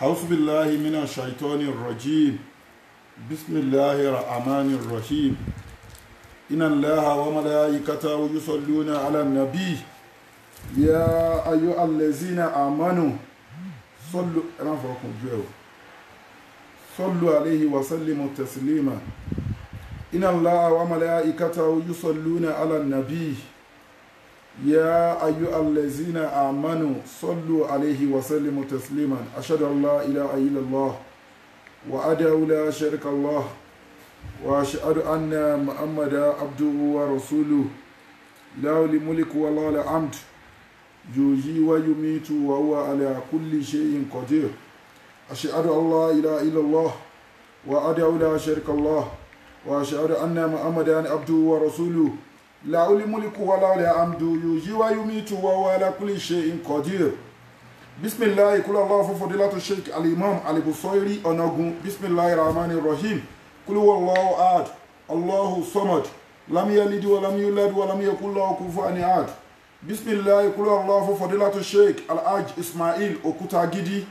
أعوذ بالله من الشيطان الرجيم بسم الله الرحمن الرحيم إن الله وملائكته يصلون على النبي يا أيها الذين آمنوا صلوا عليه وسلموا تسليما إن الله وملائكته يصلون على النبي يا أيها الذين آمنوا صلوا عليه وسلموا تسليما أشهد أن لا إله إلا الله وأدعو لا شريك الله وأشهد أن محمدا عبده ورسوله له الملك وله الحمد يحيي ويميت وهو على كل شيء قدير أشهد أن لا إله إلا الله وأدعو لا شريك الله وأشهد أن محمدا عبده ورسوله لا الملك ولا الحمد يحيي ويميت وهو على كل شيء قدير بسم الله كل الله فضيلة الشيخ الإمام البصيري أنغون بسم الله الرحمن الرحيم كل هو الله أحد الله الصمد لم يلد ولم يولد ولم يكن له كفوا أحد بسم الله كل الله فضيلة الشيخ الحاج إسماعيل أكوتاغيدي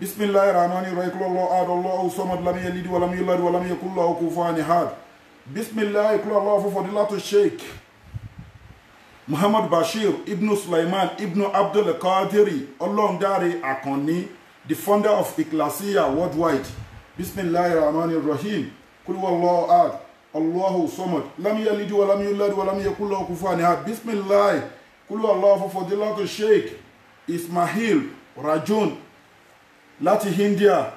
بسم الله الرحمن الرحيم كل الله أحد الله الصمد لم يلد ولم يولد ولم يكن له كفوا أحد بسم الله كل الله فضيلة الشيخ Muhammad Bashir Ibn Sulaiman Ibn Abdul Qadiri Olondare Akoni, the founder of Ikhlasiya worldwide. Bismillahir Rahmanir Rahim. Kul huwallahu ahad, Allahu samad, lam yalid wa lam yulad wa lam yakul lahu kufuwan ahad. Bismillah. Kul huwallahu fadilatu Sheikh Ismail Rajun láti India.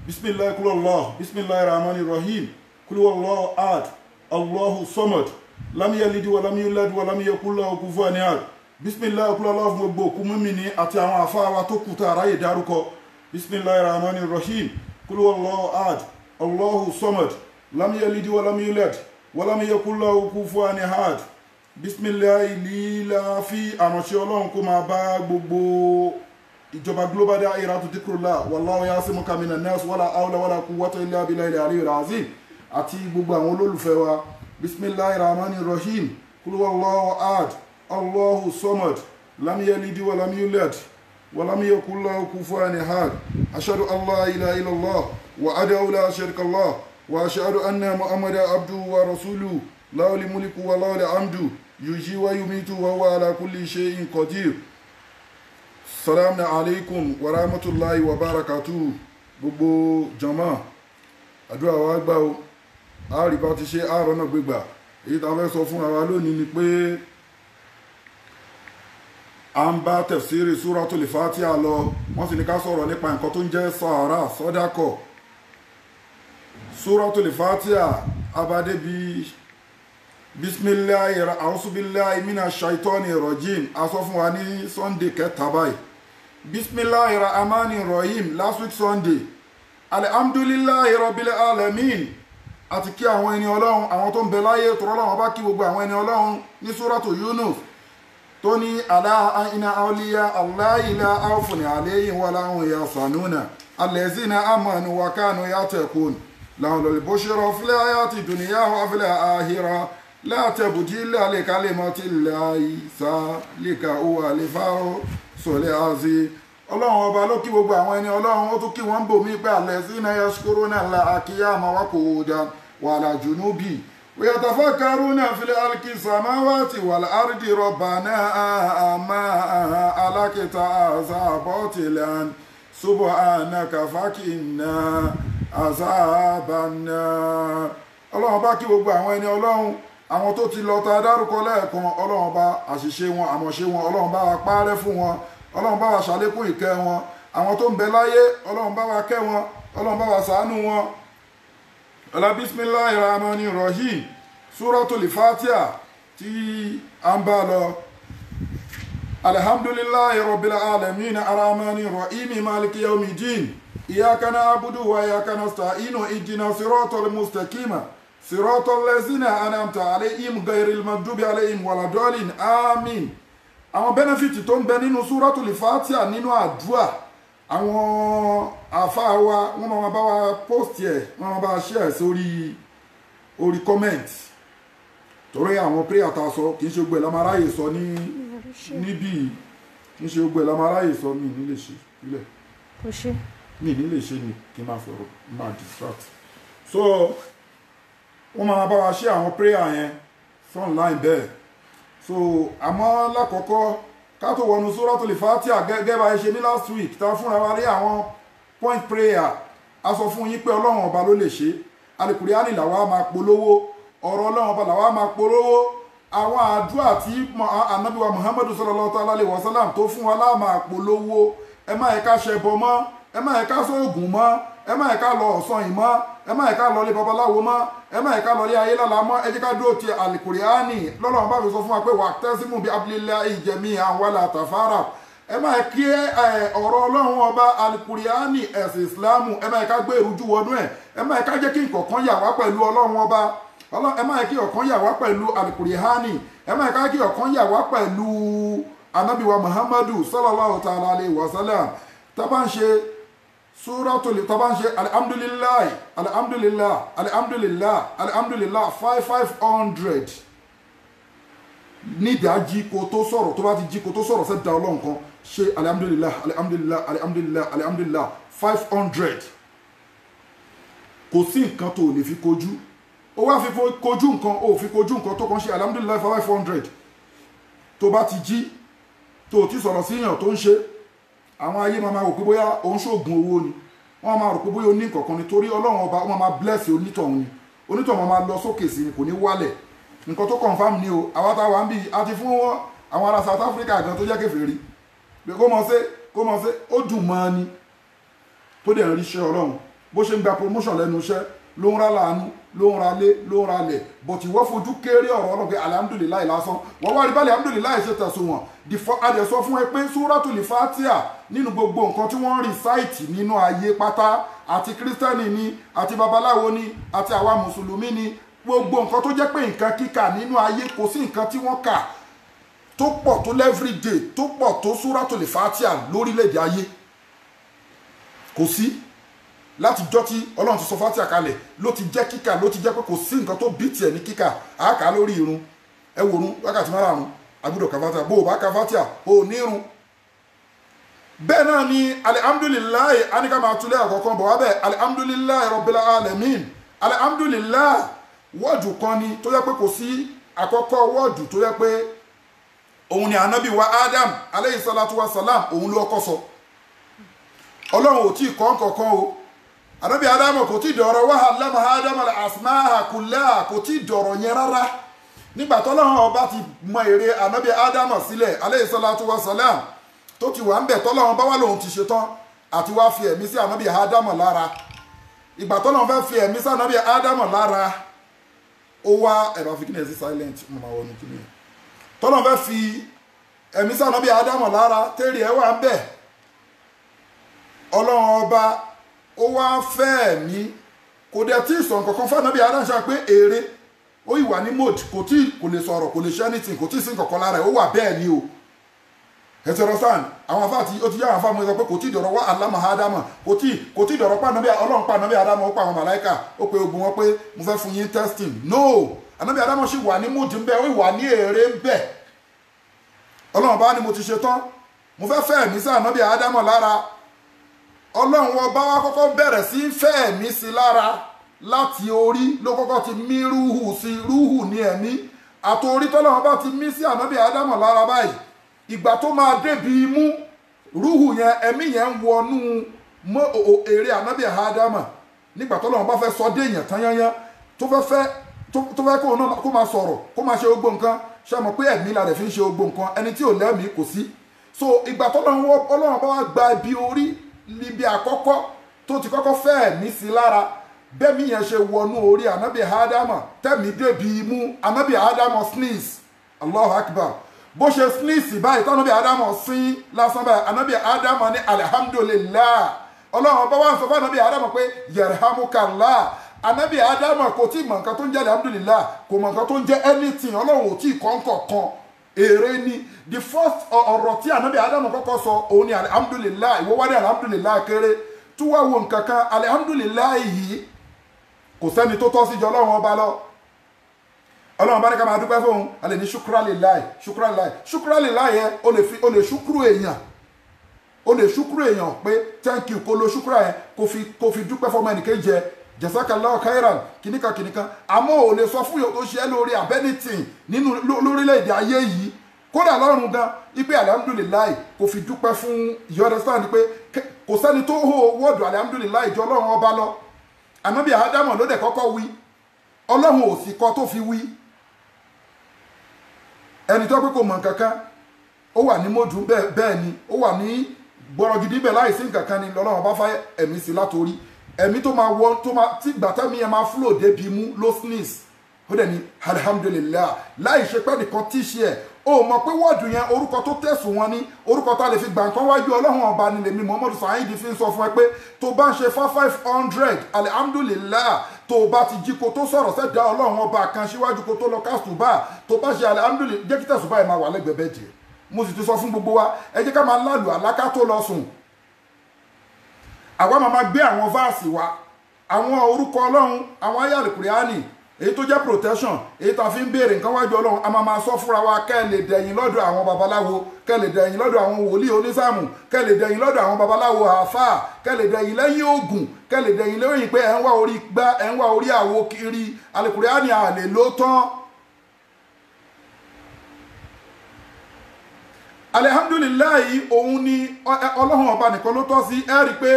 Bismillah kul huwallahu. Bismillahir Rahmanir Rahim. Kul huwallahu ahad, Allahu samad. Lam yalid wa lam yulad wa lam yakul lahu kufuwan ahad. Bismillah kul Allah fún gbogbo òkú mùmínì àti àwọn àfáà wa tó kù tá a ráyè dárúkọ. Bismillahir Rahmanir Rahim. Kul huwallahu ahad, Allahu samad. Lam yalid wa lam yulad wa lam yakul lahu kufuwan ahad. Bismillah lílá fi àránṣẹ́ Ọlọ́run kó máa bá gbogbo ìjọba Global Dahiratu Dhikrlahi wallahu ya'simuka minan nas wala hawla wala quwwata illa billahil aliyyil azim àti gbogbo àwọn olólùfẹ́ wa. Bismillahir Rahmanir Rahim. Kul huwallahu ahad, Allahu samad, lam yalid wa lam yulad wa lam yakul lahu kufuwan ahad. Ashhadu an la ilaha illallah wa ad'u la sharika lah wa ashhadu anna Muhammadan abduhu wa rasuluhu lahul mulku wa lahul hamdu yuhyi wa yumitu wa huwa ala kulli shay'in qadir. Assalamu alaikum wa rahmatullahi wa barakatuh. Gbogbo jama àdúrà wa gbà o. Àrí bá ti ṣe àárọ̀ náà gbégbà. Èyí tá fẹ́ sọ fún àwa lónìí ni pé à ń bá tafsiri Suratul Fatiha lọ. Wọ́n sì ní ká sọ̀rọ̀ nípa nǹkan tó ń jẹ́ sàárà sọ́dákọ̀. Suratul Fatiha abadé bí bismillahir a'udhu billahi minash shaitonir rajim. A sọ fún wa ní Sunday kẹta báyìí. Bismillahir rahmanir rahim last week Sunday. Alhamdulillahi rabbil alamin. Àti kí àwọn ẹni Ọlọ́run àwọn tó ń bẹ láyé tọrọ Ọlọ́run bá kí gbogbo àwọn ẹni Ọlọ́run ní Suratu Yunus tó ní ala inna awliya Allahi la khawfun alayhim wa la hum yahzanuna allazina amanu wa kanu yattaqun lahumul bushra fil hayati dunya wa fil akhirah la tabdila li kalimatillahi zalika huwal fawzul azim. Ọlọ́run ọba ló kí gbogbo àwọn ẹni Ọlọ́run ó tún kí wọ́n bò mí pé allazina yashkuruna Allaha qiyaman wa qu'udan wa ala junubi wa yatafakkaruna fil khalqi samawati wal ardi rabbana ma alakta hadha batilan subhanaka fakinna azaban nar. Ọlọ́run bá kí gbogbo àwọn ẹni Ọlọ́run àwọn tó ti lọ ta dárúkọ lẹ́ẹ̀kan Ọlọ́run bá àṣìṣe wọn àmọ̀ṣe wọn Ọlọ́run bá wa parẹ́ fún wọn. Ọlọ́run bá wa ṣàlékún ìkẹ́ wọn. Àwọn tó ń bẹ láyé Ọlọ́run bá wa kẹ́ wọn. Ọlọ́run bá wa ṣàánú wọn. Ọlá Bismillahir Rahmanir Rahim. Suratul Fatiha tí a ń bá lọ. Alhamdulillahi rabbil alamin arrahmanir rahim maliki yawmiddin. Iyyaka na'budu wa iyyaka nasta'in ihdinas siratal mustaqim. Siratal ladzina an'amta alayhim ghayril maghdubi alayhim waladdallin. Àmín. Àwọn benefit tó ń bẹ nínú Suratul Fatiha nínú àdúà àwọn àfáà wa wọ́n máa bá wa post ẹ̀ wọ́n máa bá wa share sórí comment torí àwọn prayer tá sọ kì í ṣe gbogbo ẹ̀ la máa ráyè sọ níbí kì í ṣe gbogbo ẹ̀ la máa ráyè sọ mí nílé ṣe ilẹ̀. mi ní lè ṣe ni kí n máa fọ̀rọ̀ máa distract. So wọ́n máa bá wa ṣe àwọn prayer yẹn fún online bẹ́ẹ̀. So àmọ́ lákọ̀ọ́kọ́ ká tó wọnú Suratul Fatiha gẹ́gẹ́ bá ṣe ní last week tá fúnra wa rí àwọn point prayer a sọ fún yín pé ọlọ́run ọba ló lè ṣe Al-Qur'ani làwa máa polówó ọ̀rọ̀ ọlọ́run ọba làwa máa polówó àwọn àdúrà tí Ànábì wa Muhammadu sallallahu alaihi wasallam tó fún wa láà máa polówó ẹ má yẹ ká ṣẹbọ mọ́ ẹ má yẹ ká sóògùn mọ́ ẹ má yẹ ká lọ ọ̀sán yìí mọ́ ẹ má yẹ ká lọ lé babaláwo mọ́ ẹ má yẹ ká lọ lé ayé lọ́la mọ́ ẹ jẹ́ ká dúró ti Al-Qur'ani lọ́lọ́run bá fi sọ fún wa pé wa'tasimu bi hablillahi jami'an wala tafarraqu ẹ má yẹ kí ọ̀rọ̀ ọlọ́run ọba Al-Qur'ani ẹ̀sìn Ìsìlámù ẹ má yẹ ká gbé ìrújú wọnú ẹ má yẹ ká jẹ́ kí nǹkan yà wá pẹ̀lú ọlọ́run ọba ẹ má yẹ kí ọ̀kan yà wá pẹ̀lú Al-Qur'ani ẹ má yẹ ká kí ọ̀kan yà wá pẹ̀lú Ànábì wa Muhammadu sallallahu ta'ala alayhi wa sallam tá bá ń ṣe Suratul tá bá ń ṣe alhamdulillah alhamdulillah alhamdulillah alhamdulillah 500 nídàájí kó tó sọ̀rọ̀ tó bá ti jí kó tó sọ̀rọ̀ sẹ́dá ọlọ́run kan ṣe alhamdulillah alhamdulillah alhamdulillah alhamdulillah 500 kò sí nǹkan tó lè fi kojú ó wá fi kojú nǹkan ó fi kojú nǹkan tó kàn ṣe alhamdulillah 500 tó bá ti jí tó ti sọ̀rọ̀ sí èèyàn tó ń ṣe àwọn ayé máa rò pé bóyá òun ṣoògùn owó ni wọ́n máa rò pé bóyá oní nǹkan kan nítorí ọlọ́run ọba wọ́n máa bless onítọ̀hún ni onítọ̀hún máa lọ sókè sí ni kò ní wálẹ̀ nǹkan tó confam ni o àwọn táwa ń bí àti fún wọn àwọn ará South Africa gan tó jẹ́ kèfèrí pé kó mọ̀ sí ó dùn mọ́ ni tó dẹ̀ ń ríṣẹ́ ọlọ́run bó ṣe ń gba promotion lẹ́nu iṣẹ́ ló ń ra láàánú ló ń ra lé ló ń ra lẹ̀ bọ̀tí wọ́n fojú kéré ọ̀rọ̀ ọlọ́run pé alhamdulilayi lásán wọ́n wá rí báyìí alhamdulilayi ṣe tẹ̀sùn wọn adẹ̀ sọ fún ẹ pé Suratul Fatiha nínú gbogbo nǹkan tí wọ́n ń rìsáìtì nínú ayé pátá àti kírísítẹ́nì ni àti babaláwo ni àti àwa mùsùlùmí ni gbogbo nǹkan tó jẹ́ pé nǹkan kíkà nínú ayé kò sí nǹkan tí wọ́n kà tó pọ̀ tó everyday tó pọ̀ tó Suratul Fatiha lórílẹ̀‐èdè ayé kò sí láti jọ́ tí ọlọ́run ti sọ Fatiha kalẹ̀ ló ti jẹ́ kíkà ló ti jẹ́ pé kò sí nǹkan tó bí tiẹ̀ ní kíkà àáká lórí irun ẹ wòrun wákàtí márùn-ún agbọ́dọ̀ ka Fatiha bó o bá ka Fatiha o ní irun bẹ́ẹ̀ náà ni alihamdulilayi anika máa tulẹ̀ àkọ́kọ́ bọ̀ wá bẹ́ẹ̀ alihamdulilayi rabbil alamin alihamdulilayi wọ́ọ̀dù kan ni tó yẹ pé kò sí àkọ́kọ́ wọ́ọ̀dù tó yẹ pé òun ni Ànábì wa Adam aleyhi salatu wa salam òun ló kọ́ sọ ọlọ́run ò tí ì kọ́ nǹkankan o Ànábì Adam kò tí ì dọ̀rọ̀ wa allama Adam al-asma'a kullaha kò tí ì dọ̀rọ̀ yẹn rárá nígbà tọ́lọ́run ọba ti mọ èrè Ànábì Adam sílẹ̀ aleyhi salatu wa salam tó ti wà ń bẹ̀ tọ́lọ́run bá wà lòun ti ṣetán àti wá fi ẹ̀mí sí Ànábì Adam lára ìgbà tọ́lọ́run fẹ́ fi ẹ̀mí sí Ànábì Adam lára ó wá ẹ̀rọ àfikún sí silent mọ̀mọ́ wọn ní kíni tọ́lọ́run fẹ́ fi ẹ̀mí sí Ànábì Adam lára tẹ́rì ẹ̀ wà ń bẹ̀ ọlọ́run ọba ó wá fẹ́ ẹ̀mí kò dẹ̀ tí ì sọ nǹkan kan fún Ànábì Adam ṣe pé èrè ó ìwà ní mode kò lè sọ̀rọ̀ kò lè ṣe anything kò tí ì sí nǹkan kan lára ẹ̀ ó wà bẹ́ẹ̀ ni o heterosan àwọn afá àti ó ti yá àwọn afá mọ́ sọ pé kò tí ì dọ̀rọ̀ wá allama Ádámà kò tí ì dọ̀rọ̀ pa Ànábì ọlọ́run pa Ànábì Ádámà ó pa àwọn màláìkà ó pe ogun wọn pé mo fẹ́ fún yín testing no Ànábì Ádámà sì wà ní mood ń bẹ ó wà ní èrè ń bẹ ọlọ́run bá ní mo ti ṣe tán mo fẹ́ fẹ́ ẹ̀mí sí Ànábì Ádámà lára ọlọ́run ọba wa kọ́kọ́ bẹ̀rẹ̀ sí fẹ́ ẹ̀mí sí lára láti orí ló kọ́kọ́ ti mí rúhù sí rúhù ní ẹ̀mí àtòrí tọ́lọ́run bá ti mí sí Ànábì Ádámà lára báyìí ìgbà tó máa débi imú rúhù yẹn ẹ̀mí yẹn ń wọnú èrè Ànábì Ádámà nígbà tọ́lọ́run bá fẹ́ sọ dé èèyàn tán yányán tó fẹ́ kó máa sọ̀rọ̀ kó máa ṣe gbogbo nǹkan ṣe mọ̀ pé ẹ̀mí la rẹ̀ fi ń ṣe gbogbo nǹkan ẹni tí ò lẹ́mìí kò sí so ìgbà tọ́lọ́run bá wá gba ibi orí níbi àkọ́kọ́ tó ti kọ́kọ́ fẹ́ ẹ̀mí sí lára bẹ́ẹ̀mí yẹn ṣe wọnú orí Ànábì Ádámà tẹ̀mí débi imú Ànábì Ádámà sneeze Allahu Akbar bó ṣe sneeze báyìí tọ́nàbí Ádámà sín lásán báyìí Ànábì Ádámà ní alhamdulillah ọlọ́run bá wà ń sọ fún Ànábì Ádámà pé yarhamukallah Ànábì Ádámà kò tí mọ̀ nǹkan tó ń jẹ́ alhamdulillah kò mọ̀ nǹkan tó ń jẹ́ anything ọlọ́run ò tí ì kọ́ nǹkan èrè ni the first ọ̀rọ̀ tí Ànábì Ádámà kọ́kọ́ sọ òun ni alhamdulillah ìwọ wá ní alhamdulillah kéré tó wá wo nǹkan kan alhamdulillah yìí kò sẹ́ni tó tọ́ sí jọ ọlọ́run ọba lọ ọlọ́run bá ní ká máa dúpẹ́ fóun a lè ní ṣúkúrálìláì yẹn o lè ṣúkúrú èèyàn o lè ṣúkúrò èèyàn pé thank you kó lo ṣúkúrò yẹn kó fi dúpẹ́ fọmọ ẹnìkejì jẹ jazakallahu khairan kìnìkan kìnìkan àmọ́ ò lè sọ fún yòó tó ṣe é lórí abẹ́nìtìn nínú lórílẹ̀‐èdè ayé yìí kódà lọ́rùn gan ipe alihamudulilayi kò fi dúpẹ́ fún you understand pé kò sẹ́ni tó hó wọ́ọ̀dù alihamudulilayi jọ ọlọ́run ọba lọ ànábì ádámọ̀ ló dẹ̀ kọ́kọ́ wí ọlọ́run ò sì kọ́ tó fi wí ẹni tó pé kò mọ̀ nǹkankan ó wà ní mọ́dù bẹ́ẹ̀ ni ó wà ní gbọ́rọ̀ gidi bẹ́ẹ̀ láìsí nǹkankan ni lọ́lọ́run bá fẹ́ ẹ̀mí sí látorí ẹ̀mí tó máa wọ́n tó máa tí gbàtẹ́mi yẹn máa flow débi mú ló sneeze ó dẹ̀ ní alhamdulillah láì ṣe pẹ́ nìkan tí ṣe ẹ̀ ó mọ̀ pé wọ́ọ̀dù yẹn orúkọ tó tẹ̀sùn wọn ní orúkọ tá a lè fi gbà nǹkan wájú ọlọ́run ọba ni lèmi Muhammadu Saheed fi ń sọ fún ẹ pé tó bá ń ṣe 500 alhamdulillah tó bá ti jí kó tó sọ̀rọ̀ sẹ́dá ọlọ́run ọba kan síwájú kó tó lọ kásùbà tó bá ṣe alhamdulillah jẹ́ kí tẹ̀sùbà yẹn máa wà lẹ́gbẹ̀ẹ́ bẹ́ẹ̀ jẹ́ mo sì ti sọ fún gbogbo wa ẹ jẹ́ ká máa lálù àláká tó lọ sùn àwa máa gbé àwọn fáàsì wa àwọn orúkọ ọlọ́run àwọn ayé àlùkùránì èyí tó jẹ́ protection èyí tá a fi ń béèrè nǹkan wájú ọlọ́run a máa sọ fúnra wa kẹ́ ẹ lè dẹ̀yìn lọ́dọ̀ àwọn babaláwo kẹ́ ẹ lè dẹ̀yìn lọ́dọ̀ àwọn wòlíì onísàmù kẹ́ ẹ lè dẹ̀yìn lọ́dọ̀ àwọn babaláwo àáfàá kẹ́ ẹ lè dẹ̀yìn lẹ́yìn oògùn kẹ́ ẹ lè dẹ̀yìn lẹ́yìn pé ẹ̀ ń wá orí gbá ẹ̀ ń wá orí àwo kiri àlùkùránì àlè ló tán. alihamdulilayi òun ni ọlọ́run ọba nìkan ló tọ́ sí ẹ rí i pé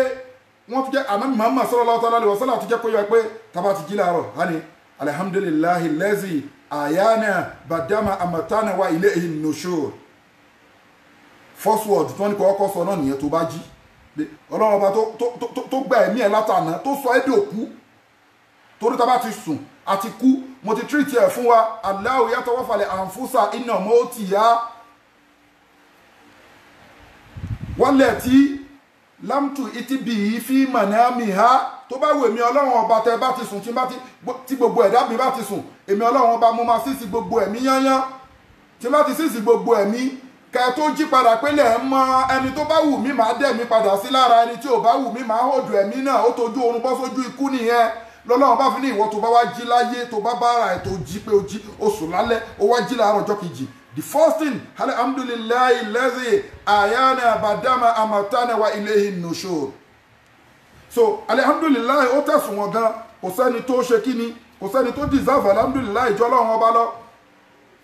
wọ́n fi jẹ́ ànábì Muhammad sallallahu alaihi wasallam tó jẹ́ kó yọ pé tàbá ti jí láàárọ̀ hání alhamdulillahi lẹ́zì àyánà bàdámà àmàtánà wa ilayhi nushur first word tó ní kọ́kọ́ sọ náà nìyẹn tó bá jí ọlọ́run ọba tó gba ẹ̀mí ẹ̀ látàná tó sọ ẹ́ dòkú torí tàbá ti sùn àti kú mo ti treat ẹ̀ fún wa Allahu yatawaffal anfusa inna mawtiha wálẹ̀ tí lámtù ìtì bí i fi mọ̀nàmì ha tó bá wù èmi ọlọ́run ọba tẹ bá ti sùn tí gbogbo ẹ̀dá mi bá ti sùn èmi ọlọ́run ọba mo máa sísì gbogbo ẹ̀mí yányán tí bá ti sísì gbogbo ẹ̀mí kẹ tó jí padà pélé ẹ̀ mọ ẹni tó bá wù mí máa dẹ̀ mí padà sí lára ẹni tí ò bá wù mí máa hòdù ẹ̀mí náà ó tojú oorun bọ́ sójú ikú nìyẹn lọ́lọ́run bá fi ní ìwọ tó bá wá jí láyé tó bá bára ẹ̀ tó jí pé ó sùn lálẹ́ ó wá jí láàárọ̀ ọjọ́ kejì the first thing alhamdulillahi lazi ayana badama amatana wa ilayhi nushur so alhamdulillahi ó tẹ̀sùn wọn gan kò sẹ́ni tó ṣe kíni kò sẹ́ni tó deserve alhamdulillahi ìjọ ọlọ́run ọba lọ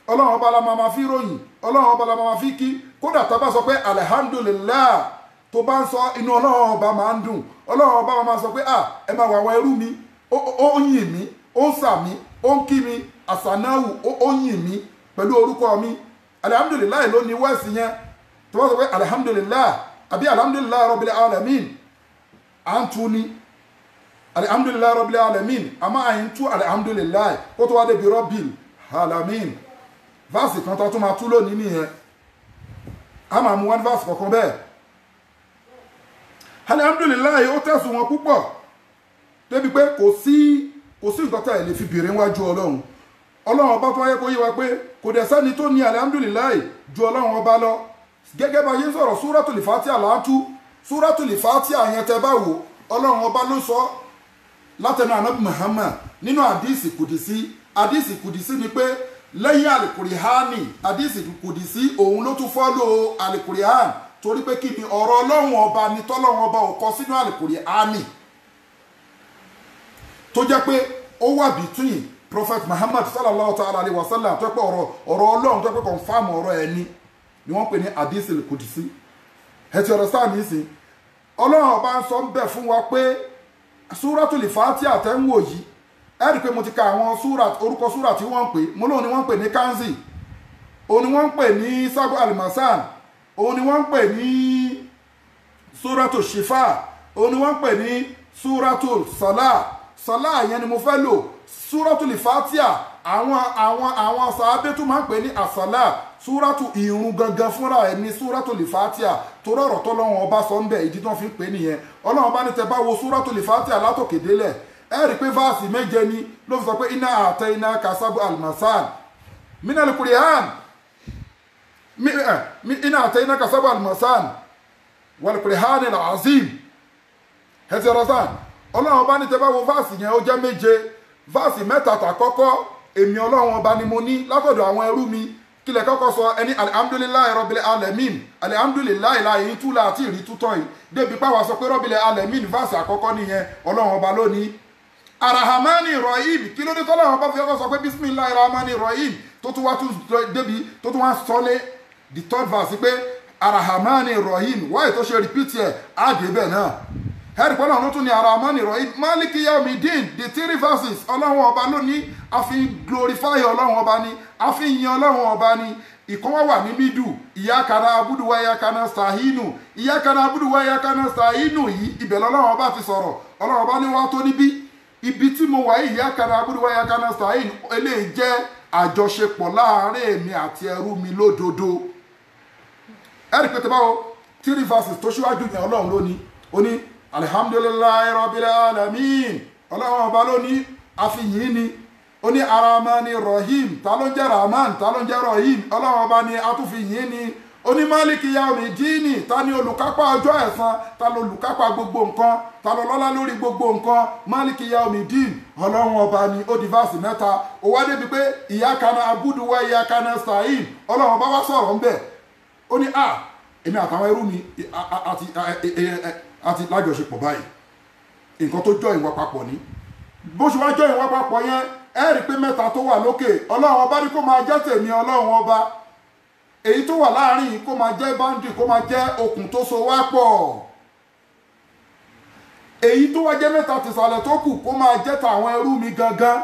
ọlọ́run ọba la máa fi ròyìn ọlọ́run ọba la máa fi kí kódà tá a bá sọ pé alhamdulillah tó bá ń sọ inú ọlọ́run ọba máa ń dùn ọlọ́run ọba máa sọ pé ẹ máa wà àwọn ẹrú mi ó ń yìn mí ó ń sà mí ó ń kí mi àsànáwù ó ń yìn mí pẹ̀lú orúkọ mi alhamdulilayi ló ní wẹ́ẹ̀sì yẹn tó bá sọ pé alhamdulilayi àbí alhamdulilayi rabbil alamin à ń tu ni alhamdulilayi rabbil alamin àmọ́ àyìn tú alhamdulilayi kó tó wá débi rabbil alamin vaasi kan tó tún máa tú lónìí nìyẹn a máa mú wọn vaasi kọ̀ọ̀kan bẹ́ẹ̀ alhamdulilayi ó tẹ̀sùn wọn púpọ̀ débi pé kò sí nǹkan tá ẹ̀ lè fi bèrè níwájú ọlọ́run ọlọ́run ọba fún ayé kó yé wa pé kò dẹ̀ sẹ́ni tó ní alhamdulilayi ju ọlọ́run ọba lọ gẹ́gẹ́ bá yé sọ̀rọ̀ súratul fatiha láàtú súratul fatiha yẹn tẹ́ bá wò ọlọ́run ọba ló sọ látẹnu ànábì Muhammad nínú àdìsí kùdìsí ni pé lẹ́yìn àlìkùrìhánì àdìsí kùdìsí òun ló tún fọ́lò àlìkùrìhán torí pé kí ni ọ̀rọ̀ ọlọ́run ọba ni tọ́lọ́run ọba ò kọ sínú àlìkùrìhánì tó jẹ́ pé ó wà between prophet Muhammad sallallahu ta'ala alayhi wa sallam tó pé ọ̀rọ̀ ọlọ́run tó pé confam ọ̀rọ̀ ẹni ni wọ́n pè ní hadisil kudisi ẹ ti understand nísìn ọlọ́run ọba ń sọ ń bẹ̀ fún wa pé súratul Fatiha àtẹ́wò yìí ẹ rí i pé mo ti ka àwọn orúkọ súra tí wọ́n ń pè mo lóun ni wọ́n ń pè ní kanzi òun ni wọ́n ń pè ní sabu alimasan òun ni wọ́n ń pè ní súratul shifa òun ni wọ́n ń pè ní súratul salah yẹn ni mo fẹ́ lò súratul Fatiha àwọn sàábé tó máa ń pè ní àsàlá súrátù ìrun gangan fúnra ẹ̀ ní súratul Fatiha tó rọ̀rọ̀ tọ́lọ́run ọba sọ ń bẹ̀ ìdí tó fi ń pè nìyẹn ọlọ́run ọba ní tẹ bá wo súratul Fatiha látòkè délẹ̀ ẹ rí i pé fáàsì méje ni ló fi sọ pé iná àtẹ iná kasabu almasan minal Qur'an iná àtẹ iná kasabu almasan wal Qur'an al-azim ẹ ti rọ sáà ọlọ́run ọba ní tẹ bá wo fáàsì yẹn ó jẹ́ méje fáàsì mẹ́ta tàkọ́kọ́ èmi ọlọ́run ọba ni mo ní látọ̀dọ̀ àwọn ẹrú mi kí lẹ kọ́kọ́ sọ ẹni alhamdulillahi rabbil alamin alhamdulillahi láyé tú láti rí tútọ́ yìí débi páwa sọ pé rabbil alamin fásitì àkọ́kọ́ nìyẹn ọlọ́run ọba lónìí arahamani rahim kí ló dé tọ́lọ́run ọba fi ọkọ̀ sọ pé bismillahir rahmanir rahim tó tún wá tún débi tó tún wá sọlé the third verse pé arahamani rahim wáyé tó ṣe repeat ẹ̀ àdé bẹ́ẹ̀ náà ẹ̀rì pọ́nà ọ̀nà tún ní arahamani rahim maliki yaumidin the three verses ọlọ́run ọba lónìí a fi glorify ọlọ́run ọba ni a fi yin ọlọ́run ọba ni ìkan wà ní mídù iyyaka na'budu wa iyyaka nasta'inu iyyaka na'budu wa iyyaka nasta'inu yìí ibẹ̀ lọ́lọ́run ọba ti sọ̀rọ̀ ọlọ́run ọba ní wá tó níbí ibi tí mo wà yìí iyyaka na'budu wa iyyaka nasta'inu eléyìí jẹ́ àjọṣepọ̀ láàárín èmi àti ẹrú mi lódodo ẹ̀rì pété báwo three verses tó ṣíwájú yẹn ọlọ́run lónìí ó ní alhamdulillahi rabbil alamin ọlọ́run ọba lónìí àfihàn ni ó ní aramani rahim ta ló ń jẹ́ rahman ta ló ń jẹ́ rahim ọlọ́run ọba ni atúfihàn ni ó ní maliki yaumidini ta ni olùkápá ọjọ́ ẹ̀san ta ló olùkápá gbogbo nǹkan ta ló lọ́lá lórí gbogbo nǹkan maliki yaumidin ọlọ́run ọba ni ó di fásì mẹ́ta ó wá débi pé iyyaka na'budu wa iyyaka nasta'in ọlọ́run ọba wá sọ̀rọ̀ ń bẹ̀ ó ní èmi àtàwọn ẹrú mi àti lájọṣepọ̀ báyìí nǹkan tó jọ ìwà papọ̀ ní bó ṣe wá jọ ìwà papọ̀ yẹn ẹ rí pé mẹ́ta tó wà lókè ọlọ́run ọba ní kó máa jẹ́ tèmi ọlọ́run ọba èyí tó wà láàrin kó máa jẹ́ báńdì kó máa jẹ́ okùn tó so wá pọ̀ èyí tó wá jẹ́ mẹ́ta tìsàlẹ̀ tó kù kó máa jẹ́ tàwọn ẹrú mi gangan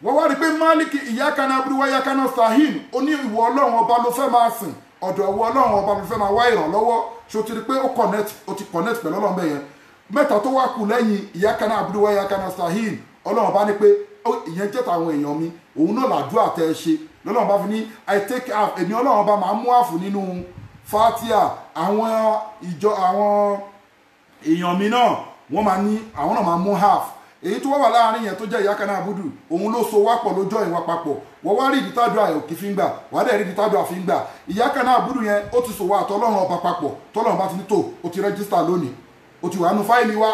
wọ́n wá rí pé máàlìkì iyyaka na'budu wa iyyaka nasta'in ó ní ìwọ ọlọ́run ọba ló fẹ́ máa sìn ọ̀dọ̀ ìwọ ọlọ́run ọba ló fẹ́ máa wá ìrànlọ́wọ́ ṣó ti rí pé ó ti connect pẹ̀lú ọlọ́run bẹ́ẹ̀ yẹn mẹ́ta tó wá kù lẹ́yìn iyyaka na'budu wa iyyaka nasta'in ọlọ́run bá ní pé ìyẹn jẹ́ tàwọn èèyàn mi òun náà làdúrà tẹ́ ẹ ṣe lọ́lọ́run bá fi ní I take half èmi ọlọ́run bá máa mú àfù nínú fatia àwọn èèyàn mi náà wọ́n máa ní àwọn náà máa mú half èyí tó wà láàrin yẹn tó jẹ́ iyyaka na'budu òun ló so wápọ̀ lójọ́ ìwà papọ̀ wọ́n wá rí ìdítàdúrà ẹ̀ òkè fi ń gbà wà á dẹ̀ rí ìdítàdúrà fi ń gbà iyyaka na'budu yẹn ó ti sòwò àtọ́lọ́run ọba papọ̀ tọ́lọ́run bá ti ní tò ó ti rẹ́gísítà lónìí ó ti wà nù fáìlì wa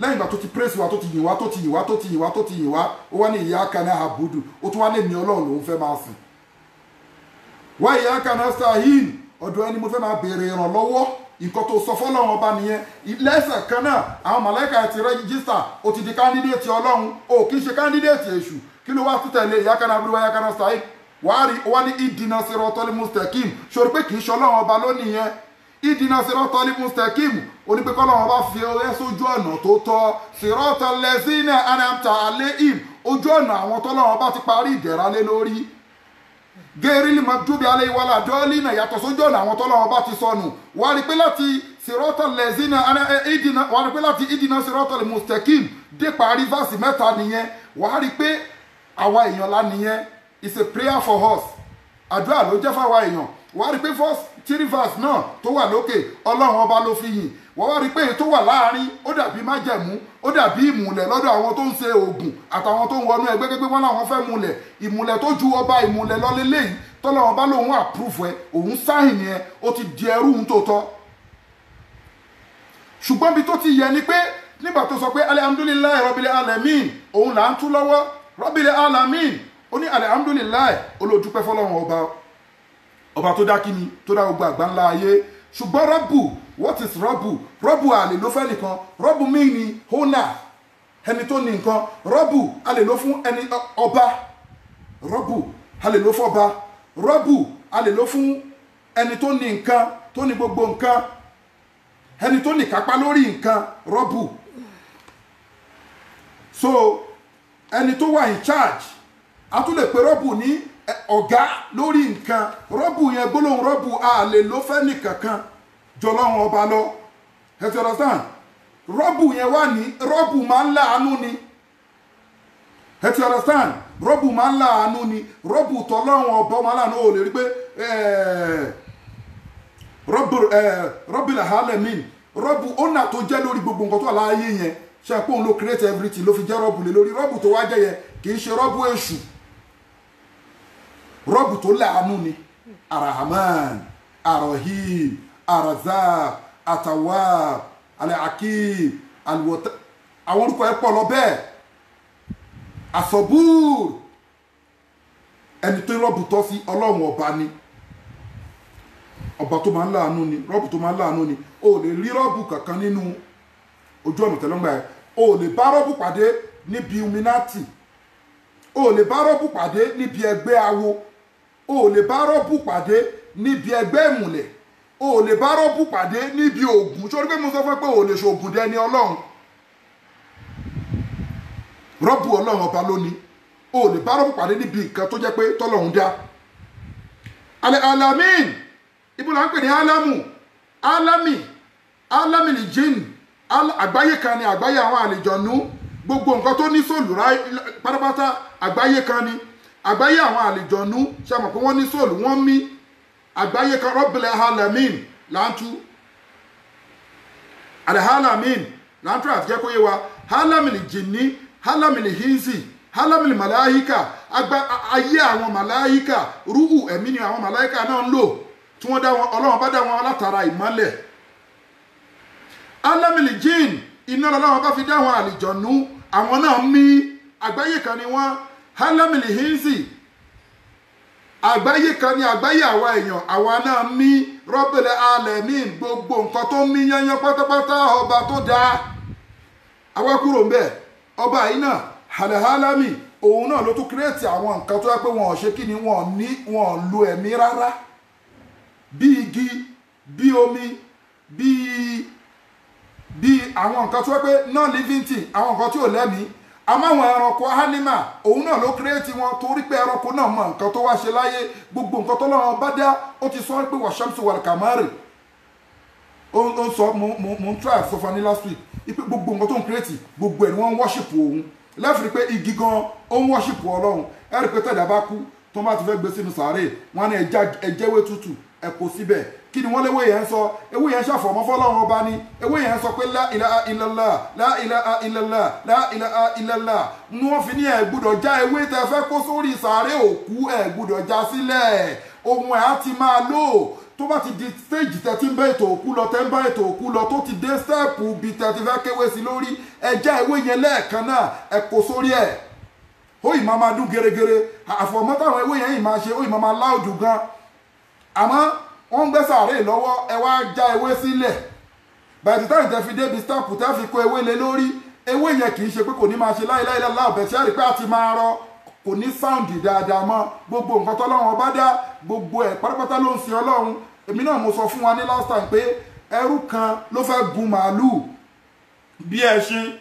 lẹ́yìn ìgbà tó ti praise wa tó ti yìn wá tó ti yìn wá tó ti yìn wá tó ti yìn wá ó wá ní iyyaka na'budu ó tún wá lè ní ọlọ́run lòún fẹ́ máa sìn wá iyyaka nasta'in ọ̀dọ̀ ẹni mo fẹ́ máa béèrè ìrànlọ́wọ́ nǹkan tó sọ fọ́lọ́run ọba nìyẹn lẹ́sẹ̀ kan náà àwọn màláíkà ti rẹ́gísítà ó ti di kándídéètì ọlọ́run ó kì í ṣe kándídéètì èṣù kí ló wá tún tẹ̀lé iyyaka na'budu wa iyyaka nasta'in wá ní ìdínà siratal mustaqim ṣòro pé kì í ṣe ọlọ́run ọba lónìí yẹn ìdínà siratal mustaqim onípẹ́kọ́ ọlọ́run ọba fi ọrẹ́ sójú ọ̀nà tó tọ́ siratal ladzina an'amta alayhim ojú ọ̀nà àwọn tọ́lọ́run ọba ti parí ìdẹ̀ra lé lórí gẹ́rìlì magdubi alayhi wala dọ́ọ̀lìnà yàtọ̀ sójú ọ̀nà àwọn tọ́lọ́run ọba ti sọnù wà á rí pé láti siratal ladzina wà á rí pé láti ìdínà siratal mustaqim dé parí fásì mẹ́ta nìyẹn wà á rí pé àwa èèyàn lá nìyẹn it's a prayer for us àdúrà ló jẹ́ fáwa èèyàn wà á rí pé first three verse náà tó wà lókè ọlọ́run ọba ló fi yìn wọ́n wá rí pé èyí tó wà láàárín ó dàbí májẹ̀mú ó dàbí ìmùlẹ̀ lọ́dọ̀ àwọn tó ń ṣe oògùn àtàwọn tó ń wọnú ẹgbẹ́ gbégbé wọn làwọn fẹ́ múlẹ̀ ìmùlẹ̀ tó ju ọba ìmùlẹ̀ lọ́lé léyìí tọ́lọ́run bá lòun àpúrúfù ẹ òun sáhìn ni ẹ ó ti di ẹrú ń tòótọ́ ṣùgbọ́n bí tó ti yẹ ni pé nígbà tó sọ pé alhamdulillahi rabbil alamin òun là ń tú lọ́wọ́ rabbil alamin ó ní alhamdulillahi olódúpẹ́ fọlọ́run ọba tó dá kíni tó dá gbogbo àgbáńlá ayé ṣùgbọ́n rọ́bù what is rọ́bù rọ́bù àlè ló fẹ́ nìkan rọ́bù míì ni hona ẹni tó ní nǹkan rọ́bù àlè ló fún ẹni ọba rọ́bù àlè ló fọ́ba rọ́bù àlè ló fún ẹni tó ní nǹkan tó ní gbogbo nǹkan ẹni tó ní kápá lórí nǹkan rọ́bù so ẹni tó wà in charge a tún lè pe rọ́bù ní ọ̀gá lórí nǹkan rọ́bù yẹn gbólóhùn rọ́bù àlè ló fẹ́ nìkankan jọlọ́run ọba lọ ẹ ti understand rọ́bù yẹn wà ní rọ́bù máa ń láàánú ni ẹ ti understand rọ́bù máa ń láàánú ni rọ́bù tọ́lọ́run ọba máa ń láàánú ò lè rí pé rọ́bù làhálẹ̀mí rọ́bù ọ̀nà tó jẹ́ lórí gbogbo nǹkan tó wà láàyè yẹn ṣe pé òun ló create everything ló fi jẹ́ rọ́bù lé lórí rọ́bù tó wá jẹ́ yẹn kì í ṣe rọ́bù èṣù rọ́bù tó láàánú ni arahaman arahim arazak atawab alaakib alwota àwọn orúkọ ẹ pọ̀ lọ bẹ́ẹ̀ asọbúr ẹni tó rọ́bù tọ́ sí ọlọ́run ọba ni, ọba tó máa ń láàánú ni, rọ́bù tó máa ń láàánú ni. O lè rí rọ́bù kankan nínú ojú ọ̀nà tẹ́lọ́gbà ẹ̀. O lè bá rọ́bù pàdé níbi Illuminati, o lè bá rọ́bù pàdé níbi ẹgbẹ́ awo, o lè bá rọ́bù pàdé níbi ẹgbẹ́ ìmùlẹ̀, o lè bá rọ́bù pàdé níbi ògùn. Sórí pé mo sọ fún ẹ pé o lè ṣògùn dẹni ọlọ́run. Rọ́bù ọlọ́run ọba lónìí. O lè bá rọ́bù pàdé níbi nǹkan tó jẹ́ pé tọ́lọ́run dá. Alamin ibo la ń pè ní alamu, alami lè jinn, àgbáyé kan ni, àgbáyé àwọn àlejànú. Gbogbo nǹkan tó ní sóòlù pátápátá àgbáyé kan ni, àgbáyé àwọn àlejànú. Ṣé mọ̀ pé wọ́n ní sóòlù, wọ́n mí. Àgbáyé kan Rabbil alamin láǹtú, alalamin láǹtú àti jẹ́ kó yé wa. Alami lè jinni, alami lè hinsi, alami lè màláyíkà, ayé àwọn màláyíkà, rúhù ẹ̀mí ni àwọn màláyíkà náà ń lò, tí wọ́n dá wọn, Ọlọ́run bá dá wọn látara ìmọ́lẹ̀. Alámìlì jinn, iná Ọlọ́run bá fi dá wọn àlìjọ̀nú, àwọn náà mí. Àgbáyé kan ni wọ́n. Alámìlì hinsi, àgbáyé kan ni, àgbáyé àwa èèyàn, àwa náà mí. Rabbil alamin, gbogbo nǹkan tó mí yányán pátápátá ọba tó dá. Àwa kúrò ńbẹ̀, ọba yìí náà hàlẹ́hálàmì, òun náà ló tún kírètì àwọn nǹkan tó yẹ pé wọn ò ṣe kí ni, wọn ò lo ẹ̀mí rárá. Bí igi, bí omi, bí àwọn nǹkan tó yẹ pé non living thing, àwọn nǹkan tí ò lẹ́mìí. Àmọ́ àwọn ẹranko animal, òun náà ló kírètì wọn, torí pé ẹranko náà mọ nǹkan tó wá ṣe láyé. Gbogbo nǹkan tó lọ́wọ́ bá dá, ó ti sọ pé wà shamsu wal kamari. Ó sọ mo ń try sọ fún ní last week ipe gbogbo nǹkan tó ń kírètì, gbogbo ẹ̀ ni wọ́n ń worship òun. Lẹ́fìrí pé igi gan ó ń worship Ọlọ́run. Ẹ rí pé tẹ̀dá bá kú tó bá ti fẹ́ gbé sínú sàárè, wọ́n á ní ẹjẹ́wé tútù ẹ kó síbẹ̀. Kí ni wọ́n léwé yẹn sọ? Ewé yẹn ṣàfọ̀mọ́ fọ́lọ́run ọba ni. Ewé yẹn sọ pé la ilaha illallah, la ilaha illallah, la ilaha illallah. Ní wọ́n fi ní ẹ gbọ́dọ̀ já ewé tẹ fẹ́ kó sórí sàárè òkú, ẹ gbọ́dọ̀ já sílẹ̀. Ohun ẹ̀ á ti máa lò. Tó bá ti di stage tẹ ti ń bá ètò òkú lọ, tẹ ń bá ètò òkú lọ, tó ti dé stẹ́ẹ̀pù bí tẹ ti fẹ́ kéwé sí lórí, ẹ já ewé yẹn lẹ́ẹ̀kan náà, ẹ kó sórí ẹ̀. Ó yìí máa dún gẹ́rẹ́gẹ́rẹ́. Àfọ̀mọ́ táwọn ewé yẹn yìí máa ṣe, ó yìí máa láòdù gan. Àmọ́ wọ́n ń gbé sàárè lọ́wọ́, ẹ wá já ewé sílẹ̀. By the time tẹ fi débi stamp tẹ fi kó ewé lé lórí, ewé yẹn kì í ṣe pé kò ní máa ṣe láìláìláìlá ọ̀bẹ tí a rí pé a ti máa rọ, kò ní sáùndì dáadáa mọ́. Gbogbo nǹkan tọ́lọ́run bá dá, gbogbo ẹ̀ pátápátá ló ń sin Ọlọ́run. Èmi náà mo sọ fún wa ní last time pé ẹrú kan ló fẹ́ gun màálù bí ẹṣin.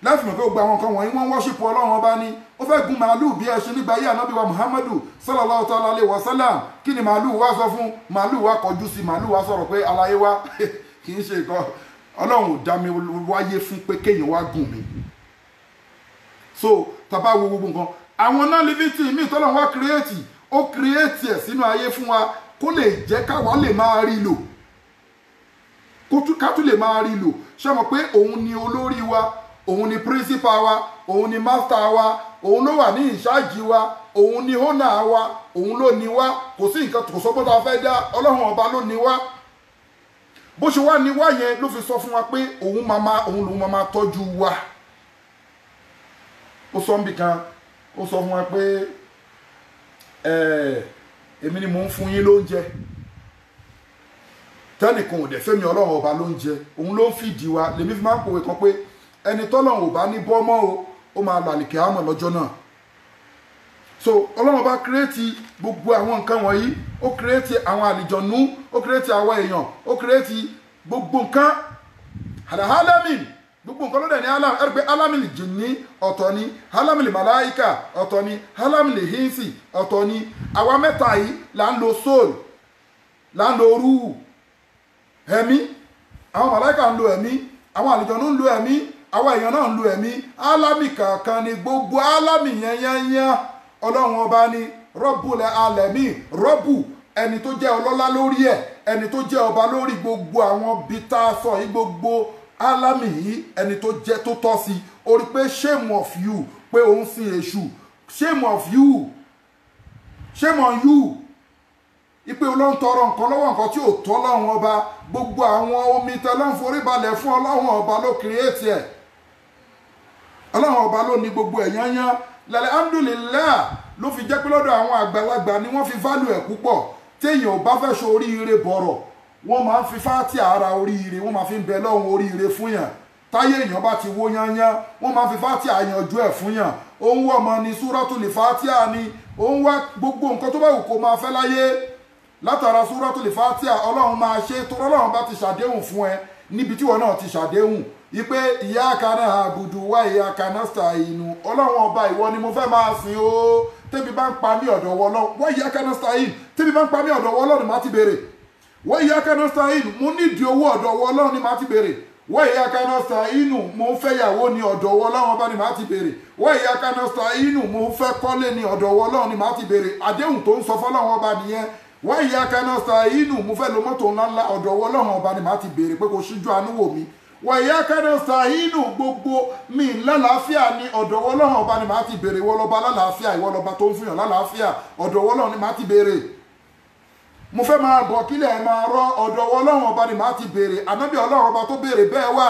Láti mọ̀ pé gbogbo àwọn nǹkan wọ̀nyí wọ́n wọ́ṣìpù Ọlọ́run ọba ní. Ó fẹ́ gun màálù bí ẹṣin nígbà yí ànábì wa Muhammadu sallallahu ta'ala alayhi wa sallam. Kí ni màálù wá sọ fún? Màálù wá kọjú sí, màálù wá sọ̀rọ̀ pé aláyé wá kì í ṣe nǹkan Ọlọ́run ò dá mi wáyé fún pé kéèyàn wá gùn mi. So tàbá wo gbogbo nǹkan, àwọn náà living thing mi tọ́lọ́run wá kírètì, ó kírètì ẹ̀ sínú ayé fún wa kó lè jẹ́ káwa lè máa rí lò, ká tún lè máa rí lò. Ṣé mọ̀ pé òun ni olórí wa, òun ni principal wa, òun ni master wa, òun ló wà ní ìṣáàjì wa, òun ni owner wa, òun ló ní wa. Kò sí nǹkan tó sọ pé ta fẹ́ dá, Ọlọ́run ọba ló ní wa. Bó ṣe wá ní wá yẹn ló fi sọ fún wa pé òun lòun máa tọ́jú wa. Ó sọ níbi kan, ó sọ fún wa pé èmi ni mò ń fún yín lóúnjẹ. Tẹ́nìkan ò dẹ̀ fẹ́mi Ọlọ́run ọba lóúnjẹ, òun ló ń fìdí wa. Lèmi fi máa ń pòwe kan pé ẹni tọ́lọ́run ò bá ní bọ́mọ́ o, ó máa làlìkẹ́ àmọ́ lọ́jọ́ náà. So Ọlọ́run bá kírètì gbogbo àwọn nǹkan wọ̀nyí, ó kírètì àwọn àlìjọ̀nú, ó kírètì àwọn èèyàn, ó kírètì gbogbo nǹkan. Hàlàhálàmì, gbogbo nǹkan ló dẹ̀ ní alam. Ẹ̀rí pé alámìlì jìnní ọ̀tọ̀ ni, alámìlì màláíkà ọ̀tọ̀ ni, alámìlì hínsì ọ̀tọ̀ ni. Àwa mẹ́ta yìí là ń lo soul, là ń lo rúhù, ẹ̀mí. Àwọn màláíkà ń lo ẹ̀mí, àwọn àlìjọ̀nú ń lo ẹ̀mí, àwọn èèyàn náà ń lo ẹ̀mí. Álámì kankan ni gbogbo álámì yẹn Ọlọ́run ọba ni Rabbul alamin. Rọ́bù ẹni tó jẹ́ ọlọ́lá lórí ẹ̀, ẹni tó jẹ́ ọba lórí gbogbo àwọn bíta sọ yìí, gbogbo álámì yìí, ẹni tó jẹ́ tó tọ́ sí. Ó rí pé shame of you pé òun sin èṣù, shame of you, shame on you. Ipe Ọlọ́run tọrọ nǹkan lọ́wọ́ nǹkan tí ò tọ́ Ọlọ́run ọba. Gbogbo àwọn omi tẹ́lọ́n forí balẹ̀ fún Ọlọ́run ọba ló kírètì ẹ̀. Ọlọ́run ọba ló ní gbogbo ẹ̀ yányán. Alhamdulillah, ló fi jẹ́ pé lọ́dọ̀ àwọn àgbàlagbà ni wọ́n fi válù ẹ̀ púpọ̀ téèyàn ò bá fẹ́ ṣe oríire bọ̀rọ̀ wọ́n máa ń fi fátíà ara oríire wọ́n máa fi ń bẹ lọ́hùn oríire fún yàn táyé èèyàn bá ti wó yányán wọ́n máa fi fátíà yanjú ẹ̀ fún yàn òun wọ̀ mọ́ ni súrátùlì fátíà ni òun wá gbogbo nǹkan tó bá wù kó máa fẹ́ láyé látara súrátùlì fátíà ọlọ́run máa ṣe tó ọlọ́run bá ti ṣàdéhùn fún ẹ níbi tí wọn náà ti ṣàdéhùn ipe iyyaka na'budu wa iyyaka nasta'in ọlọ́run ọba ìwọ ni mo fẹ́ máa sìn o tẹ́bi bá ń pa mí ọ̀dọ̀ wọ lọ́wọ́ wa iyyaka nasta'in tẹ́bi bá ń pa mí ọ̀dọ̀ wọ lọ́run má ti béèrè wa iyyaka nasta'in mo nídìí owó ọ̀dọ̀ wọ lọ́run ni má ti béèrè wa iyyaka nasta'in mo ń fẹ́ yàwó ni ọ̀dọ̀ wọ lọ́run ọba ni má ti béèrè wa iyyaka nasta'in mo ń fẹ́ kọ́lé ni ọ̀dọ̀ wọ lọ́run ni má ti béèrè àdéhùn tó ń sọ fọ́lọ́run ọba nìyẹn wa iyyaka nasta'in mo fẹ́ lo mọ́tò ńláńlá ọ̀dọ̀ wọ lọ́run ọba ni má ti béèrè pé kò ṣíjú àánú wò mí wa iyyaka nasta'in gbogbo mi lálàáfíà ní ọ̀dọ̀ Ọlọ́run ọba ni màá ti béèrè ìwọ lọ́ba lálàáfíà ìwọ lọ́ba tó ń fìyàn lálàáfíà ọ̀dọ̀ Ọlọ́run ni màá ti béèrè mo fẹ́ máa bọ̀ kílẹ̀ máa rọ ọ̀dọ̀ Ọlọ́run ọba ni màá ti béèrè ànábì Ọlọ́run ọba tó béèrè bẹ́ẹ̀ wà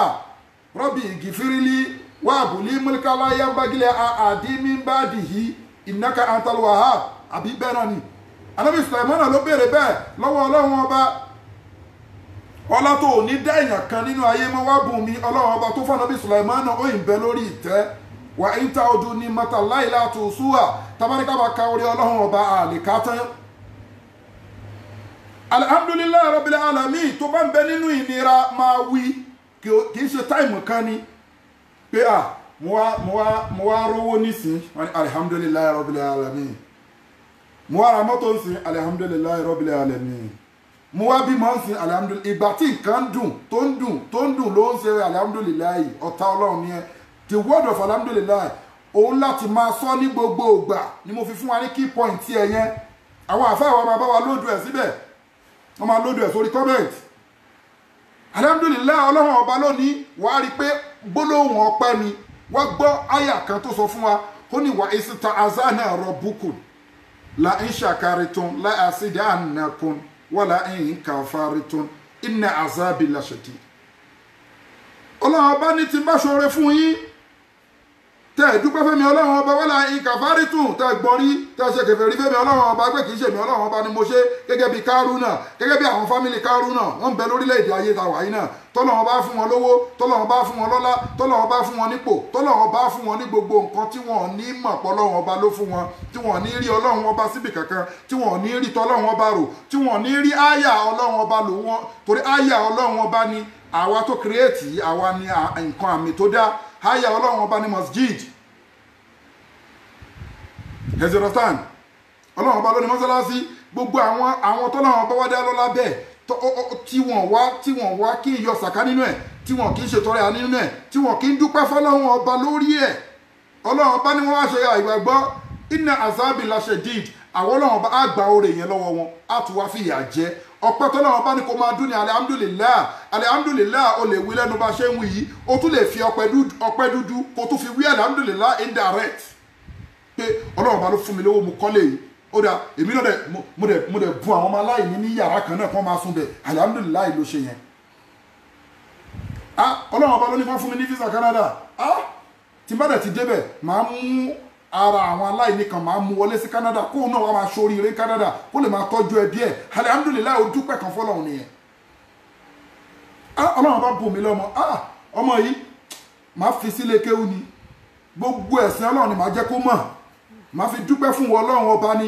rọ́bì ìgìfírílì wà àbùlí múlíkàlá yábàgílẹ̀ àdìmíbàdìhì innaka antal wahhab àbí bẹ́ẹ̀ náà ni ànábì Sùlẹ̀mánà ló béèrè bẹ́ẹ̀ lọ́wọ́ Ọlọ́run ọba ọlá tó ò ní dá èèyàn kan nínú ayé mọ́ wá bùn mi ọlọ́run ọba tó fọ́nà bí Sùlẹ̀mánà ó yìn bẹ lórí ìtẹ́ wà ń ta ọdún ní mọ́tàláì láti òṣùwà tabaríkà bá ka orí ọlọ́run ọba àlèkà tán. alhamdulillahi rabbil alamin tó bá ń bẹ nínú ìnira máa wí kì í ṣe táìmù kan ni pé mo wá rówó nísìn alhamdulillahi rabbil alamin mo wá ra mọ́tò nísìn alhamdulillahi rabbil alamin mo wá bí mọ́ ń sin alhamdulilayi ìgbà tí nǹkan dùn tó ń dùn ló ń ṣe alhamdulilayi ọ̀tá ọlọ́run ni ẹ the word of alhamdulilayi òun láti máa sọ ní gbogbo ìgbà ni mo fi fún wa ní key point tí ẹ yẹn àwọn àfáà wa máa bá wa lóòdù ẹ̀ síbẹ̀ wọ́n máa lóòdù ẹ̀ sórí comment alhamdulilayi ọlọ́run ọba lónìí wàá rí i pé gbólóhùn ọpẹ́ ni wọ́n gbọ́ àyà kan tó sọ fún wa ó ní wà ìsìta azana rabbukum la in shakartum la azidannakum wala in kafartum inna azabi lashadid ọlọ́run ọba ní ti bá ṣoore fún yín tẹ́ dúpẹ́ fẹ́mi ọlọ́run ọba wala in kafartum tẹ́ gbọ́rí tẹ́ ṣe kèfèrí fẹ́mi ọlọ́run ọba pé kìí ṣèmi ọlọ́run ọba ni mo ṣe gẹ́gẹ́ bí Kárúnà gẹ́gẹ́ bí àwọn fámìlì Kárúnà wọ́n ń bẹ lórílẹ̀‐èdè ayé ta wàyí náà tọ́lọ́run bá fún wọn lówó tọ́lọ́run bá fún wọn lọ́lá tọ́lọ́run bá fún wọn nípò tọ́lọ́run bá fún wọn ní gbogbo nǹkan tí wọ́n ní mọ̀ pé ọlọ́run ọba ló fún wọn tí wọ́n ní rí ọlọ́run ọba síbì kankan tí wọ́n ní rí tọ́lọ́run ọba rò tí wọ́n ní rí áyà ọlọ́run ọba lò wọ́n torí áyà ọlọ́run ọba ni àwa tó kírètì àwa ni nǹkan àmì tó dá áyà ọlọ́run ọba ni masjid hezerostan ọlọ́run ọba ló ní mọ́sálásí gbogbo àwọn tọ́lọ́run ọba wá dá lọ́lá bẹ́ẹ̀ tí wọ́n wá kí n yọ sàká nínú ẹ̀ tí wọ́n kì í ṣètọrẹ àánú nínú ẹ̀ tí wọ́n kì í dúpẹ́ fọlọ́run ọba lórí ẹ̀ ọlọ́run ọba ni wọ́n wá ṣe ìgbàgbọ́ inna azabi lashadid àwọn ọlọ́run ọba á gba oore yẹn lọ́wọ́ wọn á tún wá fìyà jẹ ọpẹ́ tọ́lọ́run ọba ni kò máa dún ní alihamdulilayi o lè wí lẹ́nu bá ṣe ń wí yìí o tún lè fi ọpẹ́ dúdú kó tún fi wí alihamdulilayi indirect pé ọlọ́run ọba ló fún mi lówó mo kọ́lé yìí ó dà èmi náà mo dẹ̀ bu àwọn ọmọ aláìní ní yàrá kan náà kí wọ́n máa sùn bẹ̀ alihamudulilayi ló ṣe yẹn ọlọ́run ọba ló ní wọ́n fún mi ní visa Canada tí n bá dẹ̀ ti débẹ̀ máa mú ara àwọn aláìní kan máa mú wọlé sí Canada kóun náà wá máa ṣoríire Canada kó lè máa tọ́jú ẹbí ẹ̀ alihamudulilayi ó dúpẹ́ kan fọlọ́run nìyẹn ọlọ́run ọba bù mí lọ́mọ ọmọ yìí máa fi sílé kéwú ni gbogbo ẹ̀sìn ọlọ́run ni máa jẹ́ kó mọ̀ máa fi dúpẹ́ fún wọn ọlọ́run ọba ni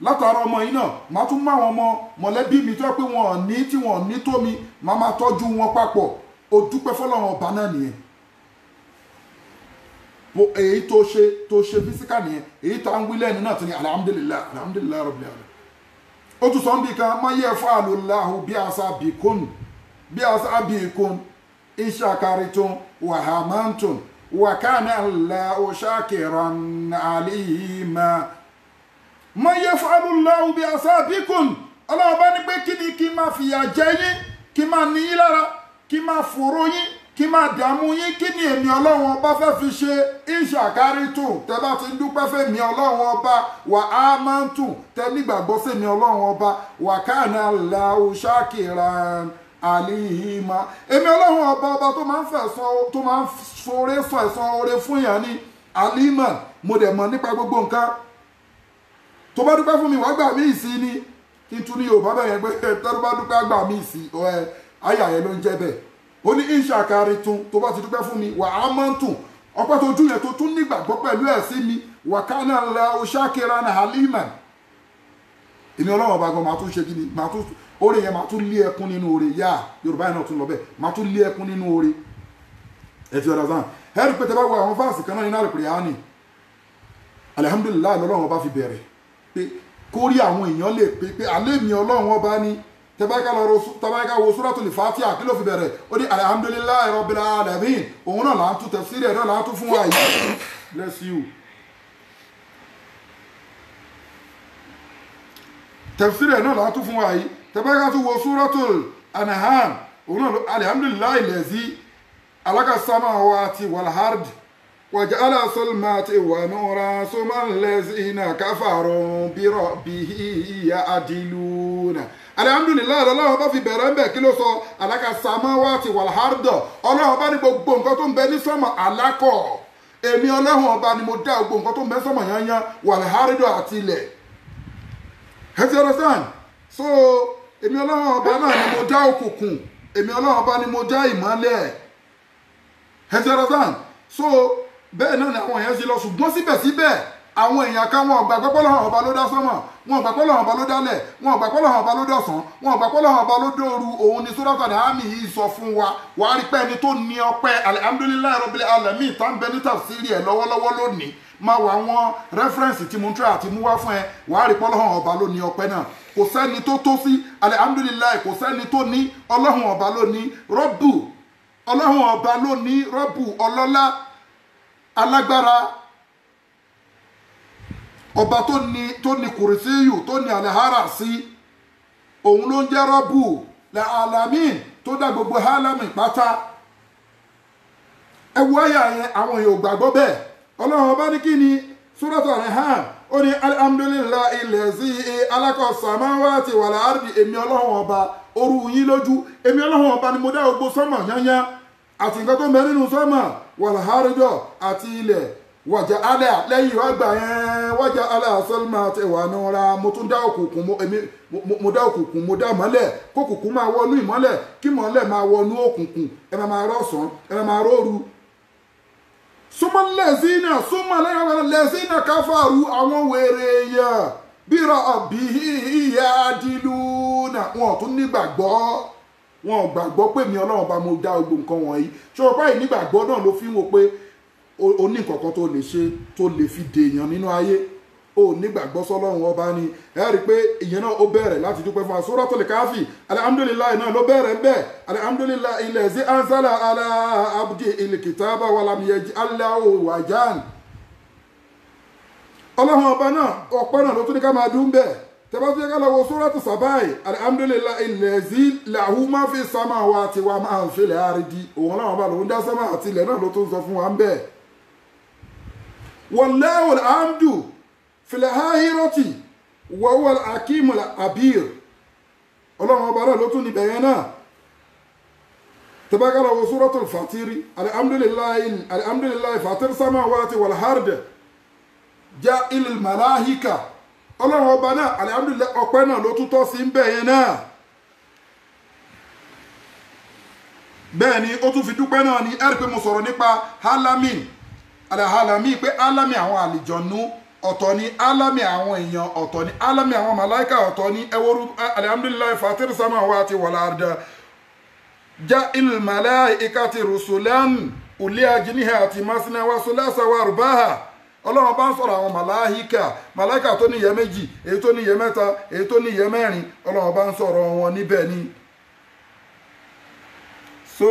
látara ọmọ yìí náà máa tún mú àwọn ọmọ mọ̀lẹ́bí mi tó yẹ pé wọn ò ní tí wọn ò ní tó mi máa tọ́jú wọn papọ̀ ó dúpẹ́ fọlọ́run ọba náà nìyẹn èyí tó ṣe físíkà nìyẹn èyí tó ń wí lẹ́nu náà tó ní alhamdulilayi alhamdulilayi rabbil alamin ó tún sọ ń bí kan máa yẹ fún àlùláhù bí àṣà bìkún ìṣàkàrìtún wàhámántún wàkánà Allahu shakiran alima ma yaf'alullahu bi asabikum ọlọ́run bá ní pé kí ni kí máa fìyà jẹ yín kí máa ní yín lára kí máa fòrò yín kí máa dààmú yín kí ni èmi ọlọ́run ọba fẹ́ fi ṣe ìṣàkárìtù tẹ bá ti ń dúpẹ́ fẹ́mi ọlọ́run ọba wà á máa ń tù tẹ nígbàgbọ́ sẹ́mi ọlọ́run ọba wàkánà Allahu shakiran alihima èmi ọlọ́run ọba tó máa ń fẹ̀sán tó máa ń sọ̀rọ̀ sọ ẹ̀san oore fún yàn ní alima mo dẹ̀ mọ̀ nípa gbogbo nǹkan tó bá dúpẹ́ fún mi wàá gbà mí sí ni kí n tún ní Yorùbá bẹ̀rẹ̀ pé tó bá dúpẹ́ gbà mí sí àyà yẹn ló ń jẹ́ bẹ́ẹ̀ ó ní ìṣàkárí tún tó bá ti dúpẹ́ fún mi wà á mọ́ tún ọpẹ́ tó dún yẹn tó tún nígbàgbọ́ pẹ̀lú ẹ̀ sí mi wà ká náà la oṣákẹ́ra náà halima èmi Ọlọ́run ọba gan máa tún ṣe gidi máa tún oore yẹn máa tún lé ẹkún nínú oore yá Yorùbá yẹn náà tún lọ bẹ́ẹ̀ máa tún lé ẹkún nínú oore ẹ ti ọ̀dà sáà ẹ̀rí pé tẹ bá wo àwọn fáàsì kan náà nínú àlùkò yá ni alihamudulilayi lọ́lọ́run ọba fi bẹ̀rẹ̀ pé kó rí àwọn èèyàn lè pé alẹ́ mi Ọlọ́run ọba ní tẹ́báyíká wo Suratul Fatiha kí ló fi bẹ̀rẹ̀ ó ní alihamudulilayi rabbil alamin òun náà là ń tún tafsiri ẹ̀ náà là ń tún fún wa yìí bless you tafsiri ẹ̀ náà là ń tún fún wa yìí tẹ́báyíká tún wo Suratul An'am òun náà alihamudulilayi lazi alaka samawati wal ard وجعل الظلمات ونورا ثم الذين كفروا بربه يعدلون الحمد لله Ọlọ́run bá fi bẹ̀rẹ̀ ń bẹ̀ kí ló sọ alaka samawati wal ard Ọlọ́run bá ní gbogbo nǹkan tó ń bẹ ní sánmọ̀ alákọ̀ èmi Ọlọ́run ọba ni mo dá gbogbo nǹkan tó ń bẹ sánmọ̀ yányán wal ard àti ilẹ̀ ẹ ti understand so èmi Ọlọ́run ọba náà ni mo dá òkùnkùn èmi Ọlọ́run ọba ni mo dá ìmọ́lẹ̀ ẹ ti understand so bẹ́ẹ̀ náà ni àwọn èèyàn ṣe lọ ṣùgbọ́n síbẹ̀síbẹ̀ àwọn èèyàn kan wọn gbàgbọ́ pé Ọlọ́run ọba ló dá sánmọ̀ wọn gbàgbọ́ Ọlọ́run ọba ló dálẹ̀ wọn gbàgbọ́ Ọlọ́run ọba ló dọ̀sán wọn gbàgbọ́ Ọlọ́run ọba ló dóoru òun ni Suratul An'am yìí sọ fún wa wàá rí pé ẹni tó ní ọpẹ́ alhamdulillahi rabbil alamin tá ń bẹ ní tafsiri ẹ̀ lọ́wọ́lọ́wọ́ lónìí máa wà wọn rẹ́fẹ́rẹ́nsì tí mo ń tẹ́ àti mú wá fún ẹ wàá rí pé Ọlọ́run ọba ló ní ọpẹ́ náà kò sẹ́ni tó tó sí alhamdulillahi kò sẹ́ni tó ní Ọlọ́run ọba ló ní rọ́bù Ọlọ́run ọba ló ní rọ́bù ọlọ́lá alágbára ọba tó ní kùrìsíyù tó ní àlẹ́hárà sí òun ló ń jẹ́ rọ́bù la alamin tó dá gbogbo hálámì pátá ẹwú àyà yẹn àwọn èèyàn gbàgbọ́ bẹ́ẹ̀ Ọlọ́run ọba ní kí ni Suratul An'am ó ní alhamdulillahi allazi alaka samawati wal ardi èmi Ọlọ́run ọba orú yín lójú èmi Ọlọ́run ọba ni mo dá gbogbo sánmọ̀ yányán àti nǹkan tó ń bẹ nínú sánmọ̀ wàlhárìdọ̀ àti ilẹ̀ wàjà alẹ́ lẹ́yìn ìwàgbà yẹn wàjà alẹ́ àsọ́lùmọ́ àti ìwà nura mo tún dá òkùnkùn mo dá òkùnkùn mo dá mọ́lẹ̀ kókùnkùn máa wọnú ìmọ́lẹ̀ kí mọ́lẹ̀ máa wọnú òkùnkùn ẹ máa rọ̀sán ẹ máa róru. súnmọ́ lẹ́sìnà súnmọ́ lẹ́sìnà káfàrú àwọn wèrè yẹn bírọ̀ ọ̀bí ìyá dìlú náà wọn tún nígbàgbọ́ wọn gbàgbọ́ pé mi Ọlọ́run bá mo dá gbogbo nǹkan wọ̀nyí ṣọwọ́ báyìí nígbàgbọ́ náà ló fi ń wo pé o ní nǹkan tó lè ṣe tó lè fi dèèyàn nínú ayé o nígbàgbọ́ sọ́lọ́run ọba ni ẹ rí i pé ìyẹn náà ó bẹ̀rẹ̀ láti dúpẹ́ fún Suratul Kahfi alhamdulillahi náà ló bẹ̀rẹ̀ ń bẹ̀ alhamdulillahi allazi anzala ala abdihil kitaba walam yaj'al lahu wajan Ọlọ́run ọba náà ọpẹ́ náà ló tún ní ká máa dún bẹ́ẹ̀ tẹ́bá tó yẹ ká lọ wo Suratu Sabai alhamdulillahi allazi lahu ma fi samawati wa ma fil ardi òun náà bá lòun dá sámà àti ilẹ̀ náà ló tún sọ fún wa ń bẹ̀. wallahu alhamdu fil akhirati wa huwa al-hakimul habir Ọlọ́run ọba náà ló tún níbẹ̀ yẹn náà tẹ́bá ká lọ wo Suratul Fatiri alhamdulillahi fatir samawati wal ardi ja'ilul malaika Ọlọ́run ọba náà alhamdulillah ọpẹ́ náà ló tún tọ́ sí ń bẹ̀ yẹn náà bẹ́ẹ̀ ni ó tún fi dúpẹ́ náà ní ẹ̀rí pé mo sọ̀rọ̀ nípa alamin alahalamin pé alami àwọn àlìjọ̀nú ọ̀tọ̀ ni alami àwọn èèyàn ọ̀tọ̀ ni alami àwọn màláìkà ọ̀tọ̀ ni ẹwọ́rú alhamdulillah fatir samawati wal ardi ja'il malaikati rusulan uli ajnihati masna wa sulasa wa rubaha Ọlọ́run bá ń sọ̀rọ̀ àwọn màláìkà tó níyẹ méjì èyí tó níyẹ mẹ́ta èyí tó níyẹ mẹ́rin Ọlọ́run bá ń sọ̀rọ̀ wọn níbẹ̀ ni so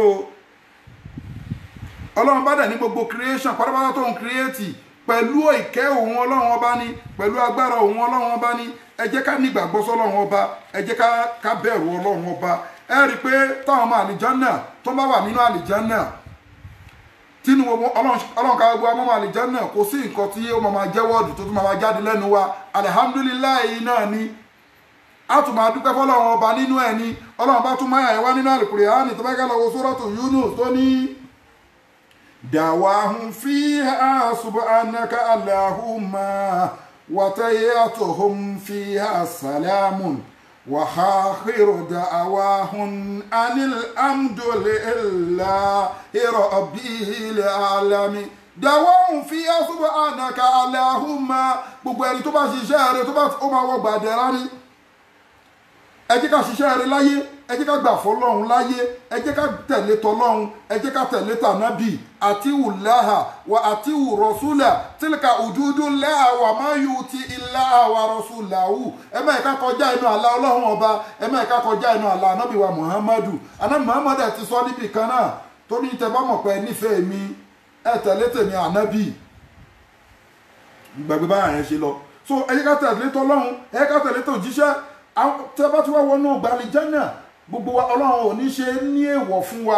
Ọlọ́run bá dẹ̀ ní gbogbo creation pátápátá tó ń create pẹ̀lú ìkẹ́ òun Ọlọ́run ọba ní pẹ̀lú agbára òun Ọlọ́run ọba ní ẹ jẹ́ ká nígbàgbọ́ sọ́lọ́run ọba ẹ jẹ́ ká bẹ̀rù Ọlọ́run ọba ẹ rí i pé táwọn ọmọ àlìjánà tó bá wà nínú àlìjánà tínú Ọlọ́run ká gbogbo amọ́mọ́ àlìjánà kò sí nǹkan tí ó máa jẹ́ wọ́ọ̀dù tó tún máa jáde lẹ́nu wa alihamdulilayi náà ni a tún máa dúpẹ́ fọ́lọ́run ọba nínú ẹ̀ ni Ọlọ́run bá tún máa wá nínú Al-Qur'ani tó bá ká lọ wo Suratu Yunus tó ní da'wahum fiha subhanaka Allahumma وتحيتهم فيها سلام وآخر دعواهم أن الحمد لله رب العالمين dàwọ́hùn fi subhanaka Allahumma gbogbo ẹni tó bá ṣiṣẹ́ rẹ̀ tó bá ó máa wọ gbàdẹ̀rá ní ẹ jẹ́ ká ṣiṣẹ́ rẹ̀ láyé ẹ jẹ́ ká gbà fọ́lọ́run láyé ẹ jẹ́ ká tẹ̀lé tọlọ́run ẹ jẹ́ ká tẹ̀lé tànábì àtiwù láhà wà àtiwù rọ̀ṣúlà tílkà òdúdú láhà wà má yù ti ilá wà rọ̀ṣúlàhù ẹ má ẹ̀ka kọjá inú àlá ọlọ́run ọba ẹ má ẹ̀ka kọjá inú àlá anábì wa Muhammadu anábì Muhammadu ti sọ níbi kan náà tó ní tẹ bá mọ̀ pé nífẹ̀ẹ́ mi ẹ tẹ̀lé tèmi ànábì gbàgbé báyà yẹn ṣe lọ so ẹ jẹ́ ká tẹ̀lé tọlọ́run ẹ jẹ́ ká tẹ̀lé tòjíṣẹ́ tẹ́ bá ti wá wọnú gbàlìjánà gbogbo wa ọlọ́run ò ní ṣe ní èèwọ̀ fún wa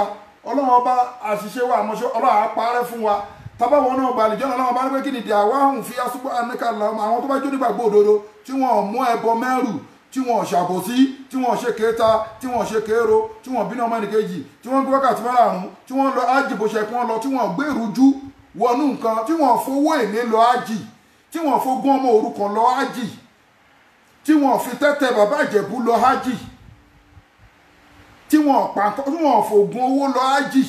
ọlọ́run ọba àṣìṣe wa àmọ́ṣe ọlọ́run àparẹ́ fún wa tábà wọnú gbàlìjánà ọlọ́run ọba ní pé kí ni dàwáhùn fi subhanaka àwọn tó bá jó nígbàgbọ́ òdodo tí wọ́n mú ẹbọ mẹ́rù tí wọ́n ṣàbòsí tí wọ́n ṣe kéta tí wọ́n ṣe kéro tí wọ́n bínú ọmọ ẹnìkejì tí wọ́n gbé wákàtí márùn-ún tí wọ́n lọ ájì bó ṣe kí wọ́n lọ tí wọ́n gbé ìrújú wọnú nǹkan tí wọ́n fowó èlé lọ ájì tí wọ́n fogún ọmọ òrukàn lọ ájì tí wọ́n fi tẹ́tẹ́ bàbá ìjẹ̀bú lọ ájì tí wọ́n fògùn owó lọ ájì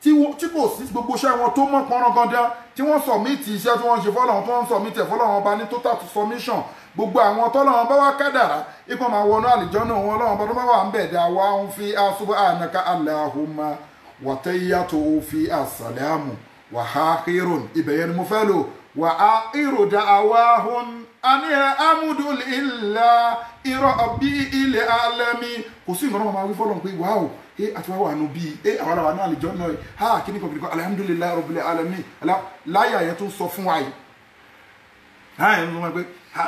tí kò sí gbogbo iṣẹ́ wọn tó mọ́ pọ́nrán gandan tí wọ́n sọ̀mìtì iṣẹ́ tí wọ́n ṣe fọ́lọ́run tó ń sọ̀mìtì ẹ̀ fọ́lọ́run ọba ní total submission gbogbo àwọn tọ́lọ́run bá wá kádàrá ipò máa wọnú àlìjọ́nà wọn ọlọ́run bá tó bá wà ń bẹ̀ dá wa ń fi subhanaka Allahumma wa tahiyyatuhu fi assalamu wa akhirun ibẹ̀ yẹn ni mo fẹ́ lò wa akhiru da'wahum ani alhamdulillahi rabbil alamin kò sí ìgbọ́n máa wí fọ́lọ́run pé wàá àti wá wà nù bíi àwọn àwọn náà àlìjọ́ náà ha kíní kan kìnìkan alhamdulillahi rabbil alamin láyà yẹn tó sọ fún wa yìí ha yẹn tó sọ pé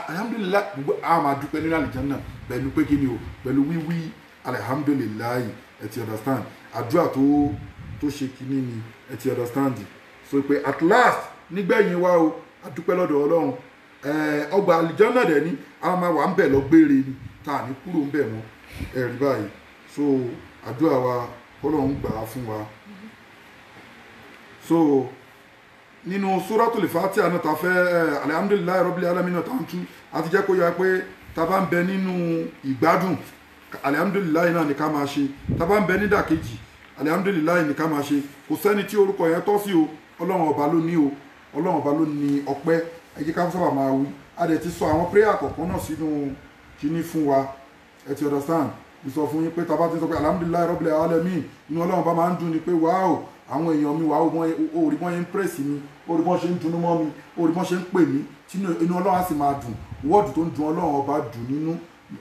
alhamdulillahi gbogbo àwọn máa dúpẹ́ nínú àlìjọ́ náà pẹ̀lú pé kí ni o pẹ̀lú wíwí alhamdulillahi ẹ ti understand àdúrà tó ṣe kíní ni ẹ ti understand so pé at last nígbẹ̀yìn wa o àdúpẹ́ lọ́dọ̀ ọlọ́run ọgbà àlìjọ́ náà dẹ̀ ní àwọn máa wà ń bẹ̀ lọ gbére ni tá à ní kúrò ń bẹ̀ mọ́ ẹ̀rí báyìí so àdúrà wa Ọlọ́run gbà á fún wa so nínú Suratul Fatiha náà ta fẹ́ alhamdulillahi rabbil alamin náà ta ń tú àti jẹ́ kó yá pé ta bá ń bẹ nínú ìgbádùn alhamdulillahi náà ní ká máa ṣe ta bá ń bẹ nídàkejì alhamdulillahi ní ká máa ṣe kò sẹ́ni tí orúkọ yẹn tọ́ sí o Ọlọ́run ọba ló ní o Ọlọ́run ọba ló ní ọpẹ́ ẹ jẹ́ ká sábà máa wí a dẹ̀ ti sọ àwọn prayer kọ̀ọ̀kan náà sínú kíní fún wa ẹ ti understand sọ fún yín pé tàbá ti sọ pé alhamdulillahi rabbil alamin inú Ọlọ́run bá máa ń dùn ni pé wáò àwọn èèyàn mi wáò orí wọn yẹn ń pèsè mi orí wọn ṣe ń dunú mọ́ mi orí wọn ṣe ń pè mí tí inú Ọlọ́run á sì máa dùn wọ́ọ̀dù tó ń dùn Ọlọ́run ọba dùn nínú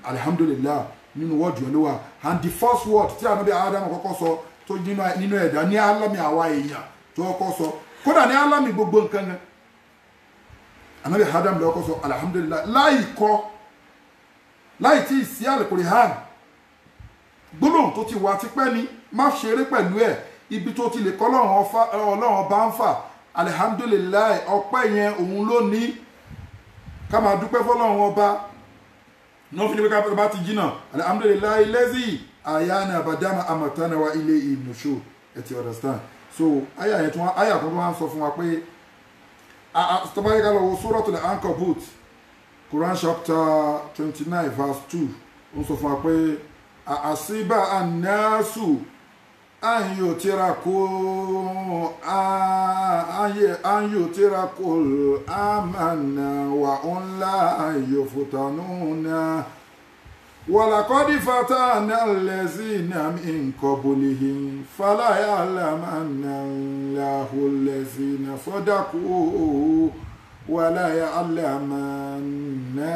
alhamdulillahi nínú wọ́ọ̀dù yẹn ló wà and the first word tí ànábì Ádámù kọ́kọ́ sọ tó nínú ẹ̀dá ní alámì àwa èèyàn tó kọ́kọ́ sọ kódà ní alámì gbogbo nǹkan gan ànábì Ádámù ló kọ́kọ́ sọ alhamdulillahi láì tí ì sí Al-Qur'an gbólóhùn tó ti wà tipẹ́ ni má ṣeré pẹ̀lú ẹ̀ ibi tó ti lè kọ́ ọlọ́run ọba ń fà alihamdulilayi ọpẹ́ yẹn òun ló ní ká máa dúpẹ́ fọlọ́run ọba náà fi ní pé ká bá ti jìnnà alihamdulilayi lẹ́sì àyà ni àbádámà àmọ̀tánà wa ilé ìnùṣó ẹ ti understand so àyà yẹn tó wá ń sọ fún wa pé tọ́báyé ká lọ wo Suratul Ankabut Quran chapter 29 verse 2 ó ń sọ fún wa pé àṣìbà ànáṣù àyòtírakò àmàna wà ńlá àyòfòtánúnà wàlàkọ́dí fatana lẹ́sìnà min qablihim fàlàyà àlàmàna láhùn lẹ́sìnà sọ́dàkú wàlàyà àlàmàna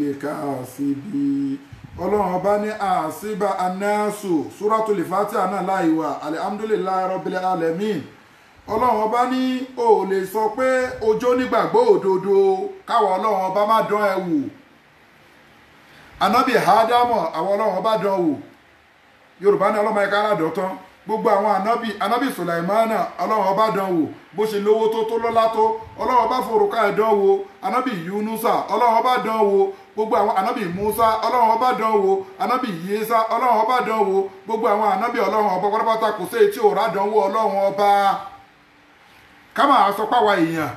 lẹ́kàásíbí ọlọ́run ọba ní àṣìbà anáṣù Suratul Fatiha náà láìwà alhamdulillahi rabbil alamin ọlọ́run ọba ní o lè sọ pé ojó nígbàgbọ́ òdodo káwọn ọlọ́run ọba má dán ẹ wò anábì Ádámù àwọn ọlọ́run ọba dán wò Yorùbá ní ọlọ́mọ ẹ̀ka aládọ́tán gbogbo àwọn anábì Sùlàìmánà ọlọ́run ọba dán wò bó ṣe lówó tó lọ́lá tó ọlọ́run ọba forúkà ẹ̀ dán wò anábì Yúnúsà ọlọ́run ọba dán wò gbogbo àwọn anábì Musa ọlọ́run ọba dán wò anábì Yéṣà ọlọ́run ọba dán wò gbogbo àwọn anábì ọlọ́run ọba pátápátá kò sí etí òrà dán wò ọlọ́run ọba ká máa sọ páwa èèyàn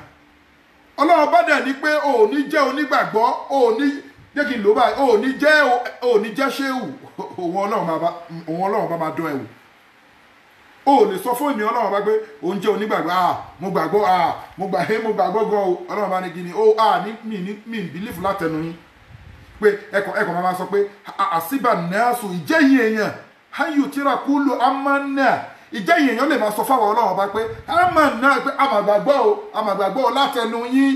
ọlọ́run bá dẹ̀ ní pé ò ní jẹ́ onígbàgbọ́ ò ní jẹ́ kí n lò báyìí ò ní jẹ́ ṣéwù òun ọlọ́run bá máa dán ẹ̀wò o lè sọ fún èmi ọlọ́run bá pé òun jẹ́ onígbàgbọ́ mo gbàgbọ́ mo gbàgbọ́ gan o ọlọ́run bá ní kí ni mi ń bìlífù látẹnu yín pé ẹkọ̀ máa sọ pé àṣìbà nẹ́ẹ̀sù ìjẹ́yìn èèyàn hayù tíra kúlù amánà ìjẹ́yìn èèyàn lè máa sọ fáwọn ọlọ́run bá pé amánà pé àmàgbàgbọ́ látẹnu yín